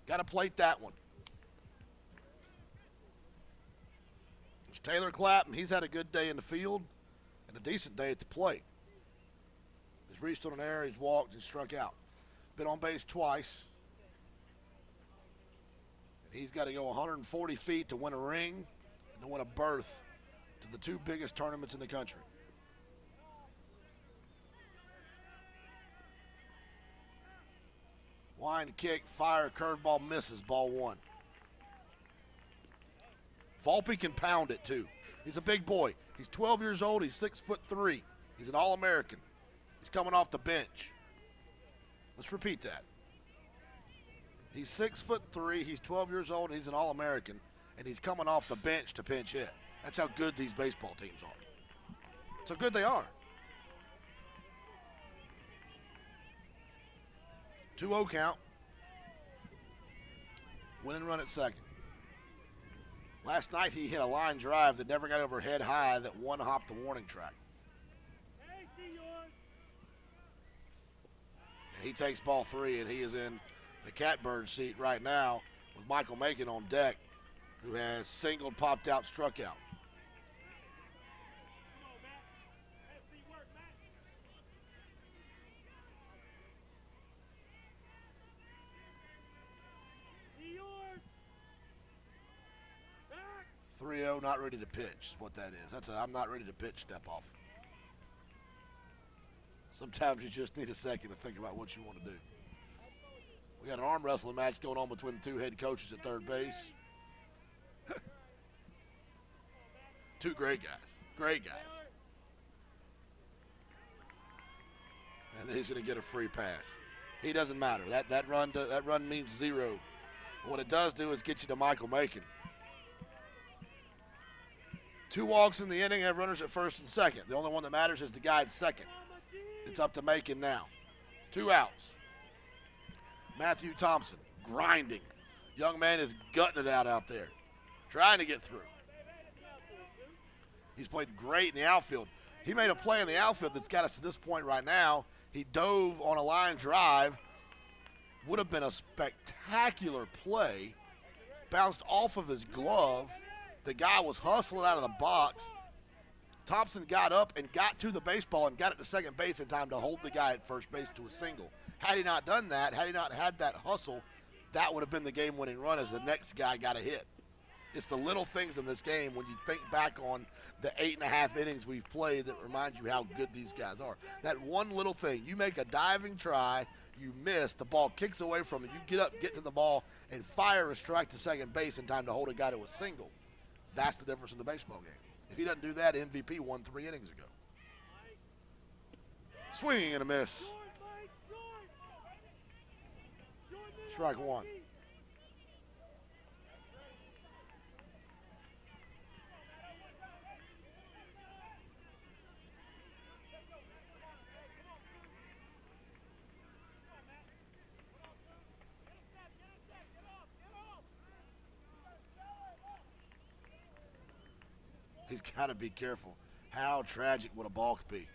A: Got to plate that one. There's Taylor Clapp. He's had a good day in the field and a decent day at the plate. He's reached on an error. He's walked. He's struck out. Been on base twice. He's got to go 140 feet to win a ring and to win a berth to the 2 biggest tournaments in the country. Line kick, fire, curveball, misses, ball 1. Volpe can pound it too. He's a big boy. He's 12 years old. He's 6'3". He's an All-American. He's coming off the bench. Let's repeat that. He's 6'3". He's 12 years old. And he's an All-American, and he's coming off the bench to pinch hit. That's how good these baseball teams are. That's how good they are. 2-0 count. Winning run at second. Last night he hit a line drive that never got over head high that one-hopped the warning track. And he takes ball 3, and he is in the catbird seat right now with Michael Macon on deck, who has singled, popped out, struck out. 3-0, not ready to pitch is what that is. That's a I'm not ready to pitch step off. Sometimes you just need a second to think about what you want to do. We got an arm wrestling match going on between the two head coaches at third base. Two great guys. Great guys. And then he's going to get a free pass. He doesn't matter. That run means zero. What it does do is get you to Michael Macon. 2 walks in the inning, have runners at first and second. The only one that matters is the guy at second. It's up to Macon now. 2 outs. Matthew Thompson, grinding. Young man is gutting it out there, trying to get through. He's played great in the outfield. He made a play in the outfield that's got us to this point right now. He dove on a line drive. Would have been a spectacular play. Bounced off of his glove. The guy was hustling out of the box. Thompson got up and got to the baseball and got it to second base in time to hold the guy at first base to a single. Had he not done that, had he not had that hustle, that would have been the game-winning run as the next guy got a hit. It's the little things in this game when you think back on the 8.5 innings we've played that remind you how good these guys are. That one little thing, you make a diving try, you miss, the ball kicks away from you, you get up, get to the ball, and fire a strike to second base in time to hold a guy to a single. That's the difference in the baseball game. If he doesn't do that, MVP won 3 innings ago. Swinging and a miss. Strike 1. He's got to be careful. How tragic would a balk be?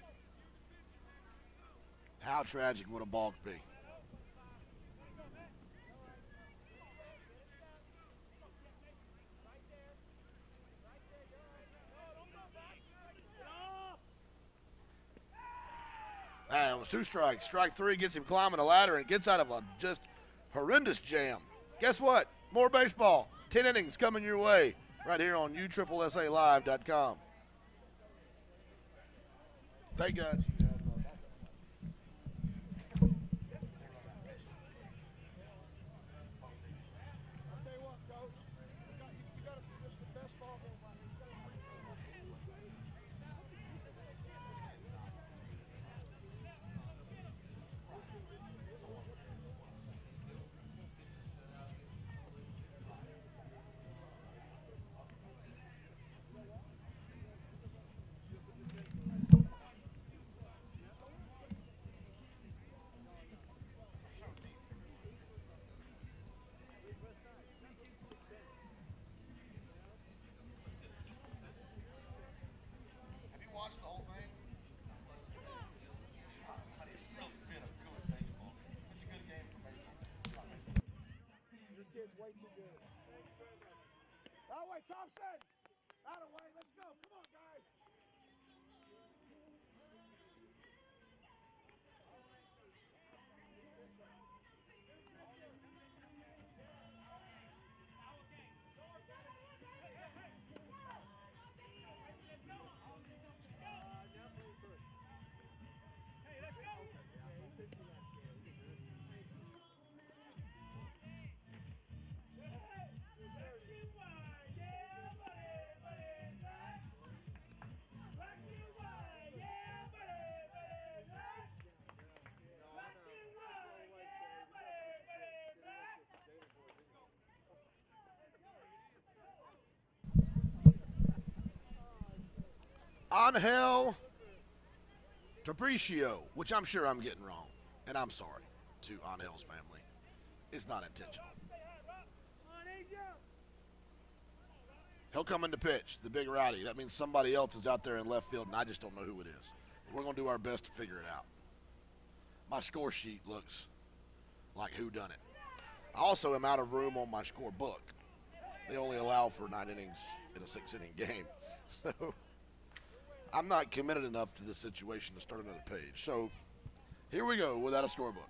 A: How tragic would a balk be? It was 2 strikes. Strike 3 gets him climbing the ladder and gets out of a just horrendous jam. Guess what? More baseball. 10 innings coming your way right here on USSSAlive.com. Thank God.
L: Way too good. That way, Thompson! Out of way, let's go. Come on, guys. Hey, let's go.
A: Angel Fabricio, which I'm sure I'm getting wrong, and I'm sorry to Angel's family. It's not intentional. He'll come in to pitch, the big rowdy. That means somebody else is out there in left field, and I just don't know who it is. We're going to do our best to figure it out. My score sheet looks like whodunit. I also am out of room on my scorebook. They only allow for 9 innings in a 6-inning game. So I'm not committed enough to this situation to start another page. So here we go without a scorebook.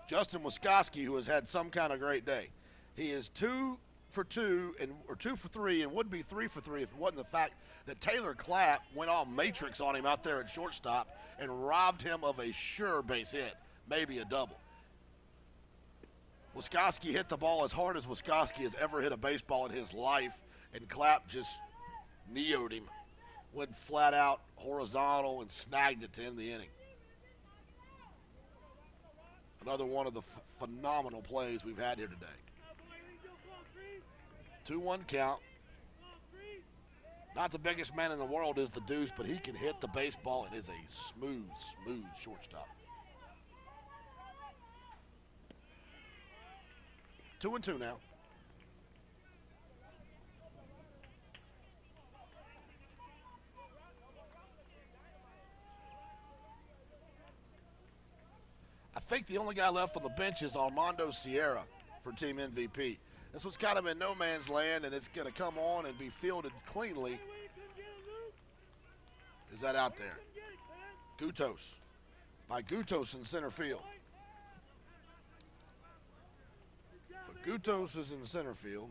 A: Justin Wiskoski, who has had some kind of great day. He is 2 for 2 or 2 for 3 and would be 3 for 3 if it wasn't the fact that Taylor Clapp went all matrix on him out there at shortstop and robbed him of a sure base hit, maybe a double. Wiskoski hit the ball as hard as Wiskoski has ever hit a baseball in his life, and Clapp just neoed him, went flat out horizontal and snagged it to end the inning. Another one of the phenomenal plays we've had here today. 2-1 count. Not the biggest man in the world is the Deuce, but he can hit the baseball and is a smooth, smooth shortstop. 2-2 now. I think the only guy left on the bench is Armando Sierra for team MVP. This was kind of in no man's land, and it's going to come on and be fielded cleanly. Is that out there? Gutos. By Gutos in center field. So Gutos is in center field.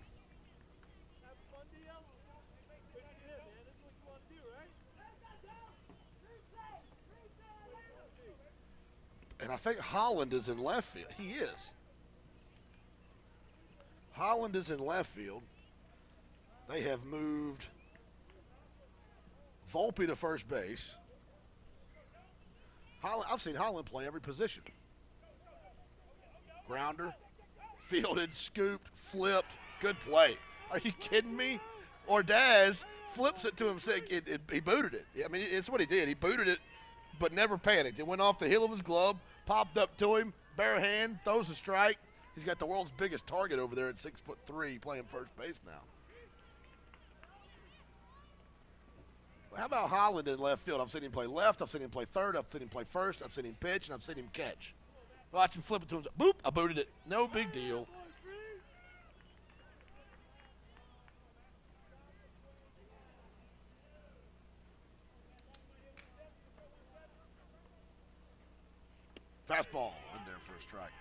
A: And I think Holland is in left field. He is. Holland is in left field. They have moved Volpe to first base. I've seen Holland play every position. Grounder, fielded, scooped, flipped. Good play. Are you kidding me? Ordaz flips it to him. He booted it. I mean, it's what he did. He booted it, but never panicked. It went off the heel of his glove, popped up to him, bare hand, throws a strike. He's got the world's biggest target over there at 6'3", playing first base now. How about Holland in left field? I've seen him play left, I've seen him play third, I've seen him play first, I've seen him pitch, and I've seen him catch. Watch him flip it to him. Boop, I booted it. No big deal. Fastball in there for a strike.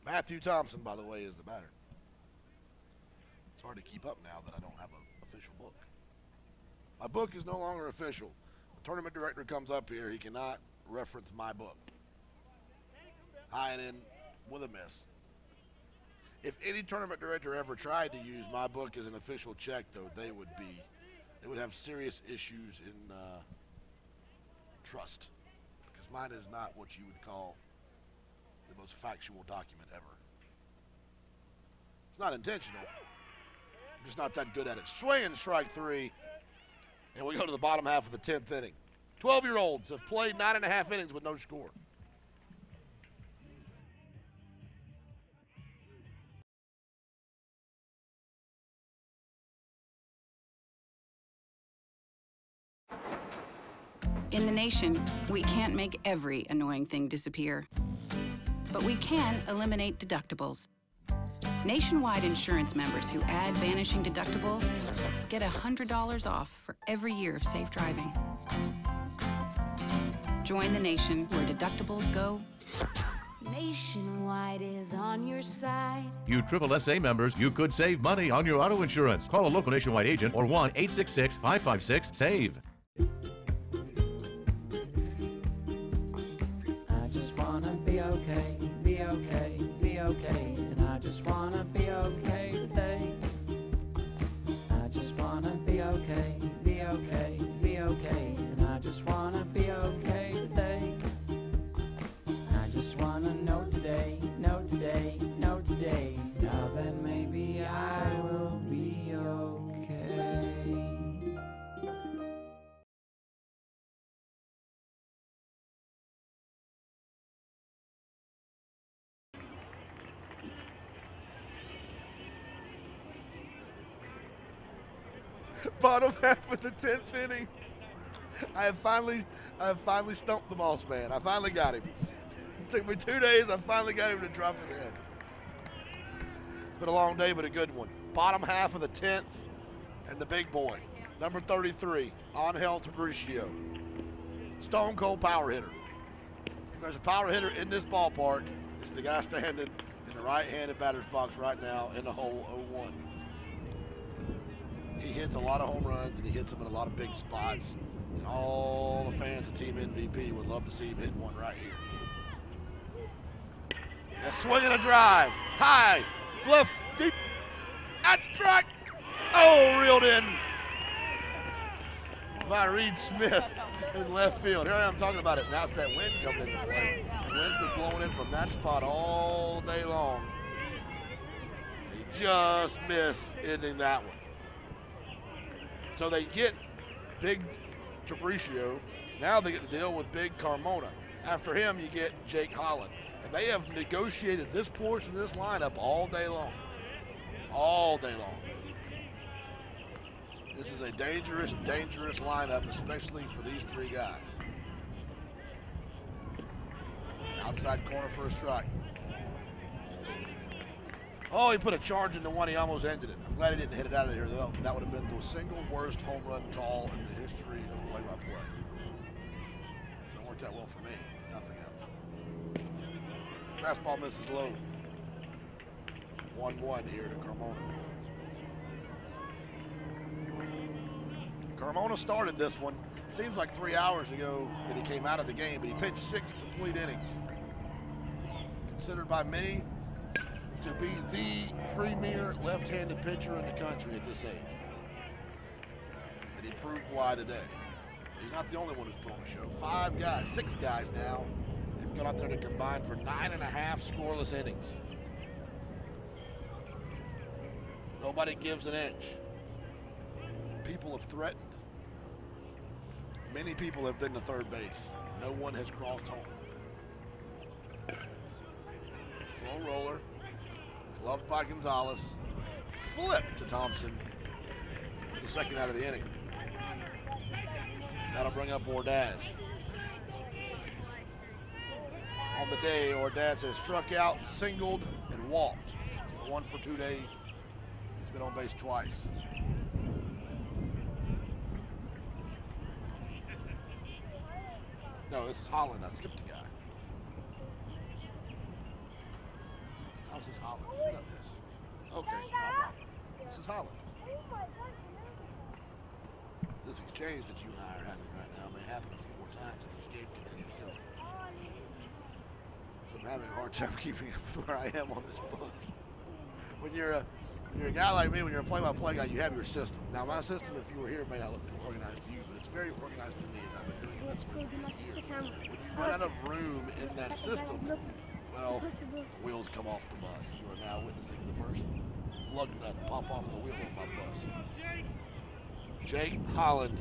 A: Matthew Thompson, by the way, is the batter. It's hard to keep up now that I don't have an official book. My book is no longer official. The tournament director comes up here, he cannot reference my book. Heightened with a miss. If any tournament director ever tried to use my book as an official check, though, they would have serious issues in trust, because mine is not what you would call the most factual document ever. It's not intentional. I'm just not that good at it. Swing and strike 3. And we go to the bottom half of the 10th inning. 12-year-olds have played 9.5 innings with no score.
D: In the nation, we can't make every annoying thing disappear, but we can eliminate deductibles. Nationwide insurance members who add vanishing deductible get $100 off for every year of safe driving. Join the nation where deductibles go.
K: Nationwide is on your side.
F: You USSSA members, you could save money on your auto insurance. Call a local Nationwide agent or 1-866-556-SAVE.
E: I just wanna be okay, be okay, be okay. And I just wanna be okay today. I just wanna be okay, be okay, be okay. And I just wanna be okay today. I just wanna know today, know today, know today. Now then maybe I will be okay.
A: Bottom half of the 10th inning. I have finally stumped the boss man. I finally got him. It took me 2 days. I finally got him to drop his head. It's been a long day, but a good one. Bottom half of the 10th, and the big boy, number 33, Angel Fabricio. Stone cold power hitter. If there's a power hitter in this ballpark, it's the guy standing in the right-handed batter's box right now in the hole 0-1. He hits a lot of home runs, and he hits them in a lot of big spots. And all the fans of Team MVP would love to see him hit one right here. A swing and a drive. High, left, deep, at the track. Oh, reeled in by Reed Smith in left field. Here I am talking about it. Now it's that wind coming into play. The wind's been blowing in from that spot all day long. He just missed ending that one. So they get big Fabricio. Now they get to deal with big Carmona. After him, you get Jake Holland. And they have negotiated this portion of this lineup all day long. All day long. This is a dangerous, dangerous lineup, especially for these three guys. Outside corner for a strike. Oh, he put a charge into one. He almost ended it. I'm glad he didn't hit it out of there, though. That would have been the single worst home run call in the history of play-by-play. So it worked out well for me. Nothing else. Fastball misses low. 1-1 here to Carmona. Carmona started this one. Seems like 3 hours ago that he came out of the game, but he pitched 6 complete innings. Considered by many to be the premier left-handed pitcher in the country at this age. And he proved why today. He's not the only one who's put on the show. 6 guys now have gone out there to combine for 9.5 scoreless innings. Nobody gives an inch. People have threatened. Many people have been to third base. No one has crossed home. Slow roller. Loved by Gonzalez. Flip to Thompson for the second out of the inning. That'll bring up Ordaz. On the day, Ordaz has struck out, singled, and walked. 1 for 2 days. He's been on base twice. No, this is Holland. I skipped a guy. How's this Holland? Who got this? Okay, no problem. This is Holland. This exchange that you and I are having right now may happen a few more times if this game continues going. So I'm having a hard time keeping up with where I am on this book. When you're a guy like me, when you're a play-by-play guy, you have your system. Now my system, if you were here, may not look organized to you, but it's very organized to me, and I've been doing this for years. When you run out of room in that system, well, the wheels come off the bus. You are now witnessing the first lug nut pop off the wheel of my bus. Jake Holland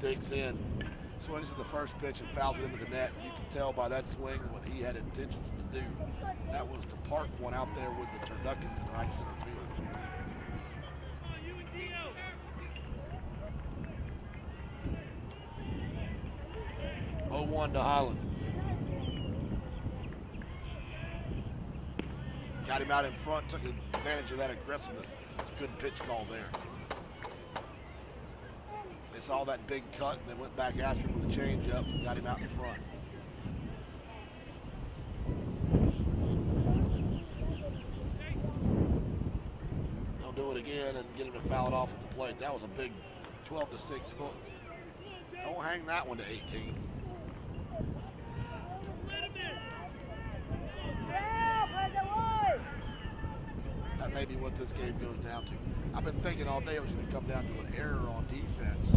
A: digs in, swings at the first pitch and fouls it into the net. You can tell by that swing what he had intentions to do. That was to park one out there with the turduckens in right center field. 0-1 to Holland. Got him out in front, took advantage of that aggressiveness. It's a good pitch call there. They saw that big cut and they went back after him with a changeup and got him out in front. They'll do it again and get him to foul it off at the plate. That was a big 12-6 hook. Don't hang that one to 18. That may be what this game goes down to. I've been thinking all day it was going to come down to an error on defense.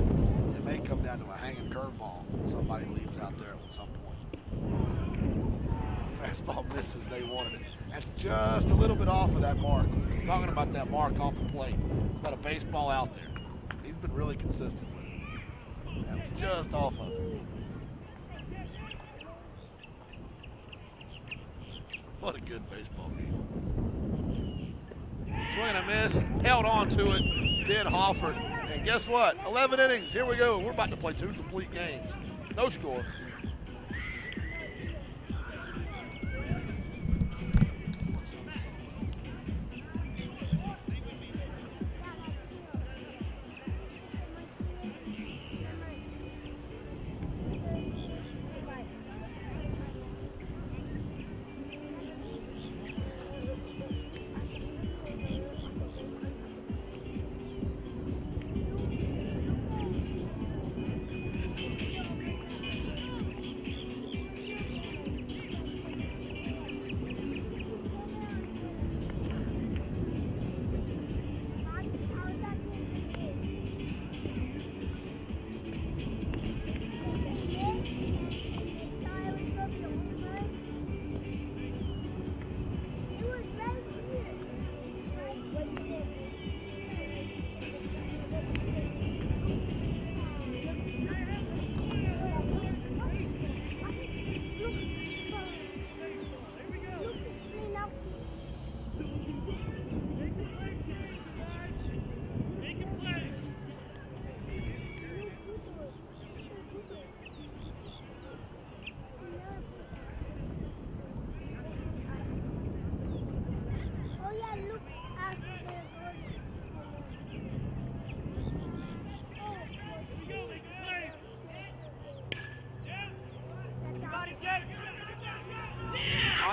A: It may come down to a hanging curveball. Somebody leaves out there at some point. Fastball misses, they wanted it. That's just a little bit off of that mark. I'm talking about that mark off the plate. It's about a baseball out there. He's been really consistent with it. That was just off of it. What a good baseball game. Swing and a miss, held on to it, did Hofford. And guess what? 11 innings, here we go. We're about to play 2 complete games. No score.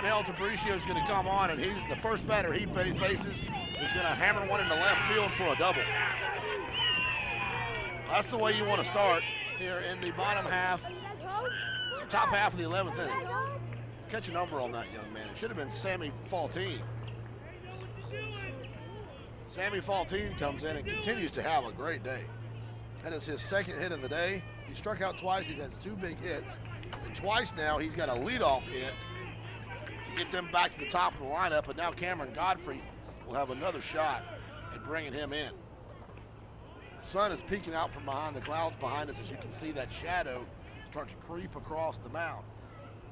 A: Angel Fabricio is going to come on, and he's the first batter he faces is going to hammer one into left field for a double. That's the way you want to start here in the bottom half, top half of the 11th inning. Catch a number on that young man. It should have been Sammy Faltine. Sammy Faltine comes in and continues to have a great day. That is his second hit of the day. He struck out twice. He's had 2 big hits. And twice now he's got a leadoff hit to get them back to the top of the lineup. And now Cameron Godfrey will have another shot at bringing him in. The sun is peeking out from behind the clouds behind us. As you can see, that shadow start to creep across the mound.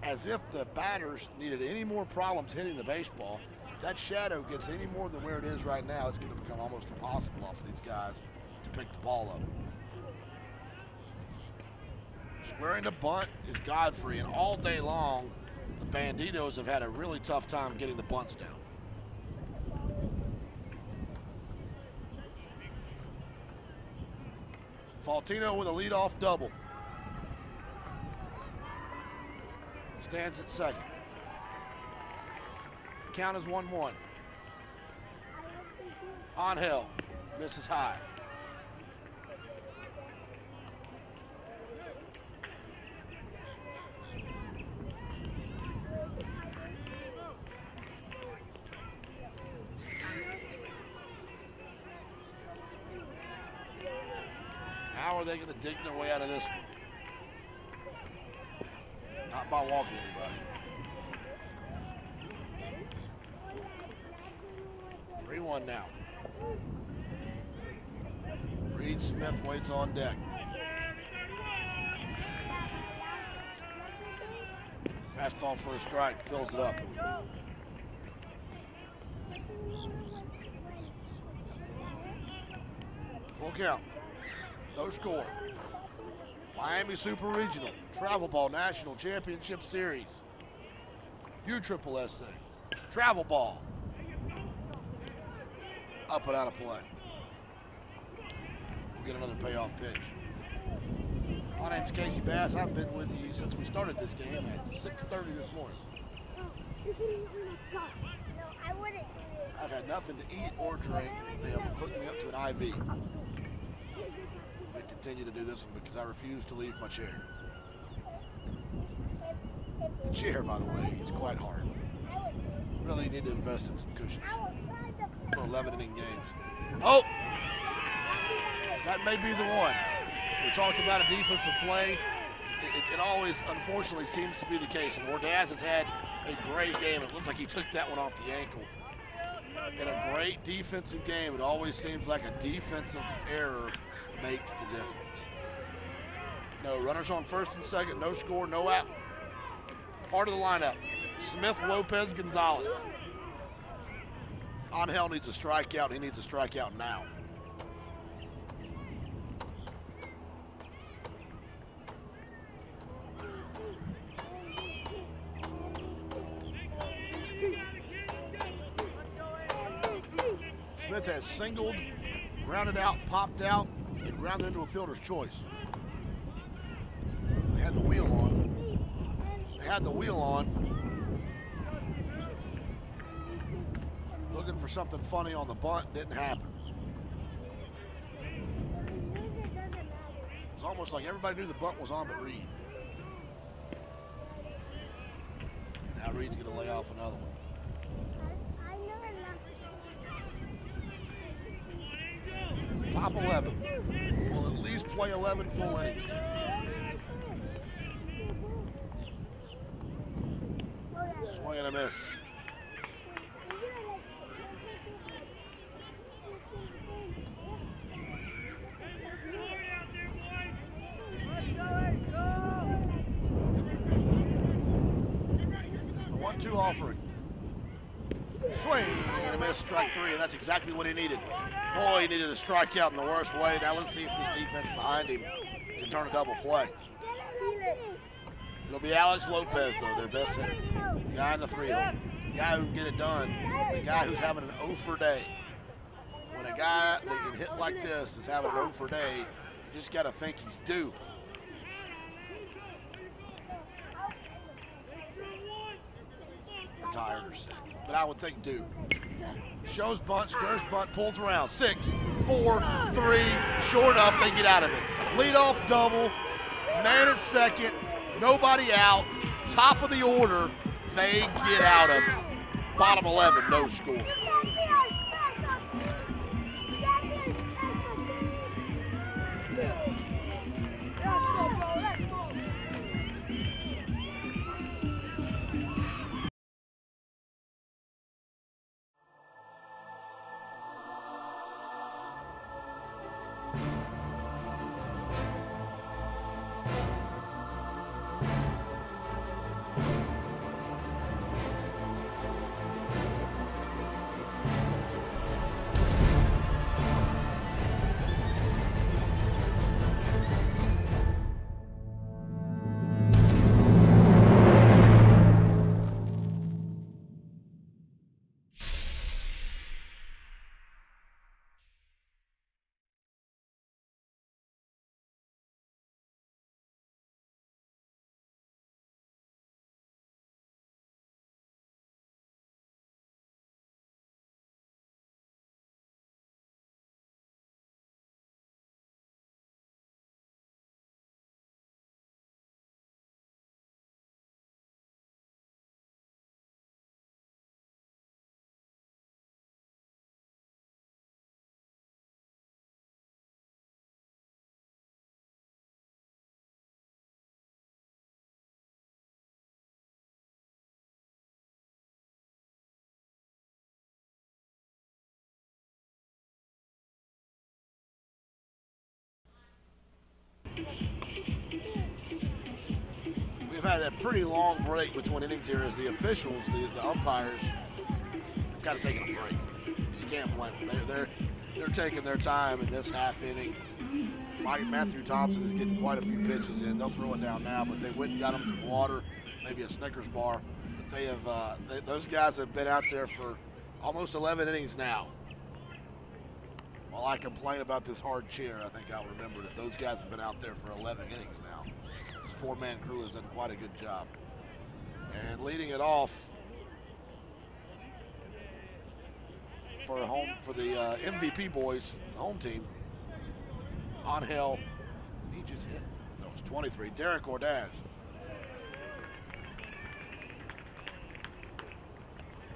A: As if the batters needed any more problems hitting the baseball. If that shadow gets any more than where it is right now, it's going to become almost impossible for these guys to pick the ball up. Squaring the bunt is Godfrey, and all day long, the Banditos have had a really tough time getting the bunts down. Faltino with a leadoff double. Stands at second. Count is 1-1. Angel misses high. How are they going to dig their way out of this one? Not by walking anybody. 3-1 now. Reed Smith waits on deck. Fastball for a strike, fills it up. Full count. No score. Miami Super Regional Travel Ball National Championship Series. USSSA Travel Ball. Up and out of play. We'll get another payoff pitch. My name's Casey Bass. I've been with you since we started this game at 6:30 this morning. I've had nothing to eat or drink. They have hooked me up to an IV. I continue to do this one because I refuse to leave my chair. The chair, by the way, is quite hard. Really need to invest in some cushions for 11-inning games. Oh! That may be the one. We talked about a defensive play. It always, unfortunately, seems to be the case. And Ordaz has had a great game. It looks like he took that one off the ankle. In a great defensive game, it always seems like a defensive error makes the difference. No runners on first and second, no score, no out. Part of the lineup, Smith, Lopez, Gonzalez. Angel needs a strikeout. He needs a strikeout now. Smith has singled, grounded out, popped out, and grounded into a fielder's choice. They had the wheel on. They had the wheel on. Looking for something funny on the bunt, didn't happen. It's almost like everybody knew the bunt was on but Reed. Now Reed's gonna lay off another one. Top 11. Will at least play 11 full innings. Swing and a miss. A 1-2 offering. Swing and a miss, strike 3, and that's exactly what he needed. Boy, he needed a strikeout in the worst way. Now let's see if this defense behind him can turn a double play. It'll be Alex Lopez, though, their best hitter. The guy in the 3-hole. The guy who can get it done. The guy who's having an 0 for day. When a guy that can hit like this is having an 0 for day, you just got to think he's due. tired or sick. But I would think do. Shows bunt, squares bunt, pulls around. 6, 4, 3. Sure enough, they get out of it. Leadoff double. Man at second. Nobody out. Top of the order. They get out of it. Bottom 11, no score. We've had a pretty long break between innings here as the officials, the umpires, have got to take a break. You can't blame them. They're taking their time in this half inning. Matthew Thompson is getting quite a few pitches in. They'll throw it down now, but they went and got him some water, maybe a Snickers bar. But they have those guys have been out there for almost 11 innings now. While I complain about this hard chair, I think I'll remember that those guys have been out there for 11 innings now. This four-man crew has done quite a good job. And leading it off for the MVP boys, the home team, Angel, he just hit, no, it's 23, Derek Ordaz.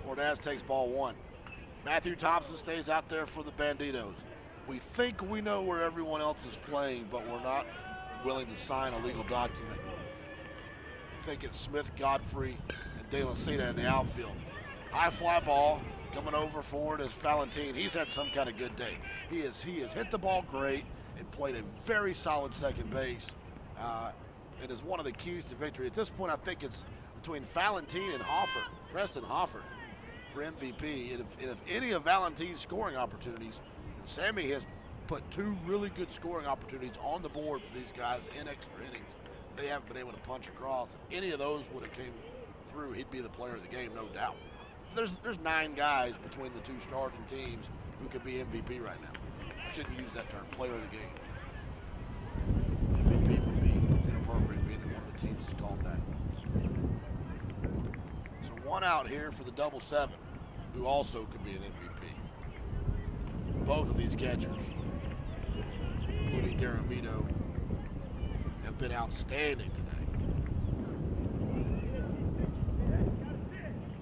A: Ordaz takes ball 1. Matthew Thompson stays out there for the Banditos. We think we know where everyone else is playing, but we're not willing to sign a legal document. I think it's Smith, Godfrey, and De La Cena in the outfield. High fly ball coming over forward is Valentin. He's had some kind of good day. He has hit the ball great and played a very solid second base. It is one of the keys to victory. At this point, I think it's between Valentin and Hoffert, Preston Hoffert, for MVP. And if any of Valentin's scoring opportunities, Sammy has put 2 really good scoring opportunities on the board for these guys in extra innings. They haven't been able to punch across. If any of those would have came through, he'd be the player of the game, no doubt. There's 9 guys between the 2 starting teams who could be MVP right now. I shouldn't use that term, player of the game. MVP would be inappropriate, being that one of the teams is called that. So 1 out here for the double 7, who also could be an MVP. Both of these catchers, including Garavito, have been outstanding today.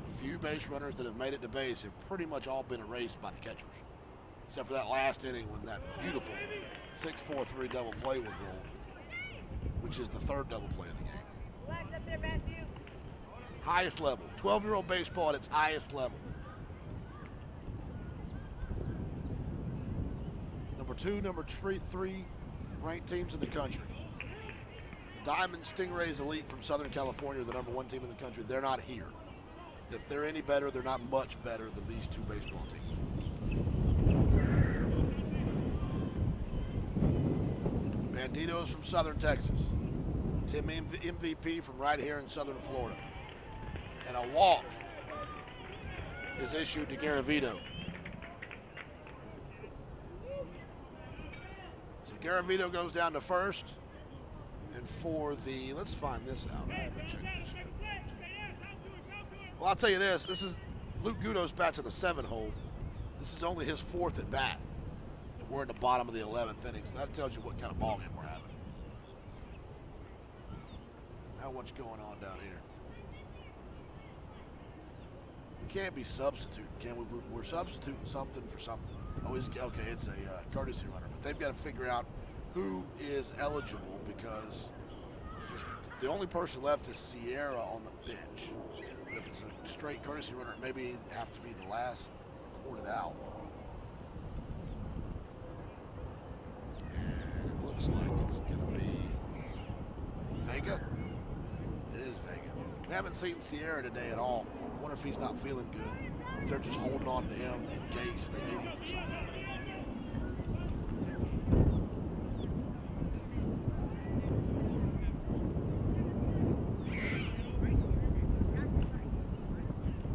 A: A few base runners that have made it to base have pretty much all been erased by the catchers, except for that last inning when that beautiful 6-4-3 double play was rolled, which is the 3rd double play of the game. Highest level, 12-year-old baseball at its highest level. Number 2, number 3 ranked teams in the country. The Diamond Stingrays Elite from Southern California are the number 1 team in the country. They're not here. If they're any better, they're not much better than these 2 baseball teams. Banditos from Southern Texas. Tim MVP from right here in Southern Florida. And a walk is issued to Garavito. Garavito goes down to first, and for the, let's find this out. I haven't checked this yet. Well, I'll tell you this. This is Luke Gudo's bats in the 7-hole. This is only his 4th at bat. And we're in the bottom of the 11th inning, so that tells you what kind of ball game we're having. Now what's going on down here? We can't be substituting, can we? We're substituting something for something. Oh, okay, it's a courtesy runner. But they've got to figure out who is eligible because just the only person left is Sierra on the bench. But if it's a straight courtesy runner, maybe it'd have to be the last quartered out. And it looks like it's going to be Vega. It is Vega. We haven't seen Sierra today at all. I wonder if he's not feeling good. If they're just holding on to him in case they need him for something.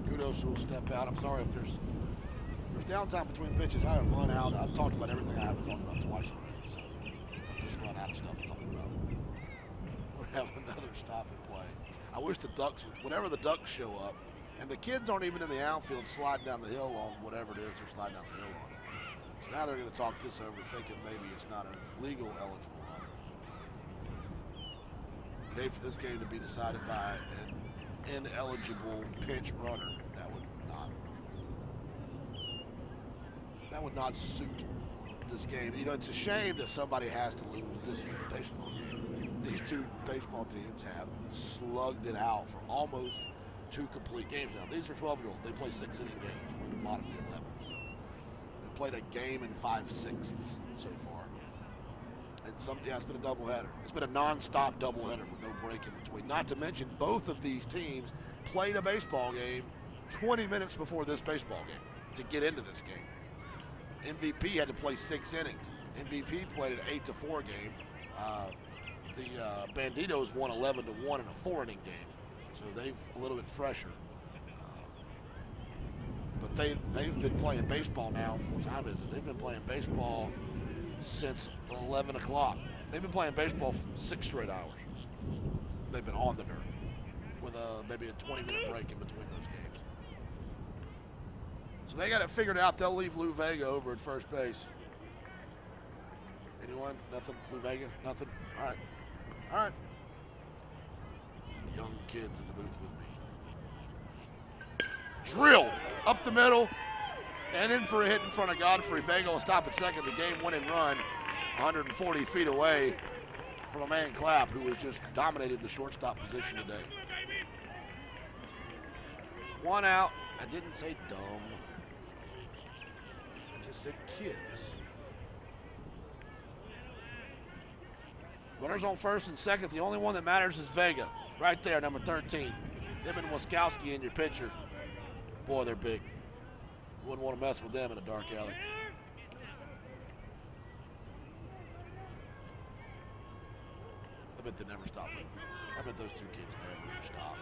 A: Kudos will step out. I'm sorry if there's downtime between pitches. I have run out. I've talked about everything I have to talk about twice already, so I've just run out of stuff to talk about. We have another stop and play. I wish the Ducks, whenever the Ducks show up, and the kids aren't even in the outfield sliding down the hill on whatever it is they're sliding down the hill on. So now they're going to talk this over, thinking maybe it's not a legal eligible run. Day for this game to be decided by an ineligible pinch runner. That would not suit this game. You know, it's a shame that somebody has to lose this baseball game. These two baseball teams have slugged it out for almost 2 complete games now. These are 12-year-olds. They play 6-inning games. We're in the bottom of the 11th. So they played a game in 5/6 so far. And it's been a doubleheader. It's been a non-stop doubleheader with no break in between. Not to mention, both of these teams played a baseball game 20 minutes before this baseball game to get into this game. MVP had to play 6 innings. MVP played an 8-4 game. The Banditos won 11-1 in a 4-inning game, so they've a little bit fresher. But they've been playing baseball now. What time is it? They've been playing baseball since 11 o'clock. They've been playing baseball for 6 straight hours. They've been on the dirt with maybe a 20-minute break in between those games. So they got it figured out. They'll leave Lou Vega over at first base. Anyone? Nothing? Lou Vega? Nothing? All right. All right. Young kids in the booth with me. Drilled up the middle and in for a hit in front of Godfrey. Vega will stop at second. The game-winning run 140 feet away from a man Clapp, who has just dominated the shortstop position today. 1 out. I didn't say dumb. I just said kids. Runners on first and second. The only one that matters is Vega. Right there, number 13. Him and Wiskowski in your picture. Boy, they're big. Wouldn't want to mess with them in a dark alley. I bet they never stop moving. I bet those two kids never stop.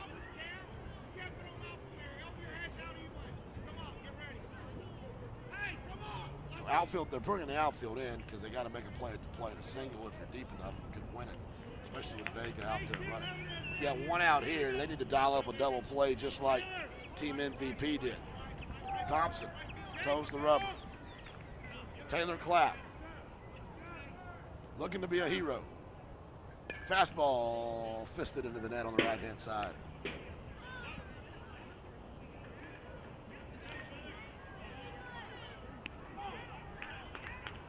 A: So outfield, they're bringing the outfield in because they got to make a play at the plate. A single, if you're deep enough, you can win it, especially with Vega out there running. If you got 1 out here, they need to dial up a double play just like Team MVP did. Thompson toes the rubber. Taylor Clapp looking to be a hero. Fastball fisted into the net on the right-hand side.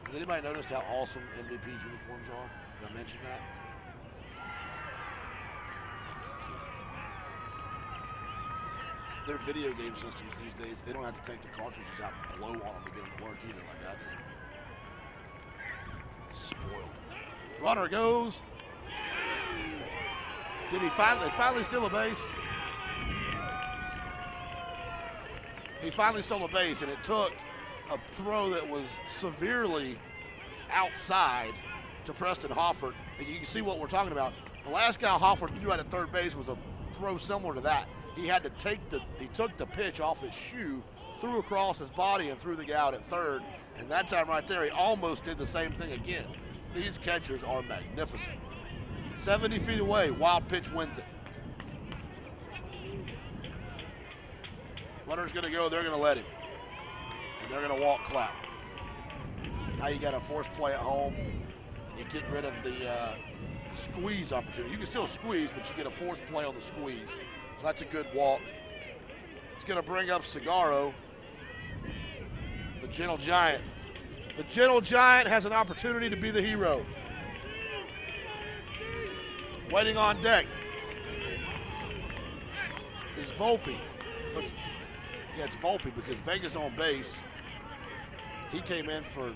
A: Has anybody noticed how awesome MVP's uniforms are? Did I mention that? Their video game systems these days, they don't have to take the cartridges out and blow on them to get them to work either like I did. Spoiled. Runner goes. Did he finally steal a base? He finally stole a base, and it took a throw that was severely outside to Preston Hofford. And you can see what we're talking about. The last guy Hofford threw out at third base was a throw similar to that. He had to he took the pitch off his shoe, threw across his body, and threw the guy out at third. And that time right there, he almost did the same thing again. These catchers are magnificent. 70 feet away, wild pitch wins it. Runner's going to go, they're going to let him. And they're going to walk clap. Now you got a forced play at home. You get rid of the squeeze opportunity. You can still squeeze, but you get a forced play on the squeeze. So that's a good walk. It's going to bring up Cigaro, the Gentle Giant. The Gentle Giant has an opportunity to be the hero. Waiting on deck is Volpe. Yeah, it's Volpe because Vega's on base. He came in for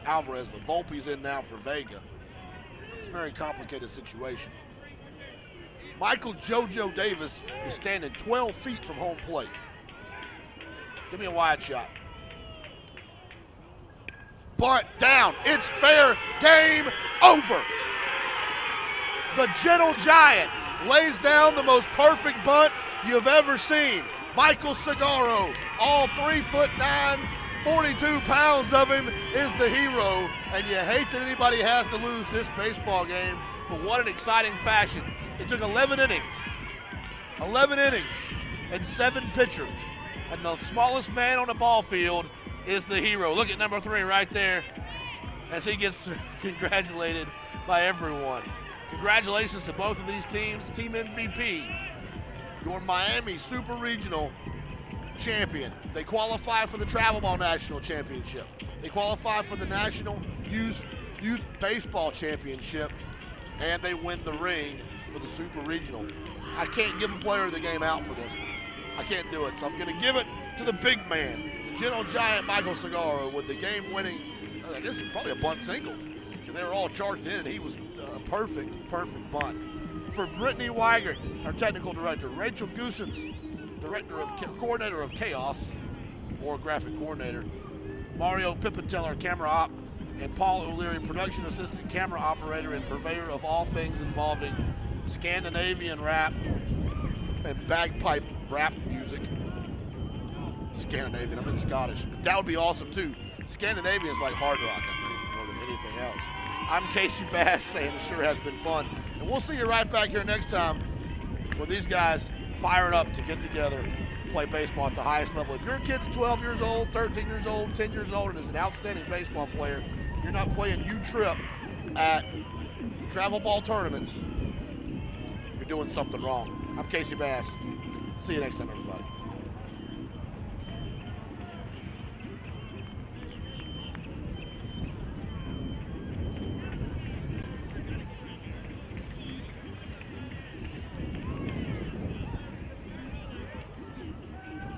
A: Alvarez, but Volpe's in now for Vega. It's a very complicated situation. Michael JoJo Davis is standing 12 feet from home plate. Give me a wide shot. Bunt down. It's fair. Game over. The Gentle Giant lays down the most perfect bunt you've ever seen. Michael Cigaro, all 3'9", 42 pounds of him, is the hero, and you hate that anybody has to lose this baseball game, but what an exciting fashion. It took 11 innings and 7 pitchers, and the smallest man on the ball field is the hero. Look at number 3 right there as he gets congratulated by everyone. Congratulations to both of these teams. Team MVP, your Miami Super Regional champion. They qualify for the Travel Ball National Championship. They qualify for the National Youth Baseball Championship, and they win the ring for the Super Regional. I can't give a player of the game out for this one. I can't do it, so I'm going to give it to the big man, the Gentle Giant Michael Cigaro, with the game-winning, I guess probably a bunt single. They were all charged in, and he was a perfect bunt. For Brittany Weigert, our technical director, Rachel Goosens, coordinator of Chaos, or graphic coordinator, Mario Pipitel, our camera op, and Paul O'Leary, production assistant, camera operator, and purveyor of all things involving Scandinavian rap and bagpipe rap music. Scandinavian, I'm in Scottish, but that would be awesome too. Scandinavian is like hard rock, I think, more than anything else. I'm Casey Bass saying it sure has been fun. And we'll see you right back here next time when these guys fire it up to get together, play baseball at the highest level. If your kid's 12 years old, 13 years old, 10 years old, and is an outstanding baseball player, and you're not playing U-Trip at travel ball tournaments, you're doing something wrong. I'm Casey Bass. See you next time, everybody.